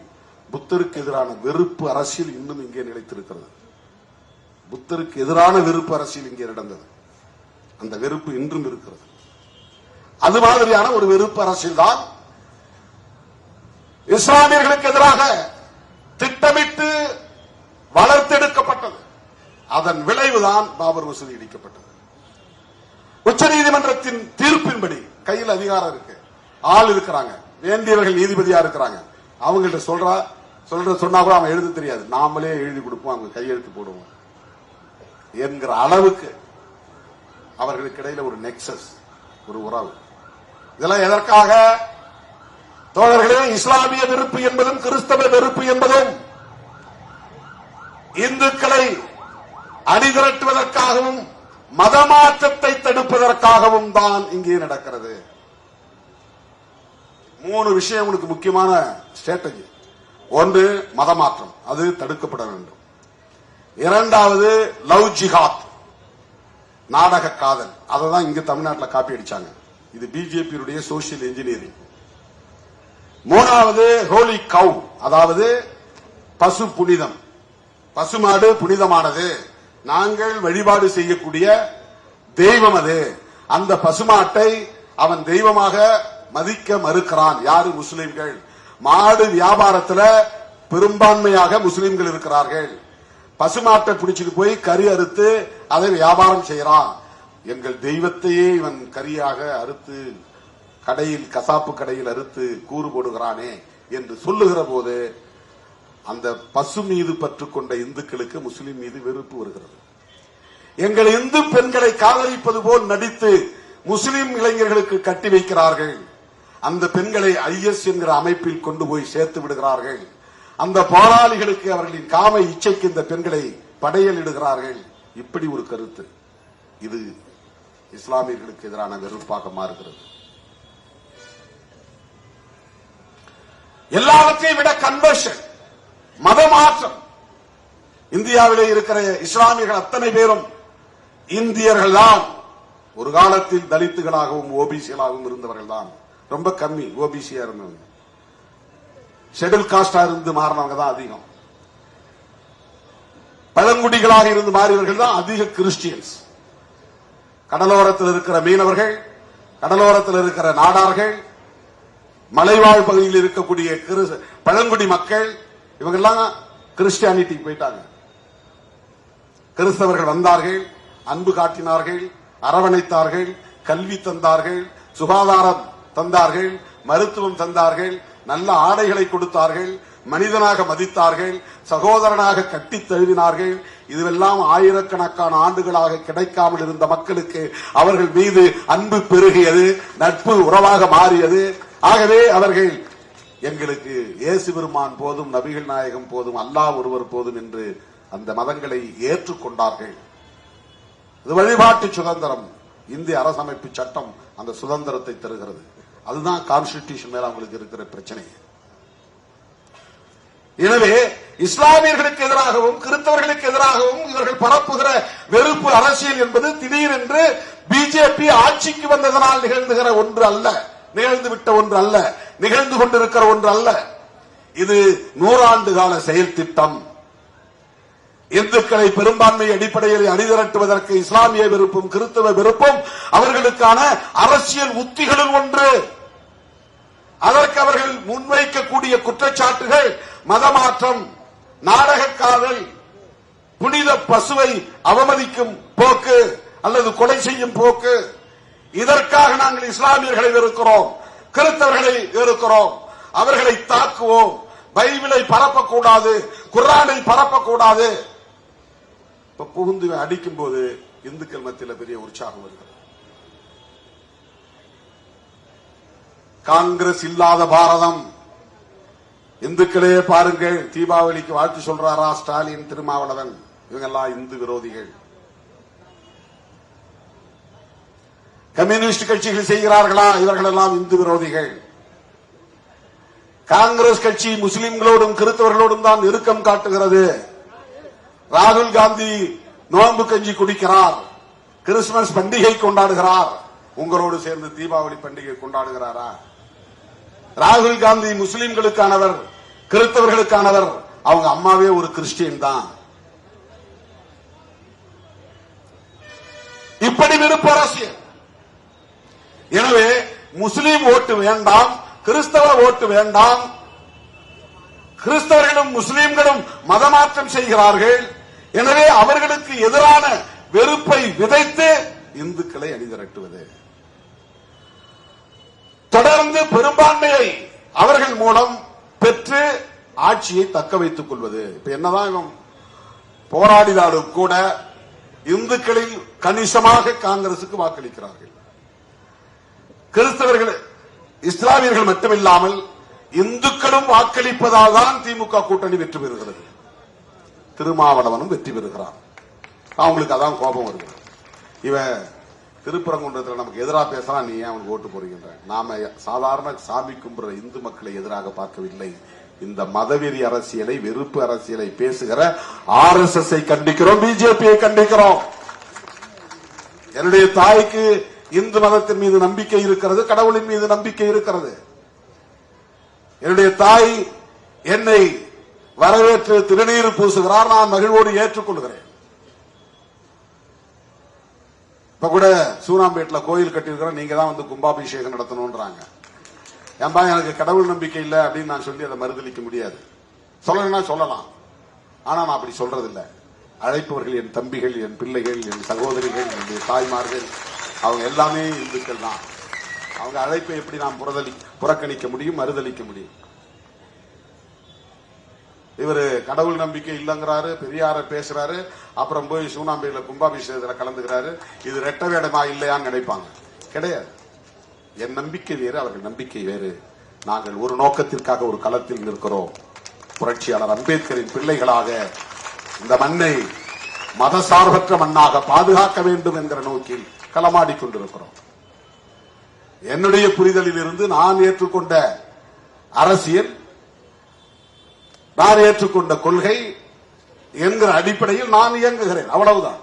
புத்தருக்கு எதிரான வெறுப்பு அரசியல் இன்னும் இங்கே நிலைத்திருக்கிறது. புத்தருக்கு எதிரான வெறுப்பு அரசியல் இங்கே நடந்தது. அந்த வெறுப்பு இன்றும் இருக்கிறது. அது மாதிரியான ஒரு வெறுப்பு அரசியல் தான் இஸ்லாமியர்களுக்கு எதிராக திட்டமிட்டு வளர்த்தெடுக்கப்பட்டது. அதன் விளைவுதான் பாபர் மசூதி இடிக்கப்பட்டது. உச்சநீதிமன்றத்தின் தீர்ப்பின்படி கையில் அதிகாரம் இருக்கு, ஆள் இருக்கிறாங்க, வேண்டியவர்கள் நீதிபதியா இருக்கிறாங்க. அவங்கள்ட்ட சொன்னா கூட அவன் எழுத தெரியாது, நாமளே எழுதி கொடுப்போம், அவங்க கையெழுத்து போடுவோம் என்கிற அளவுக்கு அவர்களுக்கு இடையில ஒரு நெக்சஸ், ஒரு உறவு. இதெல்லாம் எதற்காக? தோழர்களே, இஸ்லாமிய வெறுப்பு என்பதும் கிறிஸ்தவ வெறுப்பு என்பதும் இந்துக்களை அணிதிரட்டுவதற்காகவும் மதமாற்றத்தை தடுப்பதற்காகவும் தான் இங்கே நடக்கிறது. 3 விஷயம் உங்களுக்கு முக்கியமான ஸ்ட்ராட்டஜி. ஒன்று, மதமாற்றம், அது தடுக்கப்பட வேண்டும். இரண்டாவது, லவ் ஜிஹாத், நாடக காதல், அதை தான் இங்க தமிழ்நாட்டில் காப்பி அடிச்சாங்க. இது பிஜேபியுடைய சோசியல் இன்ஜினியரிங். மூணாவது, ஹோலி கவ், அதாவது பசு புனிதம், பசுமாடு புனிதமானது, நாங்கள் வழிபாடு செய்யக்கூடிய தெய்வம் அது. அந்த பசுமாட்டை அவன் தெய்வமாக மதிக்க மறுக்கிறான். யாரு? முஸ்லிம்கள். மாடு வியாபாரத்தில் பெரும்பான்மையாக முஸ்லிம்கள் இருக்கிறார்கள். பசுமாட்டை பிடிச்சிட்டு போய் கறி அறுத்து அதை வியாபாரம் செய்யறான். எங்கள் தெய்வத்தையே இவன் கரியாக அறுத்து கடையில், கசாப்பு கடையில் அறுத்து கூறு போடுகிறானே என்று சொல்லுகிற போது அந்த பசு மீது பற்று கொண்ட இந்துக்களுக்கு முஸ்லிம் மீது வெறுப்பு வருகிறது. எங்கள் இந்து பெண்களை காதலிப்பது போல் நடித்து முஸ்லிம் இளைஞர்களுக்கு கட்டி வைக்கிறார்கள். அந்த பெண்களை IS என்கிற அமைப்பில் கொண்டு போய் சேர்த்து விடுகிறார்கள். அந்த போராளிகளுக்கு அவர்களின் காம இச்சைக்கு இந்த பெண்களை படையலிடுகிறார்கள். இப்படி ஒரு கருத்து, இது இஸ்லாமியர்களுக்கு எதிரான வெறுப்பாக மாறுகிறது. எல்லாவற்றையும் விட கன்வர்ஷன், மதமாற்றம். இந்தியாவிலே இருக்கிற இஸ்லாமியர்கள் அத்தனை பேரும் இந்தியர்கள் தான். ஒரு காலத்தில் தலித்துகளாகவும் ஓபிசிகளாகவும் இருந்தவர்கள் தான். ரொம்ப கம்மி ஓபிசியா இருந்தவங்க, ஷெட்யூல் காஸ்டா இருந்து மாறினவங்க தான் அதிகம். பழங்குடிகளாக இருந்து மாறியவர்கள் தான் அதிக கிறிஸ்டியன்ஸ். கடலோரத்தில் இருக்கிற மீனவர்கள், கடலோரத்தில் இருக்கிற நாடார்கள், மலைவாழ் பகுதியில் இருக்கக்கூடிய பழங்குடி மக்கள், இவங்கெல்லாம் கிறிஸ்டியானிட்டி போயிட்டாங்க. கிறிஸ்தவர்கள் வந்தார்கள், அன்பு காட்டினார்கள், அரவணைத்தார்கள், கல்வி தந்தார்கள், சுகாதாரம் தந்தார்கள், மருத்துவம் தந்தார்கள், நல்ல ஆடைகளை கொடுத்தார்கள், மனிதனாக மதித்தார்கள், சகோதரனாக கட்டித் தழுவினார்கள். இதுவெல்லாம் ஆயிரக்கணக்கான ஆண்டுகளாக கிடைக்காமல் இருந்த மக்களுக்கு அவர்கள் மீது அன்பு பெருகியது, நட்பு உறவாக மாறியது. ஆகவே அவர்கள் எங்களுக்கு இயேசு பெருமான் போதும், நபிகள் நாயகம் போதும், அல்லாஹ் ஒருவர் போதும் என்று அந்த மதங்களை ஏற்றுக்கொண்டார்கள். இது வழிபாட்டு சுதந்திரம். இந்திய அரசமைப்பு சட்டம் அந்த சுதந்திரத்தை தருகிறது. அதுதான் கான்ஸ்டிடியூஷன் மேல அவங்களுக்கு இருக்கிற பிரச்சனை. எனவே இஸ்லாமியர்களுக்கு எதிராகவும் கிறிஸ்தவர்களுக்கு எதிராகவும் இவர்கள் பரப்புகிற வெறுப்பு அரசியல் என்பது திடீரென்று பிஜேபி ஆட்சிக்கு வந்ததனால் நிகழ்ந்துகிற ஒன்று அல்ல, நிகழ்ந்து விட்ட ஒன்று அல்ல, நிகழ்ந்து கொண்டிருக்கிற ஒன்று அல்ல. இது 100 ஆண்டு கால செயல் திட்டம். இந்துக்களை பெரும்பான்மை அடிப்படையில் அணிதிரட்டுவதற்கு இஸ்லாமிய வெறுப்பும் கிறிஸ்தவ வெறுப்பும் அவர்களுக்கான அரசியல் உத்திகளில் ஒன்று. அதற்கு அவர்கள் முன்வைக்கக்கூடிய குற்றச்சாட்டுகள் மதமாற்றம், நாடக காதல், புனித பசுவை அவமதிக்கும் போக்கு அல்லது கொலை செய்யும் போக்கு. இதற்காக நாங்கள் இஸ்லாமியர்களை வெறுக்கிறோம், கிறிஸ்தவர்களை வெறுக்கிறோம், அவர்களை தாக்குவோம், பைபிளை பரப்பக்கூடாது, குர்ஆனை பரப்பக்கூடாது. புகுந்து அடிக்கும் போது இந்துக்கள் மத்தியில் பெரிய உற்சாகம் வருகிறது. காங்கிரஸ் இல்லாத பாரதம். இந்துக்களே பாருங்கள், தீபாவளிக்கு வாழ்த்து சொல்றாரா ஸ்டாலின், திருமாவளவன், இவங்கெல்லாம் இந்து விரோதிகள். கம்யூனிஸ்ட் கட்சிகள் செய்கிறார்களா, இவர்கள் எல்லாம் இந்து விரோதிகள். காங்கிரஸ் கட்சி முஸ்லிம்களோடும் கிறிஸ்தவர்களோடும் தான் நெருக்கம் காட்டுகிறது. ராகுல் காந்தி நோன்பு கஞ்சி குடிக்கிறார், கிறிஸ்துமஸ் பண்டிகை கொண்டாடுகிறார். உங்களோடு சேர்ந்து தீபாவளி பண்டிகை கொண்டாடுகிறாரா? ராகுல் காந்தி முஸ்லிம்களுக்கானவர், கிறிஸ்தவர்களுக்கானவர். அவங்க அம்மாவே ஒரு கிறிஸ்டியன் தான். இப்படி விருப்ப அரசியல். எனவே முஸ்லிம் ஓட்டு வேண்டாம், கிறிஸ்தவ ஓட்டு வேண்டாம். கிறிஸ்தவர்களும் முஸ்லிம்களும் மதமாற்றம் செய்கிறார்கள். எனவே அவர்களுக்கு எதிரான வெறுப்பை விதைத்து இந்துக்களை அணிதிரட்டுவது, தொடர்ந்து பெரும்பான்மையை அவர்கள் மூலம் பெற்று ஆட்சியை தக்க வைத்துக் கொள்வது. இப்ப என்னதான் போராடினாலும் கூட இந்துக்களில் கணிசமாக காங்கிரசுக்கு வாக்களிக்கிறார்கள். கிறிஸ்தவர்கள், இஸ்லாமியர்கள் மட்டுமில்லாமல் இந்துக்களும் வாக்களிப்பதால் தான் திமுக கூட்டணி வெற்றி பெறுகிறது. திருமாவளவனும் வெற்றி பெறுகிறார். அவங்களுக்கு அதான் கோபம் வருகிறது. இவன் திருப்பரங்குன்றத்தில் நமக்கு எதிராக பேசலாம், நீ ஏன் அவனுக்கு ஓட்டு போறீங்க? நாம சாதாரண சாமி கும்பிடுற இந்து மக்களை எதிராக பார்க்கவில்லை. இந்த மதவெறி அரசியலை, வெறுப்பு அரசியலை பேசுகிற RSS கண்டிக்கிறோம், பிஜேபியை கண்டிக்கிறோம். என்னுடைய தாய்க்கு இந்து மதத்தின் மீது நம்பிக்கை இருக்கிறது, கடவுளின் மீது நம்பிக்கை இருக்கிறது. என்னுடைய தாய் என்னை வரவேற்று திருநீர் பூசுகிறார், நான் மகிழ்வோடு ஏற்றுக்கொள்கிறேன். இப்ப கூட சூனாம்பேட்டில் கோயில் கட்டியிருக்கிறோம், நீங்க தான் வந்து கும்பாபிஷேகம் நடத்தணும்ன்றாங்க. ஏன்பா எனக்கு கடவுள் நம்பிக்கை இல்லை அப்படின்னு நான் சொல்லி அதை மறுதளிக்க முடியாது. சொல்லணும்னா சொல்லலாம், ஆனா நான் அப்படி சொல்றதில்லை. அழைப்பவர்கள் என் தம்பிகள், என் பிள்ளைகள், என் சகோதரிகள், என்னுடைய தாய்மார்கள், அவங்க எல்லாமே இந்துக்கள் தான். அவங்க அழைப்பை எப்படி நாம் புறக்கணிக்க முடியும், மறுதளிக்க முடியும்? இவரு கடவுள் நம்பிக்கை இல்லங்கிறாரு, பெரியார பேசுறாரு, அப்புறம் போய் சூனாம்பேயில கும்பாபிஷேகத்துல கலந்துக்கிறாரு. இது ரெட்ட வேடமா இல்லையான்னு நினைப்பாங்க. கிடையாது. என் நம்பிக்கை வேறு, அவர்கள் நம்பிக்கை வேறு. நாங்கள் ஒரு நோக்கத்திற்காக ஒரு களத்தில் நிற்கிறோம். புரட்சியாளர் அம்பேத்கரின் பிள்ளைகளாக இந்த மண்ணை மதசார்பற்ற மண்ணாக பாதுகாக்க வேண்டும் என்கிற நோக்கில் களமாடிக் கொண்டிருக்கிறோம். என்னுடைய புரிதலில் இருந்து நான் ஏற்றுக்கொண்ட அரசியல், நான் ஏற்றுக்கொண்ட கொள்கை என்கிற அடிப்படையில் நான் இயங்குகிறேன். அவ்வளவுதான்.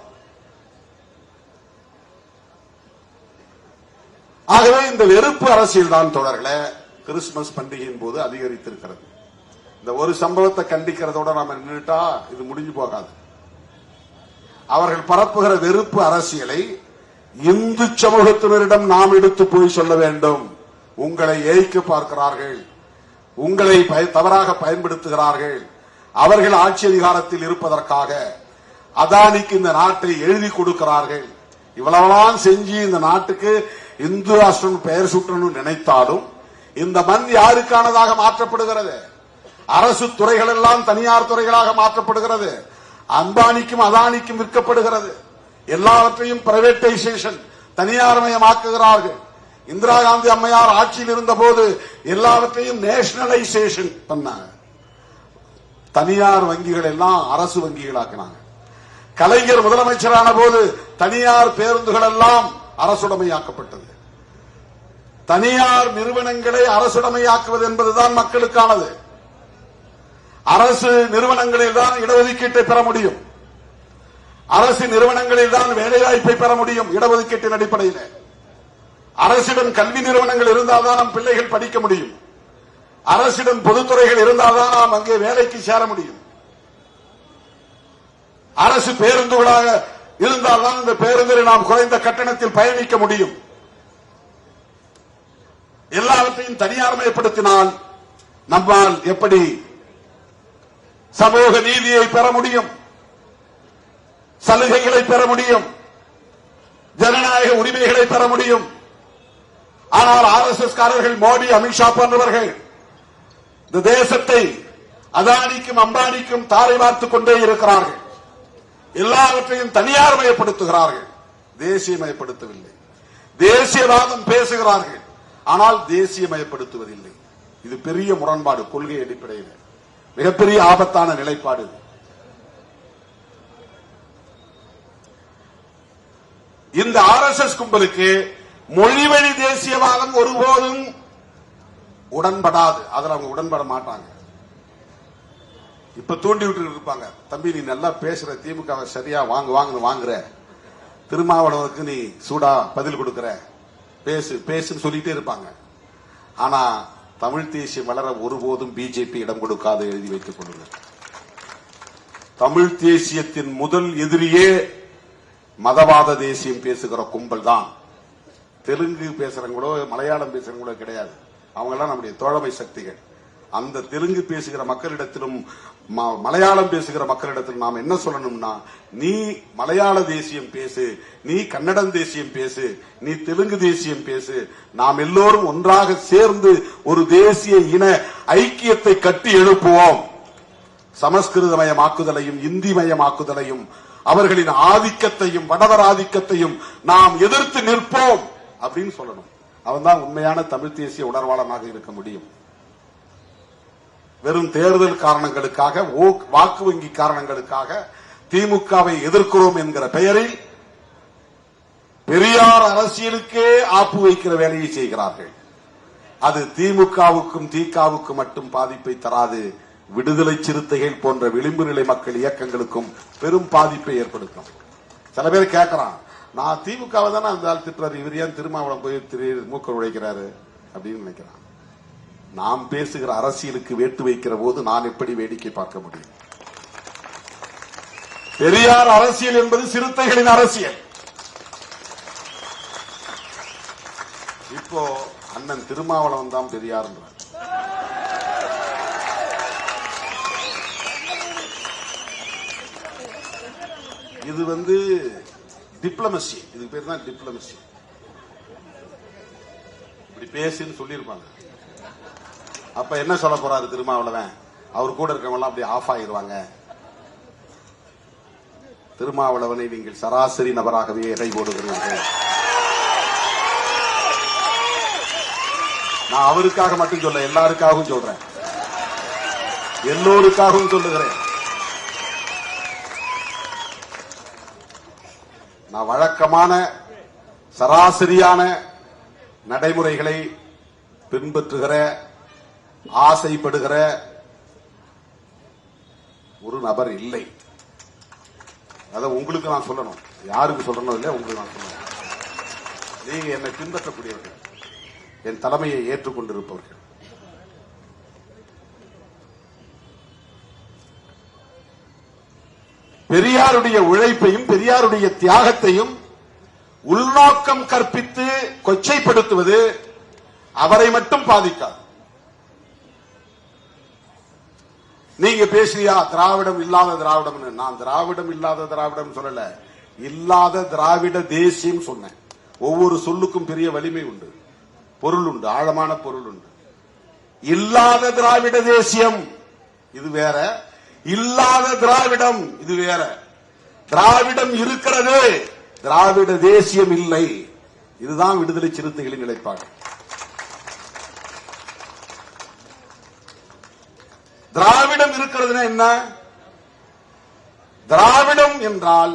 ஆகவே இந்த வெறுப்பு அரசியல் தான் தொடர்களே கிறிஸ்துமஸ் பண்டிகையின் போது அதிகரித்திருக்கிறது. இந்த ஒரு சம்பவத்தை கண்டிக்கிறதோட நாம நின்றுட்டா இது முடிஞ்சு போகாது. அவர்கள் பரப்புகிற வெறுப்பு அரசியலை இந்து சமூகத்தினரிடம் நாம் எடுத்து போய் சொல்ல வேண்டும். உங்களை ஏய்க்க பார்க்கிறார்கள், உங்களை தவறாக பயன்படுத்துகிறார்கள், அவர்கள் ஆட்சி அதிகாரத்தில் இருப்பதற்காக அதானிக்கு இந்த நாட்டை எழுதி கொடுக்கிறார்கள். இவ்வளவெல்லாம் செஞ்சு இந்த நாட்டுக்கு இந்து ராஷ்டிரம் பெயர் சுற்றணும் நினைத்தாலும் இந்த மண் யாருக்கானதாக மாற்றப்படுகிறது? அரசு துறைகள் எல்லாம் தனியார் துறைகளாக மாற்றப்படுகிறது. அம்பானிக்கும் அதானிக்கும் விற்கப்படுகிறது. எல்லாவற்றையும் பிரைவேட்டைசேஷன், தனியார்மயமாக்குகிறார்கள். இந்திரா காந்தி அம்மையார் ஆட்சியில் இருந்த போது எல்லாவற்றையும் நேஷனலைசேஷன் பண்ணாங்க. தனியார் வங்கிகள் எல்லாம் அரசு வங்கிகளாக்கினாங்க. கலைஞர் முதலமைச்சரான போது தனியார் பேருந்துகள் எல்லாம் அரசுடைமையாக்கப்பட்டது. தனியார் நிறுவனங்களை அரசுடைமையாக்குவது என்பதுதான் மக்களுக்கானது. அரசு நிறுவனங்களில் தான் இடஒதுக்கீட்டை பெற முடியும். அரசு நிறுவனங்களில் தான் வேலைவாய்ப்பை பெற முடியும். இடஒதுக்கீட்டின் அடிப்படையில் அரசிடம் கல்வி நிறுவனங்கள் இருந்தால்தான் நம் பிள்ளைகள் படிக்க முடியும். அரசிடம் பொதுத்துறைகள் இருந்தால்தான் நாம் அங்கே வேலைக்கு சேர முடியும். அரசு பேருந்துகளாக இருந்தால்தான் இந்த பேருந்தில் நாம் குறைந்த கட்டணத்தில் பயணிக்க முடியும். எல்லாவற்றையும் தனியார்மயப்படுத்தினால் நம்மால் எப்படி சமூக நீதியை பெற முடியும், சலுகைகளை பெற முடியும், ஜனநாயக உரிமைகளை பெற முடியும்? ஆனால் ஆர்எஸ்எஸ் காரர்கள், மோடி, அமித்ஷா போன்றவர்கள் இந்த தேசத்தை அதானிக்கும் அம்பானிக்கும் தாரை வார்த்துக் கொண்டே இருக்கிறார்கள். எல்லாவற்றையும் தனியார்மயப்படுத்துகிறார்கள், தேசியமயப்படுத்தவில்லை. தேசியவாதம் பேசுகிறார்கள், ஆனால் தேசியமயப்படுத்துவதில்லை. இது பெரிய முரண்பாடு. கொள்கை அடிப்படையில் மிகப்பெரிய ஆபத்தான நிலைப்பாடு. இந்த ஆர்எஸ்எஸ் கும்பலுக்கு மொழிவழி தேசியவாதம் ஒருபோதும் உடன்படாது. அதில் அவங்க உடன்பட மாட்டாங்க. இப்ப தூண்டி விட்டு இருப்பாங்க, தம்பி நீ நல்லா பேசுற, திமுக சரியா வாங்குற, திருமாவளவனுக்கு நீ சூடா பதில் கொடுக்கிற, பேசுன்னு சொல்லிட்டே இருப்பாங்க. ஆனா தமிழ் தேசியம் வளர ஒருபோதும் பிஜேபி இடம் கொடுக்காது. எழுதி வைத்துக் கொள்ளுங்கள். தமிழ் தேசியத்தின் முதல் எதிரியே மதவாத தேசியம் பேசுகிற கும்பல் தான். தெலுங்கு பேசுறவங்களோ மலையாளம் பேசுறவங்களோ கிடையாது. அவங்க எல்லாம் நம்முடைய தோழமை சக்திகள். அந்த தெலுங்கு பேசுகிற மக்களிடத்திலும் மலையாளம் பேசுகிற மக்களிடத்திலும் நாம் என்ன சொல்லணும்னா, நீ மலையாள தேசியம் பேசு, நீ கன்னடம் தேசியம் பேசு, நீ தெலுங்கு தேசியம் பேசு, நாம் எல்லோரும் ஒன்றாக சேர்ந்து ஒரு தேசிய இன ஐக்கியத்தை கட்டி எழுப்புவோம். சமஸ்கிருதமயமாக்குதலையும் இந்திமயமாக்குதலையும் அவர்களின் ஆதிக்கத்தையும் வடவர் ஆதிக்கத்தையும் நாம் எதிர்த்து நிற்போம் அப்படின்னு சொல்லணும். அவன் தான் உண்மையான தமிழ் தேசிய உணர்வாளனாக இருக்க முடியும். வெறும் தேர்தல் காரணங்களுக்காக, வாக்கு வங்கி காரணங்களுக்காக திமுகவை எதிர்க்கிறோம் என்கிற பெயரில் பெரியார் அரசியலுக்கே ஆப்பு வைக்கிற வேலையை செய்கிறார்கள். அது திமுகவுக்கும் திகாவுக்கும் மட்டும் பாதிப்பை தராது, விடுதலை சிறுத்தைகள் போன்ற விளிம்பு நிலை மக்கள் இயக்கங்களுக்கும் பெரும் பாதிப்பை ஏற்படுத்தும். சில பேர் கேட்கறான், நான் திமுகவை தானே அந்த ஆள் திட்டுறாரு, இவர் ஏன் திருமாவளம் போய் மூக்க உழைக்கிறாரு அப்படின்னு நினைக்கிறான். நாம் பேசுகிற அரசியலுக்கு வேட்டு வைக்கிற போது நான் எப்படி வேடிக்கை பார்க்க முடியும்? பெரியார் அரசியல் என்பது சிறுத்தைகளின் அரசியல். இப்போ அண்ணன் திருமாவளவன் தான் பெரியார். இது டிப்ளமசி, இதுக்கு பேர் தான் டிப்ளமசி. இப்படி பேசுன்னு சொல்லியிருப்பாங்க. அப்ப என்ன சொல்ல போறாரு திருமாவளவன்? அவர் கூட இருக்கவங்க எல்லாம் அப்படி ஆஃப் ஆகிடுவாங்க. திருமாவளவனை நீங்கள் சராசரி நபராகவே எடை போடுகிறீர்கள். நான் அவருக்காக மட்டும் சொல்ல, எல்லாருக்காகவும் சொல்றேன், எல்லோருக்காகவும் சொல்லுகிறேன். நான் வழக்கமான சராசரியான நடைமுறைகளை பின்பற்றுகிற, ஆசைப்படுகிற ஒரு நபர் இல்லை. அதை உங்களுக்கு நான் சொல்லணும், யாருக்கு சொல்லணும் இல்லை, உங்களுக்கு நான் சொல்லணும். நீங்க என்னை பின்பற்றக்கூடியவர்கள், என் தலைமையை ஏற்றுக்கொண்டிருப்பவர்கள். பெரியாருடைய உழைப்பையும் பெரியாருடைய தியாகத்தையும் உள்நோக்கம் கற்பித்து கொச்சைப்படுத்துவது அவரை மட்டும் பாதிக்காது. நீங்க பேசுறியா திராவிடம் இல்லாத திராவிடம்? நான் திராவிடம் இல்லாத திராவிடம் சொல்லல, இல்லாத திராவிட தேசியம் சொன்னேன். ஒவ்வொரு சொல்லுக்கும் பெரிய வலிமை உண்டு, பொருள் உண்டு, ஆழமான பொருள் உண்டு. இல்லாத திராவிட தேசியம் இது வேற, இல்லாத திராவிடம் இது வேற. திராவிடம் இருக்கிறது, திராவிட தேசியம் இல்லை. இதுதான் விடுதலை சிறுத்தைகளின் நிலைப்பாடு. திராவிடம் இருக்கிறதுனா என்ன? திராவிடம் என்றால்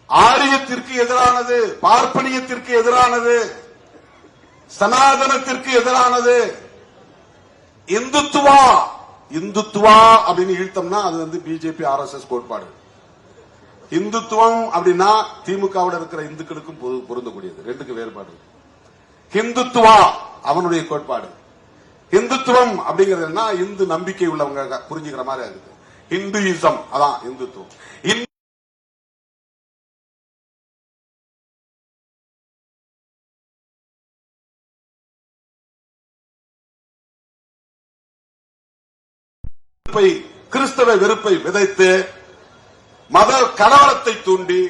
ஆரியத்திற்கு எதிரானது, பார்ப்பனியத்திற்கு எதிரானது, சனாதனத்திற்கு எதிரானது. இந்துத்துவா, இந்துத்துவா அப்படின்னு இழுத்தம்னா அது வந்து பிஜேபி ஆர்எஸ்எஸ் கோட்பாடு. இந்துத்துவம் அப்படின்னா திமுகவோட இருக்கிற இந்துக்களுக்கும் பொருந்தக்கூடியது. ரெண்டுக்கு வேறுபாடு. ஹிந்துத்துவா அவனுடைய கோட்பாடு. இந்துத்துவம் அப்படிங்கிறது என்ன? இந்து நம்பிக்கை உள்ளவங்க புரிஞ்சுக்கிற மாதிரி இருக்கு. இந்துயிசம் அதான் இந்துத்துவம். கிறிஸ்தவ வெறுப்பை விதைத்து மத கலவரத்தை தூண்டி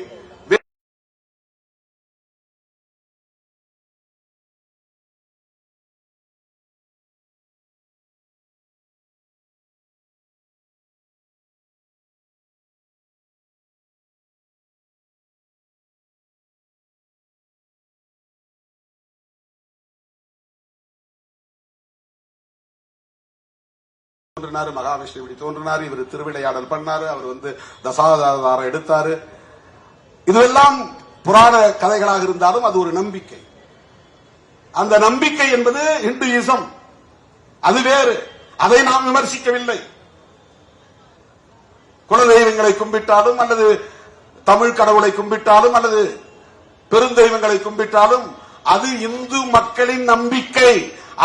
மகாவிஷ்ணு இப்படி தோன்றினார், இவர் திருவிளையாடல் பண்ணாரு, அவர் வந்து தசாவதாரம் எடுத்தாரு. இதுவெல்லாம் புராண கதைகளாக இருந்தாலும் அது ஒரு நம்பிக்கை. அந்த நம்பிக்கை என்பது இந்துயிசம், அது வேறு. அதை நாம் விமர்சிக்கவில்லை. குலதெய்வங்களை கும்பிட்டாலும் அல்லது தமிழ் கடவுளை கும்பிட்டாலும் அல்லது பெருந்தெய்வங்களை கும்பிட்டாலும் அது இந்து மக்களின் நம்பிக்கை.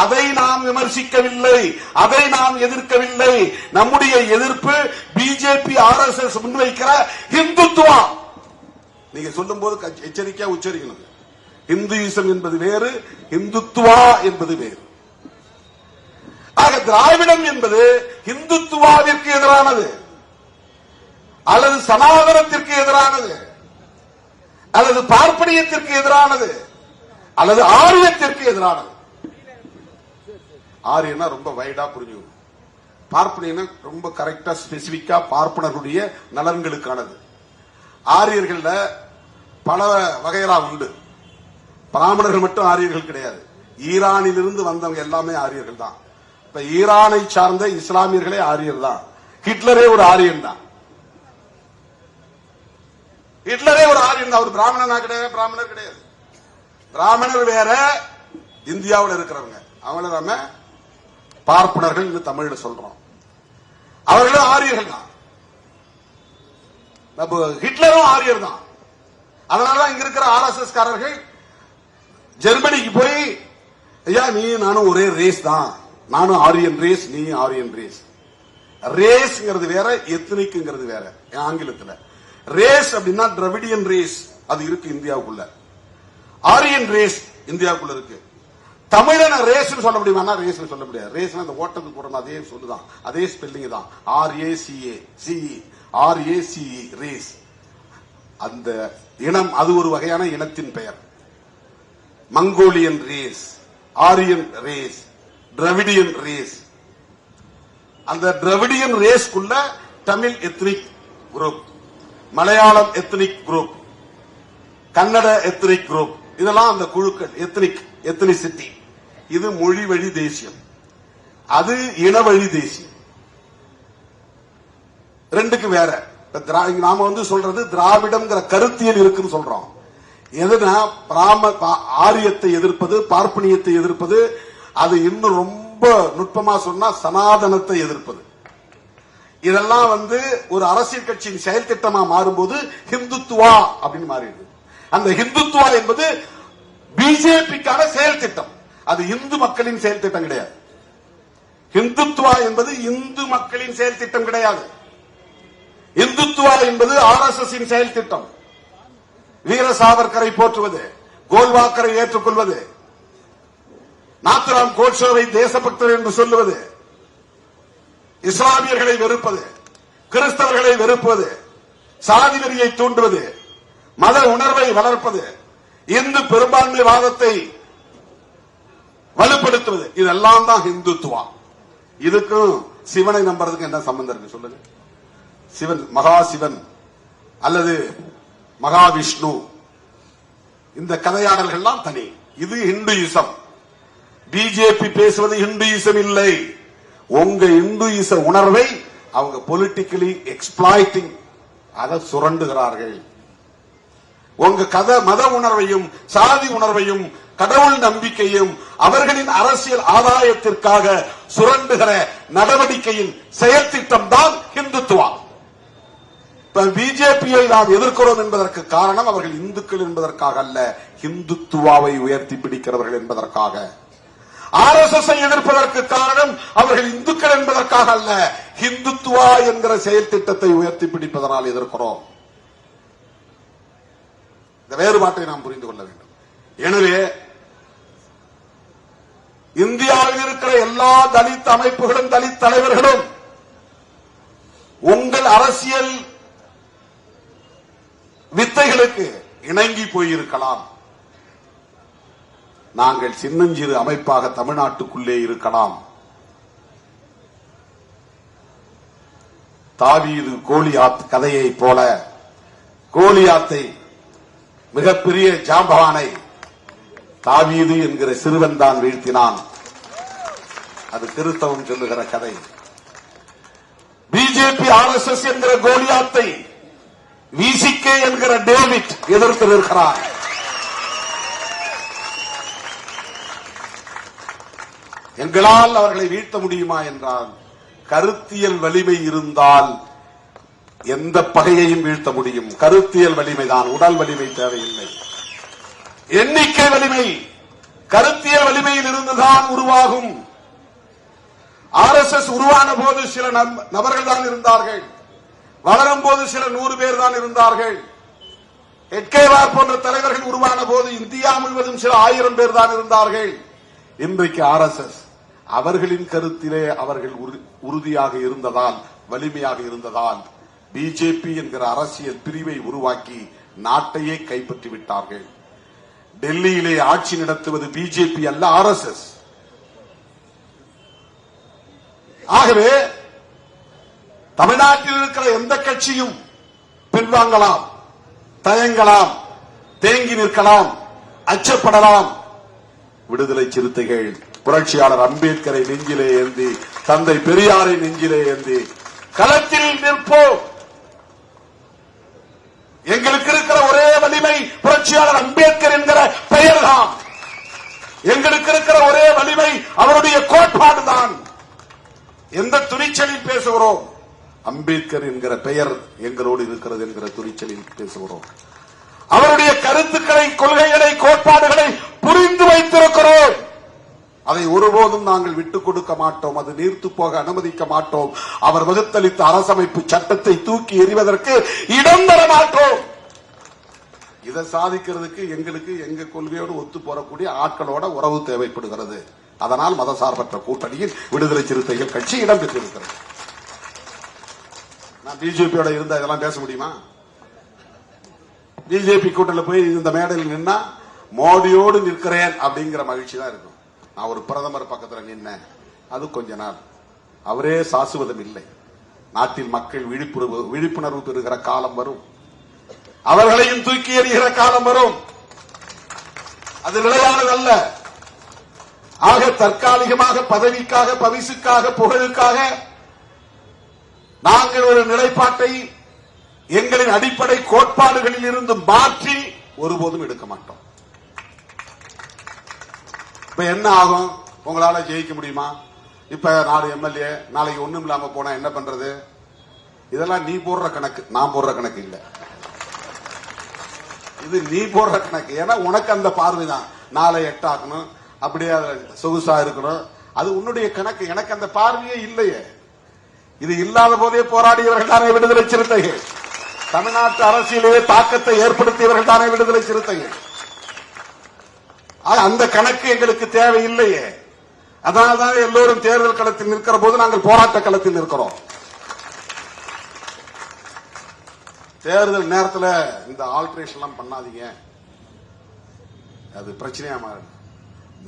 அதை நாம் விமர்சிக்கவில்லை, அதை நாம் எதிர்க்கவில்லை. நம்முடைய எதிர்ப்பு பிஜேபி ஆர்எஸ்எஸ் முன்வைக்கிற இந்துத்துவா. நீங்க சொல்லும் போது எச்சரிக்கையா உச்சரிக்கணும். இந்துயிசம் என்பது வேறு, இந்துத்துவா என்பது வேறு. ஆக திராவிடம் என்பது இந்துத்துவாவிற்கு எதிரானது அல்லது சனாதனத்திற்கு எதிரானது அல்லது பார்ப்பனியத்திற்கு எதிரானது அல்லது ஆரியத்திற்கு எதிரானது. ஆரியனா ரொம்ப வைடா புரிஞ்சுக்கணும், பார்ப்பனியனா ரொம்ப கரெக்டா ஸ்பெசிபிக்கா பார்ப்பனருடைய நலன்களுக்கானது. ஆரியர்கள் பல வகைகளா உண்டு. பிராமணர்கள் மட்டும் ஆரியர்கள் கிடையாது. ஈரானிலிருந்து வந்தவங்க எல்லாமே ஆரியர்கள் தான். இப்ப ஈரானை சார்ந்த இஸ்லாமியர்களே ஆரியர் தான். ஹிட்லரே ஒரு ஆரியன் தான். ஹிட்லரே ஒரு ஆரியன் தான். ஒரு பிராமணனா கிடையாது, பிராமணர் கிடையாது. பிராமணர் வேற, இந்தியாவில் இருக்கிறவங்க அவங்கள நம்ம பார்ப்பனர்கள் தமிழ்ல சொல்றோம். அவர்களும் ஆரியர்கள் தான். ஹிட்லரும் ஆரியர் தான். அதனாலதான் இங்க இருக்கிற ஆர்எஸ்எஸ் காரர்கள் ஜெர்மனிக்கு போய், ஐயா நீ நானும் ஒரே ரேஸ் தான், நானும் ஆரியன் ரேஸ், நீ ஆரியன் ரேஸ். ரேஸ்ங்கிறது வேற, எத்தனிக்குங்கிறது வேற. ஆங்கிலத்தில் ரேஸ் அப்படின்னா டிராவிடியன் ரேஸ், அது இருக்கு இந்தியாவுக்குள்ள. ஆரியன் ரேஸ் இந்தியாவுக்குள்ள இருக்கு. தமிழன ரேஸ் சொல்ல முடியுமா? ரேஸ் சொல்ல முடியாது. ரேஸ் அந்த ஓட்டத்துக்கு போறோம், அதே சொல்லுதான், அதே ஸ்பெல்லிங் தான். RACE race. அந்த இனம் அது ஒரு வகையான இனத்தின் பெயர். Mongolian race, Aryan race, Dravidian race. அந்த திராவிடியன் ரேஸ்க்குள்ள Tamil ethnic group, Malayalam ethnic group, Kannada ethnic group, இதெல்லாம் அந்த குழுக்கள். எத்னிசிட்டி இது மொழி வழி தேசியம், அது இனவழி தேசியம். ரெண்டுக்கு வேற. நாம சொல்றது திராவிடம்ங்கிற கருத்தியல் இருக்குன்னு சொல்றோம். எதுனா ஆரியத்தை எதிர்ப்பது, பார்ப்பனியத்தை எதிர்ப்பது, அது இன்னும் ரொம்ப நுட்பமா சொன்னா சனாதனத்தை எதிர்ப்பது. இதெல்லாம் ஒரு அரசியல் கட்சியின் செயல் திட்டமா மாறும்போது ஹிந்துத்துவா அப்படின்னு மாறிடுது. அந்த ஹிந்துத்துவா என்பது பிஜேபிக்கான செயல் திட்டம், அது இந்து மக்களின் செயல் திட்டம் கிடையாது. ஹிந்துத்துவா என்பது இந்து மக்களின் செயல் திட்டம் கிடையாது. இந்துத்துவா என்பது RSS செயல் திட்டம். வீர சாவர்கரை போற்றுவது, கோல்வாக்கரை ஏற்றுக்கொள்வது, நாத்துராம் கோட்சேவை தேசபக்தர் என்று சொல்லுவது, இஸ்லாமியர்களை வெறுப்பது, கிறிஸ்தவர்களை வெறுப்பது, சாதி வெறியை தூண்டுவது, மத உணர்வை வளர்ப்பது, இந்து பெரும்பான்மைவாதத்தை வலுப்படுத்துவது, இதெல்லாம் தான் இந்துத்துவா. இதுக்கும் சிவனை நம்புறதுக்கு என்ன சம்பந்தம் இருக்கு சொல்லுங்க? சிவன் மகா சிவன் அல்லது மகாவிஷ்ணு, இந்த கதையாடல்கள்லாம் தனி. இது ஹிந்துயிசம். பிஜேபி பேசுவது ஹிந்துயிசம் இல்லை. உங்க இந்துயிச உணர்வை அவங்க பொலிட்டிக்கலி எக்ஸ்பிளாய்டிங், அதை சுரண்டுகிறார்கள். உங்க மத உணர்வையும் சாதி உணர்வையும் கடவுள் நம்பிக்கையும் அவர்களின் அரசியல் ஆதாயத்திற்காக சுரண்டுகிற நடவடிக்கையின் செயல் திட்டம் தான் ஹிந்துத்துவா. பிஜேபியை நாம் எதிர்க்கிறோம் என்பதற்கு காரணம் அவர்கள் இந்துக்கள் என்பதற்காக அல்ல, ஹிந்துத்துவாவை உயர்த்தி பிடிக்கிறவர்கள் என்பதற்காக. RSS எதிர்ப்பதற்கு காரணம் அவர்கள் இந்துக்கள் என்பதற்காக அல்ல, ஹிந்துத்துவா என்கிற செயல் திட்டத்தை உயர்த்தி பிடிப்பதனால் எதிர்க்கிறோம். இந்த வேறுபாட்டை நாம் புரிந்து கொள்ள வேண்டும். எனவே இந்தியாவில் இருக்கிற எல்லா தலித் அமைப்புகளும் தலித் தலைவர்களும் உங்கள் அரசியல் வித்தைகளுக்கு இணங்கி போயிருக்கலாம். நாங்கள் சின்னஞ்சிறு அமைப்பாக தமிழ்நாட்டுக்குள்ளே இருக்கலாம். தாவீது கோலியாத் கதையை போல கோலியாத்தை, மிகப்பெரிய ஜாம்பவானை தாவீது என்கிற சிறுவன் தான் வீழ்த்தினான். அது கிறிஸ்தவம் சொல்லுகிற கதை. பிஜேபி RSS என்கிற கோலியாத்தை VCK என்கிற டேவிட் எதிர்த்து நிற்கிறார். எங்களால் அவர்களை வீழ்த்த முடியுமா என்றால், கருத்தியல் வலிமை இருந்தால் எந்த பகையையும் வீழ்த்த முடியும். கருத்தியல் வலிமைதான், உடல் வலிமை தேவையில்லை. எண்ணிக்கை வலிமை கருத்தியல் வலிமையில் இருந்துதான் உருவாகும். RSS உருவான போது சில நபர்கள் தான் இருந்தார்கள். வளரும் போது சில 100 பேர் தான் இருந்தார்கள். எட்கேவார் போன்ற தலைவர்கள் உருவான போது இந்தியா முழுவதும் சில 1000 பேர் தான் இருந்தார்கள். இன்றைக்கு RSS அவர்களின் கருத்திலே அவர்கள் உறுதியாக இருந்ததால், வலிமையாக இருந்ததால் பிஜேபி என்கிற அரசியல் பிரிவை உருவாக்கி நாட்டையே கைப்பற்றி விட்டார்கள். டெல்லியிலே ஆட்சி நடத்துவது பிஜேபி அல்ல, RSS. ஆகவே தமிழ்நாட்டில் இருக்கிற எந்த கட்சியும் பின்வாங்கலாம், தயங்கலாம், தேங்கி நிற்கலாம், அச்சப்படலாம். விடுதலை சிறுத்தைகள் புரட்சியாளர் அம்பேத்கரை நெஞ்சிலே ஏந்தி, தந்தை பெரியாரை நெஞ்சிலே ஏந்தி களத்தில் நிற்போம். எங்களுக்கு இருக்கிற ஒரே வலிமை புரட்சியாளர் அம்பேத்கர் என்கிற பெயர்தான். எங்களுக்கு இருக்கிற ஒரே வலிமை அவருடைய கோட்பாடுதான். எந்த துணிச்சலில் பேசுகிறோம்? அம்பேத்கர் என்கிற பெயர் எங்களோடு இருக்கிறது என்கிற துணிச்சலில் பேசுகிறோம். அவருடைய கருத்துக்களை, கொள்கைகளை, கோட்பாடுகளை புரிந்து வைத்திருக்கிறோம். அதை ஒருபோதும் நாங்கள் விட்டுக் கொடுக்க மாட்டோம். அது நீர்த்து போக அனுமதிக்க மாட்டோம். அவர் வகுத்தளித்த அரசமைப்பு சட்டத்தை தூக்கி எறிவதற்கு இடம் தர மாட்டோம். இதை சாதிக்கிறதுக்கு எங்களுக்கு எங்க கொள்கையோடு ஒத்து போறக்கூடிய ஆட்களோட உறவு தேவைப்படுகிறது. அதனால் மதசார்பற்ற கூட்டணியில் விடுதலை சிறுத்தைகள் கட்சி இடம் பெற்றிருக்கிறது. நான் பிஜேபியோட இருந்தா இதெல்லாம் பேச முடியுமா? பிஜேபி கூட்டணியில் போய் இந்த மேடையில் நின்னா மோடியோடு நிற்கிறேன் அப்படிங்கிற மகிழ்ச்சி தான் இருக்கும். நான் ஒரு பிரதமர் பக்கத்தில் நின்னேன், அது கொஞ்ச நாள். அவரே சாசுவதம் இல்லை. நாட்டில் மக்கள் விழிப்புணர்வு பெறுகிற காலம் வரும். அவர்களையும் தூக்கி எறிகிற காலம் வரும். அது நிலையானதல்ல. ஆக தற்காலிகமாக பதவிக்காக, பரிசுக்காக, புகழுக்காக நாங்கள் ஒரு நிலைப்பாட்டை எங்களின் அடிப்படை கோட்பாடுகளில் இருந்து மாற்றி ஒருபோதும் எடுக்க மாட்டோம். இப்ப என்ன ஆகும்? உங்களால ஜெயிக்க முடியுமா? இப்ப 4 எம்எல்ஏ நாளைக்கு ஒண்ணும் இல்லாம போனா என்ன பண்றது? இதெல்லாம் நீ போடுற கணக்கு, நான் போடுற கணக்கு இல்ல. இது நீ போடுற கணக்கு. ஏன்னா உனக்கு அந்த பார்வைதான். 4 8 ஆக்கணும், அப்படியே சொகுசா இருக்கணும். அது உன்னுடைய கணக்கு. எனக்கு அந்த பார்வையே இல்லையே. இது இல்லாத போதே போராடியவர்கள் தானே விடுதலை சிறுத்தைகள். தமிழ்நாட்டு அரசியலே தாக்கத்தை ஏற்படுத்தியவர்கள் தானே விடுதலை சிறுத்தைகள். அந்த கணக்கு எங்களுக்கு தேவையில்லையே. அதனால்தான் எல்லோரும் தேர்தல் களத்தில் நிற்கிற போது நாங்கள் போராட்ட களத்தில் நிற்கிறோம். தேர்தல் நேரத்தில் இந்த ஆல்ட்ரேஷன் எல்லாம் பண்ணாதீங்க, அது பிரச்சனையா மாறும்.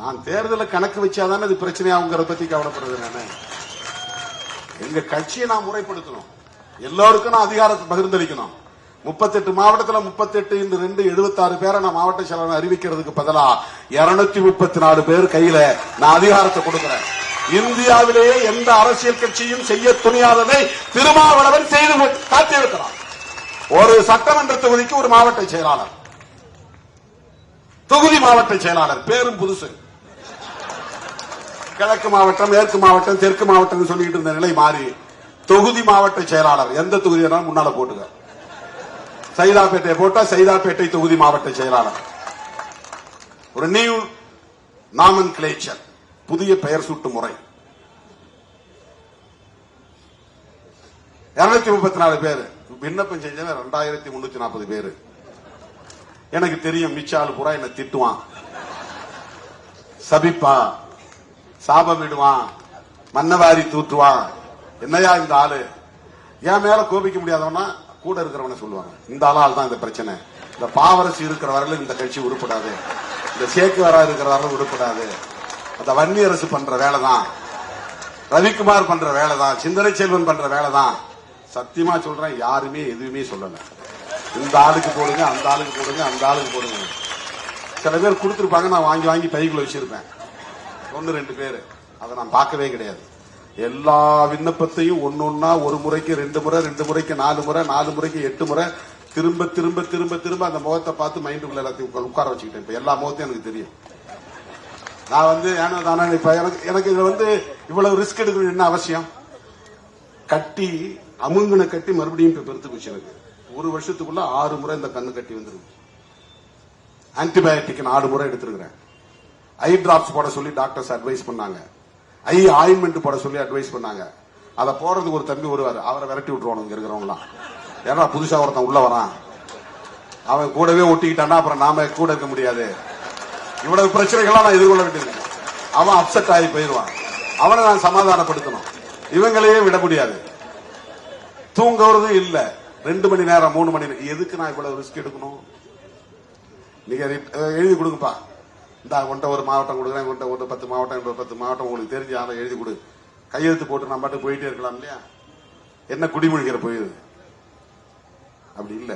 நான் தேர்தலை கணக்கு வச்சாதானே அது பிரச்சனையாங்கிறத பத்தி கவலைப்படுறது. நானு எங்க கட்சியை நான் முறைப்படுத்தணும். எல்லோருக்கும் நான் அதிகாரத்தை பகிர்ந்தளிக்கணும். 38 மாவட்டத்தில் 38 × 2 76 பேரை நான் மாவட்ட செயலாளர் அறிவிக்கிறதுக்கு பதிலா 234 பேர் கையில நான் அதிகாரத்தை கொடுக்கிறேன். இந்தியாவிலேயே எந்த அரசியல் கட்சியும் செய்ய துணியாததை திருமாவளவன் செய்து காட்டியிருக்கிறார். ஒரு சட்டமன்ற தொகுதிக்கு ஒரு மாவட்ட செயலாளர், தொகுதி மாவட்ட செயலாளர், பேரும் புதுசு. கிழக்கு மாவட்டம், மேற்கு மாவட்டம், தெற்கு மாவட்டம் சொல்லிட்டு இருந்த நிலை மாறி தொகுதி மாவட்ட செயலாளர். எந்த தொகுதி முன்னால போட்டுக்க. சைதாப்பேட்டை போட்டா சைதாப்பேட்டை தொகுதி மாவட்ட செயலாளர். ஒரு நியூ நாமன்கிளேச்சர், புதிய பெயர் சூட்டு முறை. 234 பேர் விண்ணப்பம் செஞ்ச 2340 பேர். எனக்கு தெரியும் மிச்சாலு பூரா என்ன திட்டுவான், சபிப்பான், சாபம் விடுவான், மன்னவாரி தூற்றுவான். என்னையா இந்த ஆளு? என் மேல கோபிக்க முடியாதவனா கூட இருக்கிறவன சொல்லுவாங்க, இந்த ஆளால் தான் இந்த பிரச்சனை. இந்த பாவரசு இருக்கிற வரல இந்த கட்சி உருப்படாது, இந்த சேக்கு வரா இருக்கிற வரல உருப்படாது, அந்த வன்னி அரசு பண்ற வேலை தான், ரவிக்குமார் பண்ற வேலை தான், சிந்தனை செல்வன் பண்ற வேலை தான். சத்தியமா சொல்றேன், யாருமே எதுவுமே சொல்லல. இந்த ஆளுக்கு போடுங்க, அந்த ஆளுக்கு போடுங்க, அந்த ஆளுக்கு போடுங்க. சில பேர் கொடுத்துருப்பாங்க, நான் வாங்கி வாங்கி பைக்குள்ள வச்சிருப்பேன். 1-2 பேர் அதை நான் பார்க்கவே கிடையாது. எல்லா விண்ணப்பத்தையும் ஒன்னொன்னா, ஒரு முறைக்கு 2 முறை, 2 முறைக்கு 4 முறை, 4 முறைக்கு 8 முறை திரும்ப திரும்ப திரும்ப திரும்ப அந்த முகத்தை பார்த்து மைண்டுக்குள்ள எல்லாத்தையும் உட்கார வச்சுக்கிட்டேன். இப்ப எல்லா முகத்தையும் எனக்கு தெரியும். நான் ஏன்னா தானே இப்ப எனக்கு இதுல இவ்வளவு ரிஸ்க் எடுக்கணும் என்ன அவசியம்? கட்டி அமுங்கனை கட்டி மறுபடியும் இப்ப பெருத்து போச்சு. எனக்கு 1 வருஷத்துக்குள்ள 6 முறை இந்த கண்ணு கட்டி வந்துருக்கு. ஆன்டிபயோட்டிக் 4 முறை எடுத்திருக்கிறேன். ஐ டிராப்ஸ் போட சொல்லி டாக்டர்ஸ் அட்வைஸ் பண்ணாங்க. ஐ ஆயின்மெண்ட் போட சொல்லி அட்வைஸ் பண்ணாங்க. அதை போறதுக்கு ஒரு தம்பி வருவாரு, அவரை விரட்டி விட்டுருவானு இங்க இருக்கிறவங்களாம். ஏன்னா புதுசா ஒருத்தன் உள்ள வரான், அவன் கூடவே ஒட்டிக்கிட்டான்னா அப்புறம் நாம கூட இருக்க முடியாது. இவ்வளவு பிரச்சனைகள்லாம் நான் எதிர்கொள்ள வேண்டியது. அவன் அப்செட் ஆகி போயிடுவான். அவனை நான் சமாதானப்படுத்தணும். இவங்களையே விட முடியாது. தூங்குறதும் இல்ல, 2 மணி நேரம் 3 மணி நேரம். எதுக்கு நான் இவ்வளவு ரிஸ்க் எடுக்கணும்? நீங்க எழுதி கொடுங்கப்பா, இந்த கொண்ட ஒரு மாவட்டம் கொடுக்குறேன், கொண்ட ஒரு 10 மாவட்டம், 10 மாவட்டம் உங்களுக்கு தெரிஞ்ச ஆளை எழுதி கொடு, கையெழுத்து போட்டு நம்ம பாட்டு போயிட்டே இருக்கலாம் இல்லையா? என்ன குடிமொழிக்கிற போயுது? அப்படி இல்ல.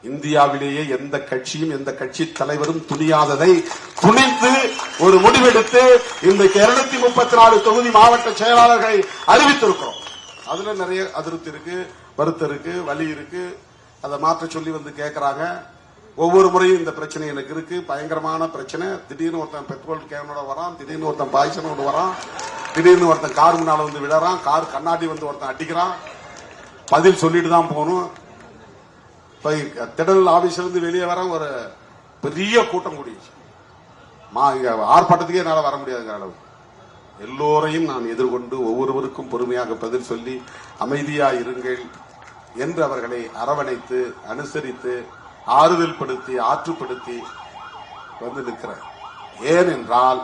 இந்தியாவிலேயே எந்த கட்சியும் எந்த கட்சி தலைவரும் துணியாததை துணிந்து ஒரு முடிவெடுத்து இன்றைக்கு 234 தொகுதி மாவட்ட செயலாளர்களை அறிவித்திருக்கிறோம். அதுல நிறைய அதிருப்தி இருக்கு, வருத்தம் இருக்கு, வலி இருக்கு. அதை மாற்ற சொல்லி கேட்கறாங்க. ஒவ்வொரு முறையும் இந்த பிரச்சனை எனக்கு இருக்கு, பயங்கரமான பிரச்சனை. திடீர்னு ஒருத்தன் பெட்ரோல் கேனோட வரான், திடீர்னு ஒருத்தன் பாய்ச்சனோட வரான், திடீர்னு ஒருத்தன் கார் முன்னால விழறான், கார் கண்ணாடி ஒருத்தன் அடிக்கிறான். பதில் சொல்லிட்டு தான் போகணும். திடல் ஆபீஸ்ல இருந்து வெளியே வர ஒரு பெரிய கூட்டம் கூடிடுச்சு. ஆர்ப்பாட்டத்துக்கே என்னால வர முடியாதுங்கிற அளவு. எல்லோரையும் நான் எதிர்கொண்டு ஒவ்வொருவருக்கும் பொறுமையாக பதில் சொல்லி அமைதியா இருங்கள் என்று அவர்களை அரவணைத்து அனுசரித்து ஆறுதல் படுத்தி ஆற்றுப்படுத்தி நிற்கிறேன். ஏனென்றால்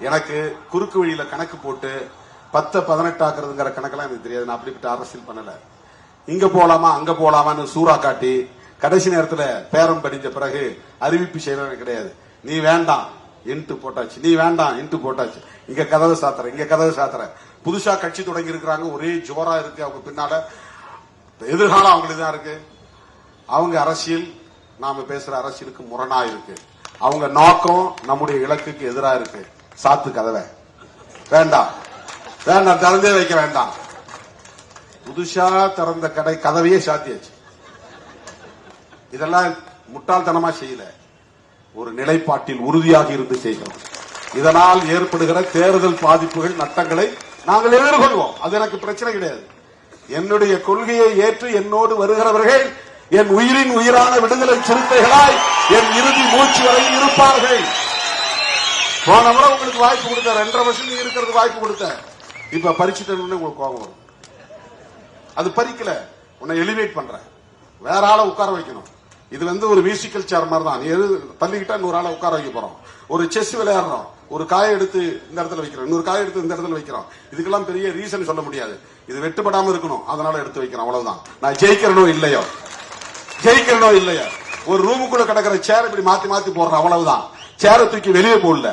எனக்கு குறுக்கு வழியில கணக்கு போட்டு 10-18 ஆக்குறதுங்கிற கணக்கெல்லாம் எனக்கு தெரியாது. நான் அப்படிப்பட்ட அரசியல் பண்ணல. இங்க போலாமா அங்க போலாமான்னு சூறா காட்டி கடைசி நேரத்தில் பேரம் படிஞ்ச பிறகு அறிவிப்பு செய்யறது கிடையாது. நீ வேண்டாம், இன்ட்டு போட்டாச்சு, நீ வேண்டாம் இன்ட்டு போட்டாச்சு, இங்க கதவை சாத்துற, இங்க கதவை சாத்துற. புதுசா கட்சி தொடங்கி இருக்கிறாங்க, ஒரே ஜோரா இருக்கு அவங்க பின்னால, எதிர்காலம் அவங்களுக்கு தான் இருக்கு. அவங்க அரசியல் நாம பேசுற அரசியலுக்கு முரணா இருக்கு, அவங்க நோக்கம் நம்முடைய இலக்குக்கு எதிராக இருக்கு. சாத்து கதவை, வேண்டாம் வேண்டாம், திறந்தே வைக்க வேண்டாம். புதுசா திறந்த கடை கதவையே சாத்தியாச்சு. இதெல்லாம் முட்டாள்தனமா செய்யல, ஒரு நிலைப்பாட்டில் உறுதியாக இருந்து செய்கிறோம். இதனால் ஏற்படுகிற தேர்தல் பாதிப்புகள், நட்டங்களை நாங்கள் எதிர்கொள்வோம். அது எனக்கு பிரச்சனை கிடையாது. என்னுடைய கொள்கையை ஏற்று என்னோடு வருகிறவர்கள் என் உயிரின் உயிரான விடுதலை சிறுத்தைகளாய் என் இறுதி மூச்சு வரை இருப்பார்கள். போன முறை உங்களுக்கு வாய்ப்பு கொடுத்த, 2.5 வருஷம் நீங்க இருக்கிறது வாய்ப்பு கொடுத்த, இப்ப பறிச்சுட்டு உங்களுக்கு கோபம் வரும். அது பறிக்கல, உன்னை எலிவேட் பண்ற, வேற ஆளை உட்கார வைக்கணும். இது ஒரு மியூசிக்கல் சேர் மாதிரி தான். நீ எது தள்ளிக்கிட்டா 100 ஆளை உட்கார வைக்க போறோம். ஒரு செஸ் விளையாடுறோம், ஒரு காயை எடுத்து இந்த இடத்துல வைக்கிறோம், இன்னொரு காயை எடுத்து இந்த இடத்துல வைக்கிறோம். இதுக்கெல்லாம் பெரிய ரீசன் சொல்ல முடியாது. இது வெட்டுப்படாம இருக்கணும், அதனால எடுத்து வைக்கிறோம், அவ்வளவுதான். நான் ஜெயிக்கிறனோ இல்லையோ, ஜெயிக்கிறனோ இல்லையோ, ஒரு ரூமுக்குள்ள கிடக்கிற சேர் இப்படி மாத்தி மாத்தி போடுறேன், அவ்வளவுதான். சேரை தூக்கி வெளியே போடல,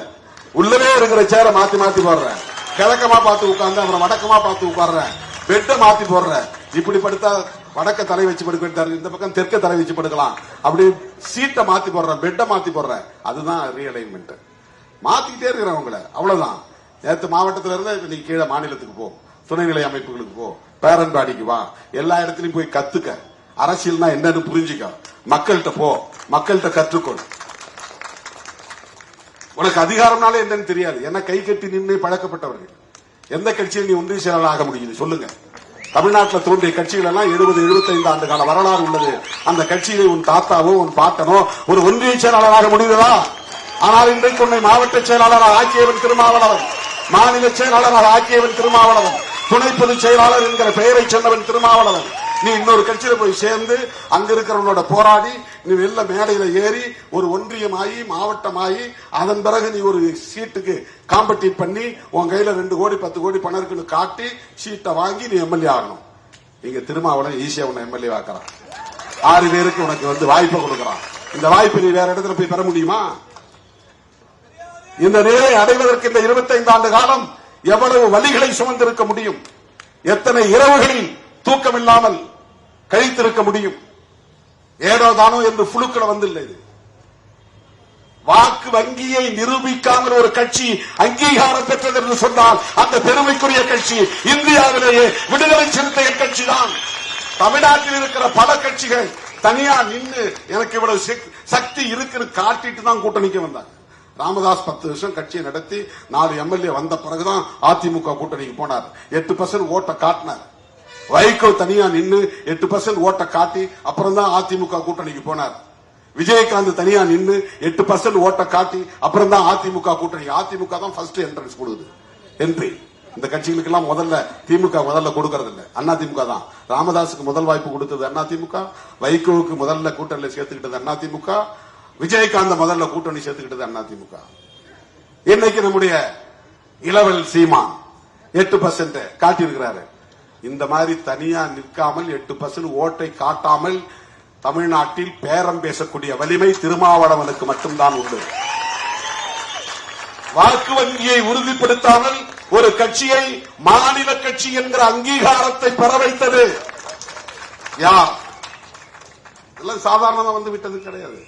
உள்ளவே இருக்கிற சேரை மாத்தி மாத்தி போடுறேன். கிழக்கமா பார்த்து உட்கார்ந்து அப்புறம் வடக்கமா பார்த்து உட்கார்றேன், பெட்டை மாத்தி போடுறேன். இப்படி படுத்தா வடக்க தலை வச்சு படுக்க, இந்த பக்கம் தெற்க தலை வச்சு படுக்கலாம். அப்படி சீட்டை மாத்தி போடுறேன், பெட்டை மாத்தி போடுறேன். அதுதான் ரீஅலைன்மெண்ட். மாத்திக்கிட்டே இருக்கிறவங்கள, அவ்வளவுதான். நேற்று மாவட்டத்தில இருந்து நீ கீழே மாநிலத்துக்கு போ, துணைநிலை அமைப்புகளுக்கு போ, பேரன் பாடிக்கு வா, எல்லா இடத்துலயும் போய் கத்துக்க, அரசியல்னா என்னன்னு புரிஞ்சுக்க, மக்கள்கிட்ட போ, மக்கள்கிட்ட கற்றுக்கொள். உனக்கு அதிகாரம்னாலே என்னன்னு தெரியாது. என்ன கை கட்டி நின்று பழக்கப்பட்டவர்கள். எந்த கட்சியில் நீ ஒன்றிய செயலாளர் ஆக முடியுது சொல்லுங்க? தமிழ்நாட்டில் தோன்றிய கட்சிகள் எல்லாம் 70-75 ஆண்டு கால வரலாறு உள்ளது. அந்த கட்சியிலே உன் தாத்தாவோ உன் பாட்டனோ ஒரு ஒன்றிய செயலாளராக முடியுதா? ஆனால் இன்றைக்கு உன்னை மாவட்ட செயலாளராக ஆக்கியவன் திருமாவளவன், மாநில செயலாளராக ஆக்கியவன் திருமாவளவன், துணை பொதுச் செயலாளர் என்கிற பெயரை சொன்னவன் திருமாவளவன். நீ இன்னொரு கட்சியில போய் சேர்ந்து அங்க இருக்கிறவனோட போராடி நீ வெள்ள மேடையில ஏறி ஒரு ஒன்றியமாயி மாவட்டமாயி அதன் பிறகு நீ ஒரு சீட்டுக்கு காம்படிட் பண்ணி உன் கையில 2 கோடி 10 கோடி பணம் இருக்குன்னு காட்டி சீட்டை வாங்கி நீ எம்எல்ஏ ஆகணும். இங்க திருமாவளவன் ஈஸியா உன்னை எம்எல்ஏ ஆக்குறான். 6 பேருக்கு உனக்கு வாய்ப்பை கொடுக்கறான். இந்த வாய்ப்பை நீ வேற இடத்துல போய் பெற முடியுமா? இந்த நிலையை அடைவதற்கு இந்த 25 ஆண்டு காலம் எவ்வளவு வலிகளை சுமந்திருக்க முடியும்? எத்தனை இரவுகளில் தூக்கமில்லாமல் கழித்திருக்க முடியும்? ஏதோ தானோ என்று புழுக்களை வந்துள்ள இது. வாக்கு வங்கியை நிரூபிக்காமல் ஒரு கட்சி அங்கீகாரம் பெற்றது என்று சொன்னால் அந்த பெருமைக்குரிய கட்சி இந்தியாவிலேயே விடுதலை சிறுத்தைகள் கட்சி தான். தமிழ்நாட்டில் இருக்கிற பல கட்சிகள் தனியா நின்று எனக்கு இவ்வளவு சக்தி இருக்குன்னு காட்டிட்டு தான் கூட்டணிக்கு வந்தாங்க. ராமதாஸ் 10 வருஷம் கட்சியை நடத்தி 4 எம்எல்ஏ வந்த பிறகுதான் அதிமுக கூட்டணிக்கு போனார். 8% ஓட்ட காட்டினார். வைகோ தனியா நின்று 8% ஓட்ட காட்டி அப்புறம் தான் அதிமுக கூட்டணிக்கு போனார். விஜயகாந்த் தனியா நின்று 8% ஓட்ட காட்டி அப்புறம் தான் அதிமுக கூட்டணி. அதிமுக தான் ஃபர்ஸ்ட் என்ட்ரன்ஸ் கொடுக்குது, என்ட்ரி. இந்த கட்சிகளுக்கு எல்லாம் முதல்ல திமுக முதல்ல கொடுக்கறது இல்ல, அதிமுக தான். ராமதாஸுக்கு முதல் வாய்ப்பு கொடுத்தது அதிமுக, வைகோவுக்கு முதல்ல கூட்டணியில் சேர்த்துக்கிட்டது அதிமுக, விஜயகாந்த் முதல்ல கூட்டணி சேர்த்துக்கிட்டது அதிமுக. இன்னைக்கு நம்முடைய இளவல் சீமான் 8% காட்டியிருக்கிறாரு. இந்த மாதிரி தனியா நிற்காமல் 8% ஓட்டை காட்டாமல் தமிழ்நாட்டில் பேரம் பேசக்கூடிய வலிமை திருமாவளவனுக்கு மட்டும்தான் உண்டு. வாக்கு வங்கியை உறுதிப்படுத்தாமல் ஒரு கட்சியை மாநில கட்சி என்கிற அங்கீகாரத்தை பெற வைத்தது யார்? எல்லாம் சாதாரணமா வந்து விட்டது கிடையாது.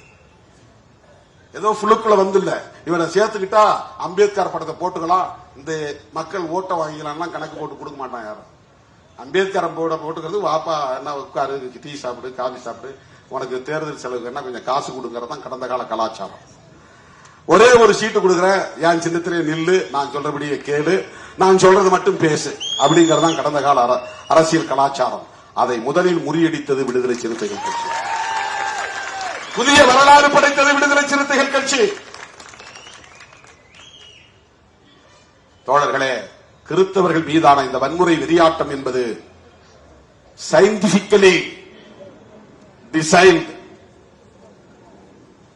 ஏதோ புழுக்குள்ள வந்துள்ள இவனை சேர்த்துக்கிட்டா அம்பேத்கர் படத்தை போட்டுக்கலாம், இந்த மக்கள் ஓட்ட வாங்கிக்கலாம் கணக்கு போட்டு கொடுக்க மாட்டான் யாரும். அம்பேத்கர் போட்டுக்கிறது வாப்பா என்ன உட்காரு, டீ சாப்பிடு, காபி சாப்பிடு, உனக்கு தேர்தல் செலவுக்கு என்ன கொஞ்சம் காசு கொடுங்கறதான் கடந்த கால கலாச்சாரம். ஒரே ஒரு சீட்டு கொடுக்குறேன், என் சின்னத்திலே நில்லு, நான் சொல்றபடியே கேளு, நான் சொல்றது மட்டும் பேசு அப்படிங்கறதான் கடந்த கால அரசியல் கலாச்சாரம். அதை முதலில் முறியடித்தது விடுதலை சிறுத்தைகள் கட்சி. புதிய வரலாறு படைத்தது விடுதலை சிறுத்தைகள் கட்சி. தோழர்களே, கிறிஸ்தவர்கள் மீதான இந்த வன்முறை வெறியாட்டம் என்பது சயின்டிபிக்கலி டிசைன்ட்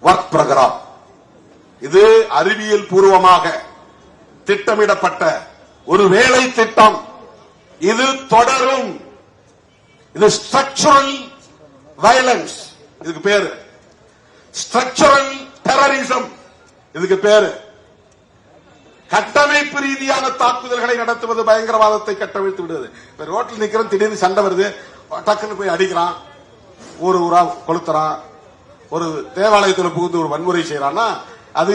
ஒர்க் புரோகிராம். இது அறிவியல் பூர்வமாக திட்டமிடப்பட்ட ஒரு வேலை திட்டம். இது தொடரும். இது ஸ்ட்ரக்சரல் வயலன்ஸ் இதுக்கு பேரு, ஸ்ட்ரக்சரல் டெரரிசம் இதுக்கு பேரு. கட்டமைப்பு ரீதியான தாக்குதல்களை நடத்துவது பயங்கரவாதத்தை கட்டமைத்து விடுவது. இப்ப ரோட்டில் நிக்கிறோம், திடீர்னு சண்டை வருது, டக்குன்னு போய் அடிக்கிறான், ஊர் ஊரா கொளுத்துறான், ஒரு தேவாலயத்தில் புகுந்து ஒரு வன்முறை செய்யறான்னா அது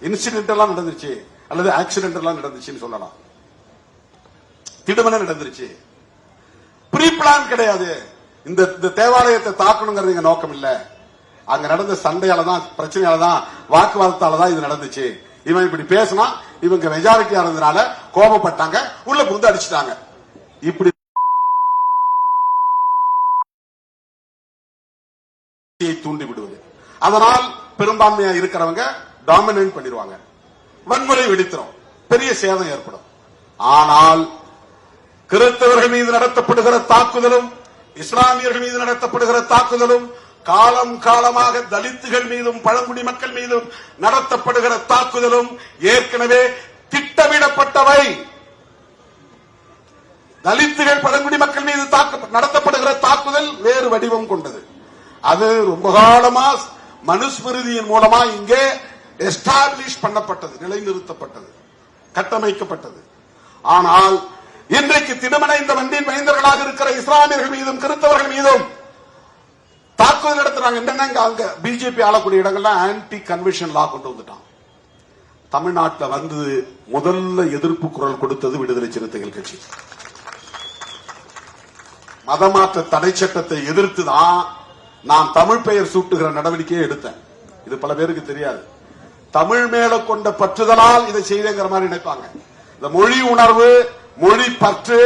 இன்சிடென்ட் எல்லாம் நடந்துச்சு, அல்லது ஆக்சிடென்ட் எல்லாம் நடந்துச்சுன்னு சொல்லலாம். திடுமன நடந்துருச்சு, ப்ரீ பிளான் கிடையாது. இந்த தேவாலயத்தை தாக்கணுங்கிறது நோக்கம் இல்ல. அங்க நடந்த சண்டையால தான், பிரச்சனையால தான், வாக்குவாதத்தால தான் இது நடந்துச்சு. இவன் இப்படி பேசினா இவங்க மெஜாரிட்டியா இருந்ததுனால கோபப்பட்டாங்க, உள்ள புகுந்து அடிச்சுட்டாங்க. இப்படி தூண்டி விடுவது. அதனால் பெரும்பான்மையா இருக்கிறவங்க டாமினேட் பண்ணிடுவாங்க, வன்முறை வெடித்திரும், பெரிய சேதம் ஏற்படும். ஆனால் கிறிஸ்தவர்கள் மீது நடத்தப்படுகிற தாக்குதலும் இஸ்லாமியர்கள் மீது நடத்தப்படுகிற தாக்குதலும் காலம் காலமாக தலித்துகள் மீதும் பழங்குடி மக்கள் மீதும் நடத்தப்படுகிற தாக்குதலும் ஏற்கனவே திட்டமிடப்பட்டவை. தலித்துகள் பழங்குடி மக்கள் மீது நடத்தப்படுகிற தாக்குதல் வேறு வடிவம் கொண்டது. அது ரொம்ப காலமா மனுஸ்மிருதியின் மூலமா இங்கே எஸ்டாப்ளிஷ் பண்ணப்பட்டது, நிலைநிறுத்தப்பட்டது, கட்டமைக்கப்பட்டது. ஆனால் இன்றைக்கு திடுமனைந்த வண்டியின் மைந்தர்களாக இருக்கிற இஸ்லாமியர்கள் மீதும் கிறிஸ்தவர்கள் மீதும் தாக்குதல் நடத்துறாங்க. என்னன்னா அங்க பிஜேபி ஆளக்கூடிய இடங்கள்லாம் ஆன்டி கன்வென்ஷன் லா கொண்டு வந்துட்டான். தமிழ்நாட்டில் வந்து முதல்ல எதிர்ப்பு குரல் கொடுத்தது விடுதலை சிறுத்தைகள் கட்சி. மதமாற்ற தடை சட்டத்தை எதிர்த்துதான் நான் தமிழ் பெயர் சூட்டுகிற நடவடிக்கையை எடுத்தேன். இது பல பேருக்கு தெரியாது. தமிழ் மேல கொண்ட பற்றுதலால் இதை செய்தேங்கிற மாதிரி நினைப்பாங்க. இந்த மொழி உணர்வு, மொழி பற்று,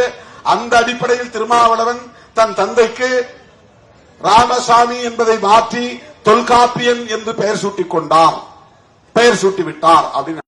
அந்த அடிப்படையில் திருமாவளவன் தன் தந்தைக்கு ராமசாமி என்பதை மாற்றி தொல்காப்பியன் என்று பெயர் சூட்டிக் கொண்டார், பெயர் சூட்டிவிட்டார் அப்படின்னு.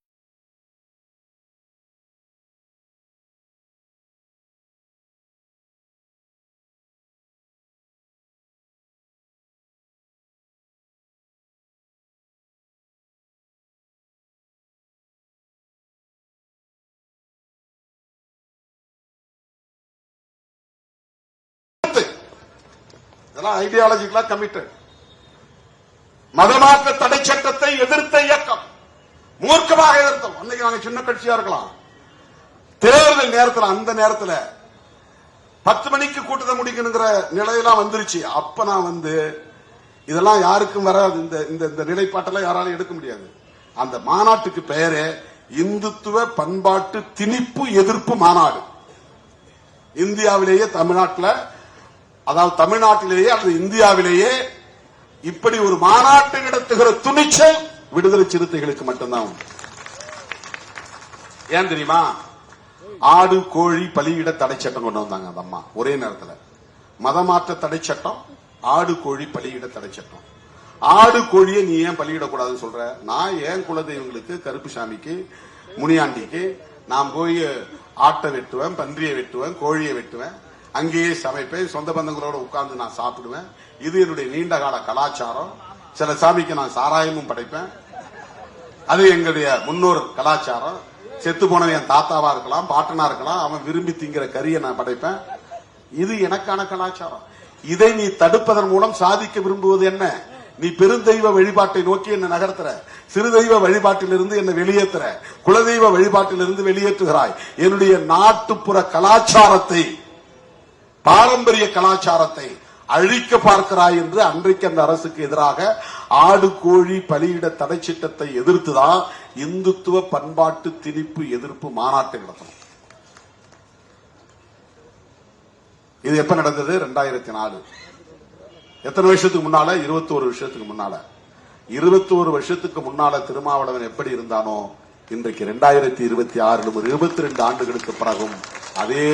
ஐடியாலஜிக்கலா கமிட்டட். மதமாற்ற தடை சட்டத்தை எதிர்த்த இயக்கம் மூர்க்கமாக எதிர்த்தோம். அன்னைக்கு நாங்க சின்ன கட்சியா இருக்கலாம். தேர்தல் நேரத்தில், அந்த நேரத்தில் 10 மணிக்கு கூட்டத்தை முடிக்கணுங்கிற நிலையெல்லாம் வந்துருச்சு. அப்ப நான் வந்து இதெல்லாம் யாருக்கும் வராது, இந்த நிலைப்பாட்டெல்லாம் யாராலும் எடுக்க முடியாது. அந்த மாநாட்டுக்கு பெயரே இந்துத்துவ பண்பாட்டு திணிப்பு எதிர்ப்பு மாநாடு. இந்தியாவிலேயே தமிழ்நாட்டில், அதாவது தமிழ்நாட்டிலேயே அல்லது இந்தியாவிலேயே இப்படி ஒரு மாநாட்டை நடத்துகிற துணிச்சல் விடுதலை சிறுத்தைகளுக்கு மட்டும்தான். ஏன் தெரியுமா? ஆடு கோழி பலியிட தடை சட்டம் கொண்டு வந்தாங்க அந்த அம்மா ஒரே நேரத்தில். மதமாற்ற தடை சட்டம், ஆடு கோழி பலியிட தடை சட்டம். ஆடு கோழியை நீ ஏன் பலியிடக்கூடாதுன்னு சொல்ற? நான் ஏன் குலதெய்வங்களுக்கு, கருப்புசாமிக்கு, முனியாண்டிக்கு நான் போய் ஆட்டை வெட்டுவேன், பன்றியை வெட்டுவேன், கோழியை வெட்டுவேன், அங்கேயே சமைப்பேன், சொந்த பந்தங்களோட உட்கார்ந்து நான் சாப்பிடுவேன். இது என்னுடைய நீண்ட கால கலாச்சாரம். சில சாமிக்கு நான் சாராயமும் படைப்பேன். அது எங்களுடைய முன்னோர் கலாச்சாரம். செத்து போனவன் என் தாத்தாவா இருக்கலாம், பாட்டனா இருக்கலாம், அவன் விரும்பி திங்கிற கறியை நான் படைப்பேன். இது எனக்கான கலாச்சாரம். இதை நீ தடுப்பதன் மூலம் சாதிக்க விரும்புவது என்ன? நீ பெருந்தெய்வ வழிபாட்டை நோக்கி என்ன நகர்த்துற, சிறு தெய்வ வழிபாட்டிலிருந்து என்ன வெளியேற்றுற, குலதெய்வ வழிபாட்டிலிருந்து வெளியேற்றுகிறாய். என்னுடைய நாட்டுப்புற கலாச்சாரத்தை, பாரம்பரிய கலாச்சாரத்தை அழிக்க பார்க்கிறாய் என்று அன்றைக்கு அந்த அரசுக்கு எதிராக ஆடு கோழி பலியிட தடை சட்டத்தை எதிர்த்துதான் இந்துத்துவ பண்பாட்டு திணிப்பு எதிர்ப்பு மாநாட்டை நடத்தணும். இது எப்ப நடந்தது? 2004. எத்தனை வருஷத்துக்கு முன்னால? 21 வருஷத்துக்கு முன்னால. 21 வருஷத்துக்கு முன்னால திருமாவளவன் எப்படி இருந்தானோ இன்றைக்கு 2026 22 ஆண்டுகளுக்கு பிறகும் அதே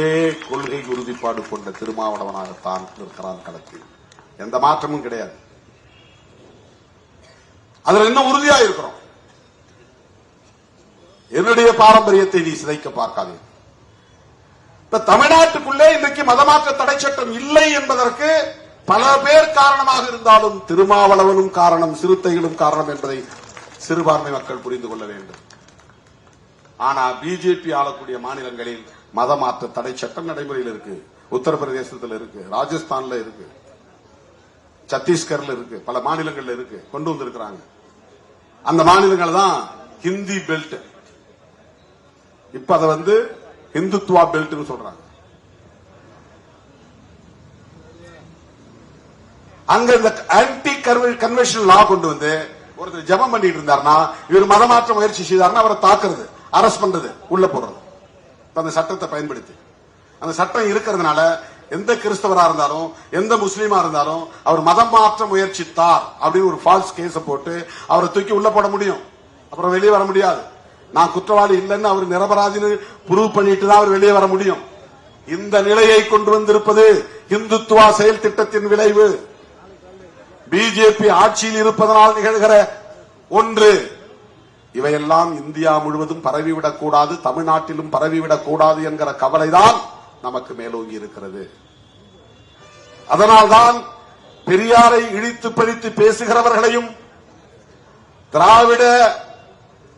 கொள்கை உறுதிப்பாடு கொண்ட திருமாவளவனாகத்தான் இருக்கிறான் களத்தில். எந்த மாற்றமும் கிடையாது. அதுல இன்னும் உறுதியா இருக்கிறோம். என்னுடைய பாரம்பரியத்தை நீ சிதைக்க பார்க்காதே. இப்ப தமிழ்நாட்டுக்குள்ளே இன்றைக்கு மதமாற்ற தடை சட்டம் இல்லை என்பதற்கு பல பேர் காரணமாக இருந்தாலும் திருமாவளவனும் காரணம், சிறுத்தைகளும் காரணம் என்பதை சிறுபான்மை மக்கள் புரிந்து கொள்ள வேண்டும். ஆனா பிஜேபி ஆளக்கூடிய மாநிலங்களில் மதமாற்ற தடை சட்டம் நடைமுறையில் இருக்கு. உத்தரப்பிரதேசத்தில் இருக்கு, ராஜஸ்தான்ல இருக்கு, சத்தீஸ்கர்ல இருக்கு, பல மாநிலங்கள்ல இருக்கு, கொண்டு வந்திருக்கிறாங்க. அந்த மாநிலங்கள் தான் ஹிந்தி பெல்ட், இப்ப அதை இந்துத்துவா பெல்ட்னு சொல்றாங்க. அங்க இந்த ஆன்டி கன்வென்ஷன் லா கொண்டு வந்து ஒருத்தர் ஜெபம் பண்ணிட்டு இருந்தாருன்னா, இவர் மதமாற்ற முயற்சி செய்தார்னா அவரை தாக்குறது, அரெஸ்ட் பண்றது, உள்ள போடுறது. அந்த சட்டத்தை பயன்படுத்தி, அந்த சட்டம் இருக்கிறதுனால எந்த கிறிஸ்தவரா இருந்தாலும் எந்த முஸ்லீமா இருந்தாலும் அவர் மதம் மாற்ற முயற்சித்தார் அப்படின்னு ஒரு ஃபால்ஸ் கேஸ் போட்டு அவரை தூக்கி உள்ள போட முடியும். அப்புறம் வெளியே வர முடியாது. நான் குற்றவாளி இல்லைன்னு அவர் நிரபராதின்னு ப்ரூவ் பண்ணிட்டு தான் அவர் வெளியே வர முடியும். இந்த நிலையை கொண்டு வந்திருப்பது இந்துத்துவா செயல் திட்டத்தின் விளைவு. பிஜேபி ஆட்சியில் இருப்பதனால் நிகழ்கிற ஒன்று. இவையெல்லாம் இந்தியா முழுவதும் பரவிவிடக் கூடாது, தமிழ்நாட்டிலும் பரவிவிடக் கூடாது என்கிற கவலைதான் நமக்கு மேலோங்கி இருக்கிறது. அதனால்தான் பெரியாரை இழித்து பழித்து பேசுகிறவர்களையும், திராவிட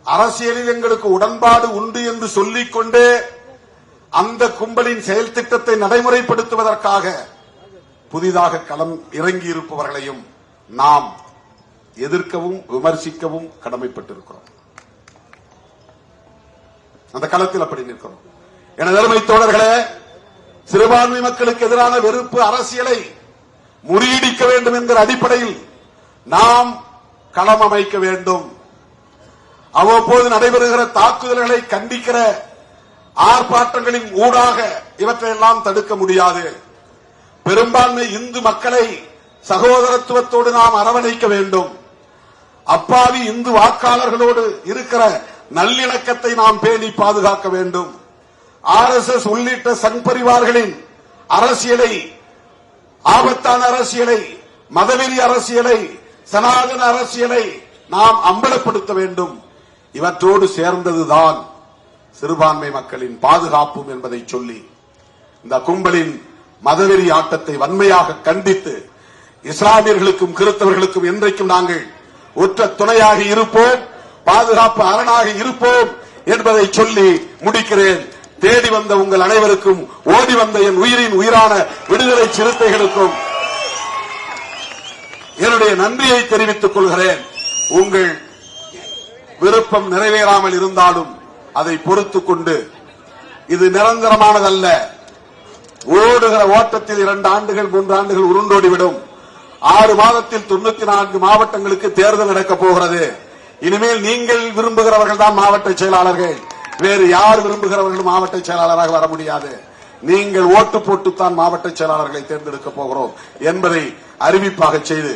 அரசியலில் எங்களுக்கு உடன்பாடு உண்டு என்று சொல்லிக் கொண்டே அந்த கும்பலின் செயல் திட்டத்தை நடைமுறைப்படுத்துவதற்காக புதிதாக களம் இறங்கியிருப்பவர்களையும் நாம் எதிர்க்கவும் விமர்சிக்கவும் கடமைப்பட்டிருக்கிறோம். அந்த களத்தில் அப்படி நிற்கிறோம். எனது அருமை தோழர்களே, சிறுபான்மை மக்களுக்கு எதிரான வெறுப்பு அரசியலை முறியடிக்க வேண்டும் என்கிற அடிப்படையில் நாம் களம் அமைக்க வேண்டும். அவ்வப்போது நடைபெறுகிற தாக்குதல்களை கண்டிக்கிற ஆர்ப்பாட்டங்களின் ஊடாக இவற்றையெல்லாம் தடுக்க முடியாது. பெரும்பான்மை இந்து மக்களை சகோதரத்துவத்தோடு நாம் அரவணைக்க வேண்டும். அப்பாவி இந்து வாக்காளர்களோடு இருக்கிற நல்லிணக்கத்தை நாம் பேணி பாதுகாக்க வேண்டும். RSS உள்ளிட்ட சங் பரிவார்களின் அரசியலை, ஆபத்தான அரசியலை, மதவெறி அரசியலை, சனாதன அரசியலை நாம் அம்பலப்படுத்த வேண்டும். இவற்றோடு சேர்ந்ததுதான் சிறுபான்மை மக்களின் பாதுகாப்பும் என்பதை சொல்லி இந்த கும்பலின் மதவெறி ஆட்டத்தை வன்மையாக கண்டித்து இஸ்லாமியர்களுக்கும் கிறிஸ்தவர்களுக்கும் என்றைக்கும் நாங்கள் ஒற்ற துணையாக இருப்போம், பாதுகாப்பு அரணாக இருப்போம் என்பதை சொல்லி முடிக்கிறேன். தேடி வந்த உங்கள் அனைவருக்கும், ஓடி வந்த என் உயிரின் உயிரான விடுதலை சிறுத்தைகளுக்கும் என்னுடைய நன்றியை தெரிவித்துக் கொள்கிறேன். உங்கள் விருப்பம் நிறைவேறாமல் இருந்தாலும் அதை பொறுத்துக் கொண்டு, இது நிரந்தரமானதல்ல. ஓடுகிற ஓட்டத்தில் 2 ஆண்டுகள் 3 ஆண்டுகள் உருண்டோடிவிடும். 6 மாதத்தில் 94 மாவட்டங்களுக்கு தேர்தல் நடக்கப் போகிறது. இனிமேல் நீங்கள் விரும்புகிறவர்கள் தான் மாவட்ட செயலாளர்கள். வேறு யார் விரும்புகிறவர்களும் மாவட்ட செயலாளராக வர முடியாது. நீங்கள் ஓட்டு போட்டுத்தான் மாவட்ட செயலாளர்களை தேர்ந்தெடுக்க போகிறோம் என்பதை அறிவிப்பாக செய்து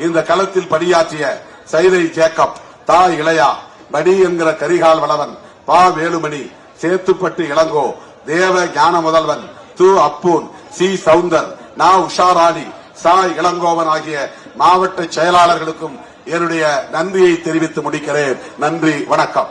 இந்த களத்தில் பணியாற்றிய சைதை ஜேக்கப், தா இளையா, படி என்கிற கரிகால் வளவன், பா வேலுமணி, சேத்துப்பட்டு இளங்கோ, தேவ ஞான முதல்வன், து அப்பூன், சி சவுந்தர், நா உஷாராணி, சா இளங்கோவன் ஆகிய மாவட்ட செயலாளர்களுக்கும் என்னுடைய நன்றியை தெரிவித்து முடிக்கிறேன். நன்றி, வணக்கம்.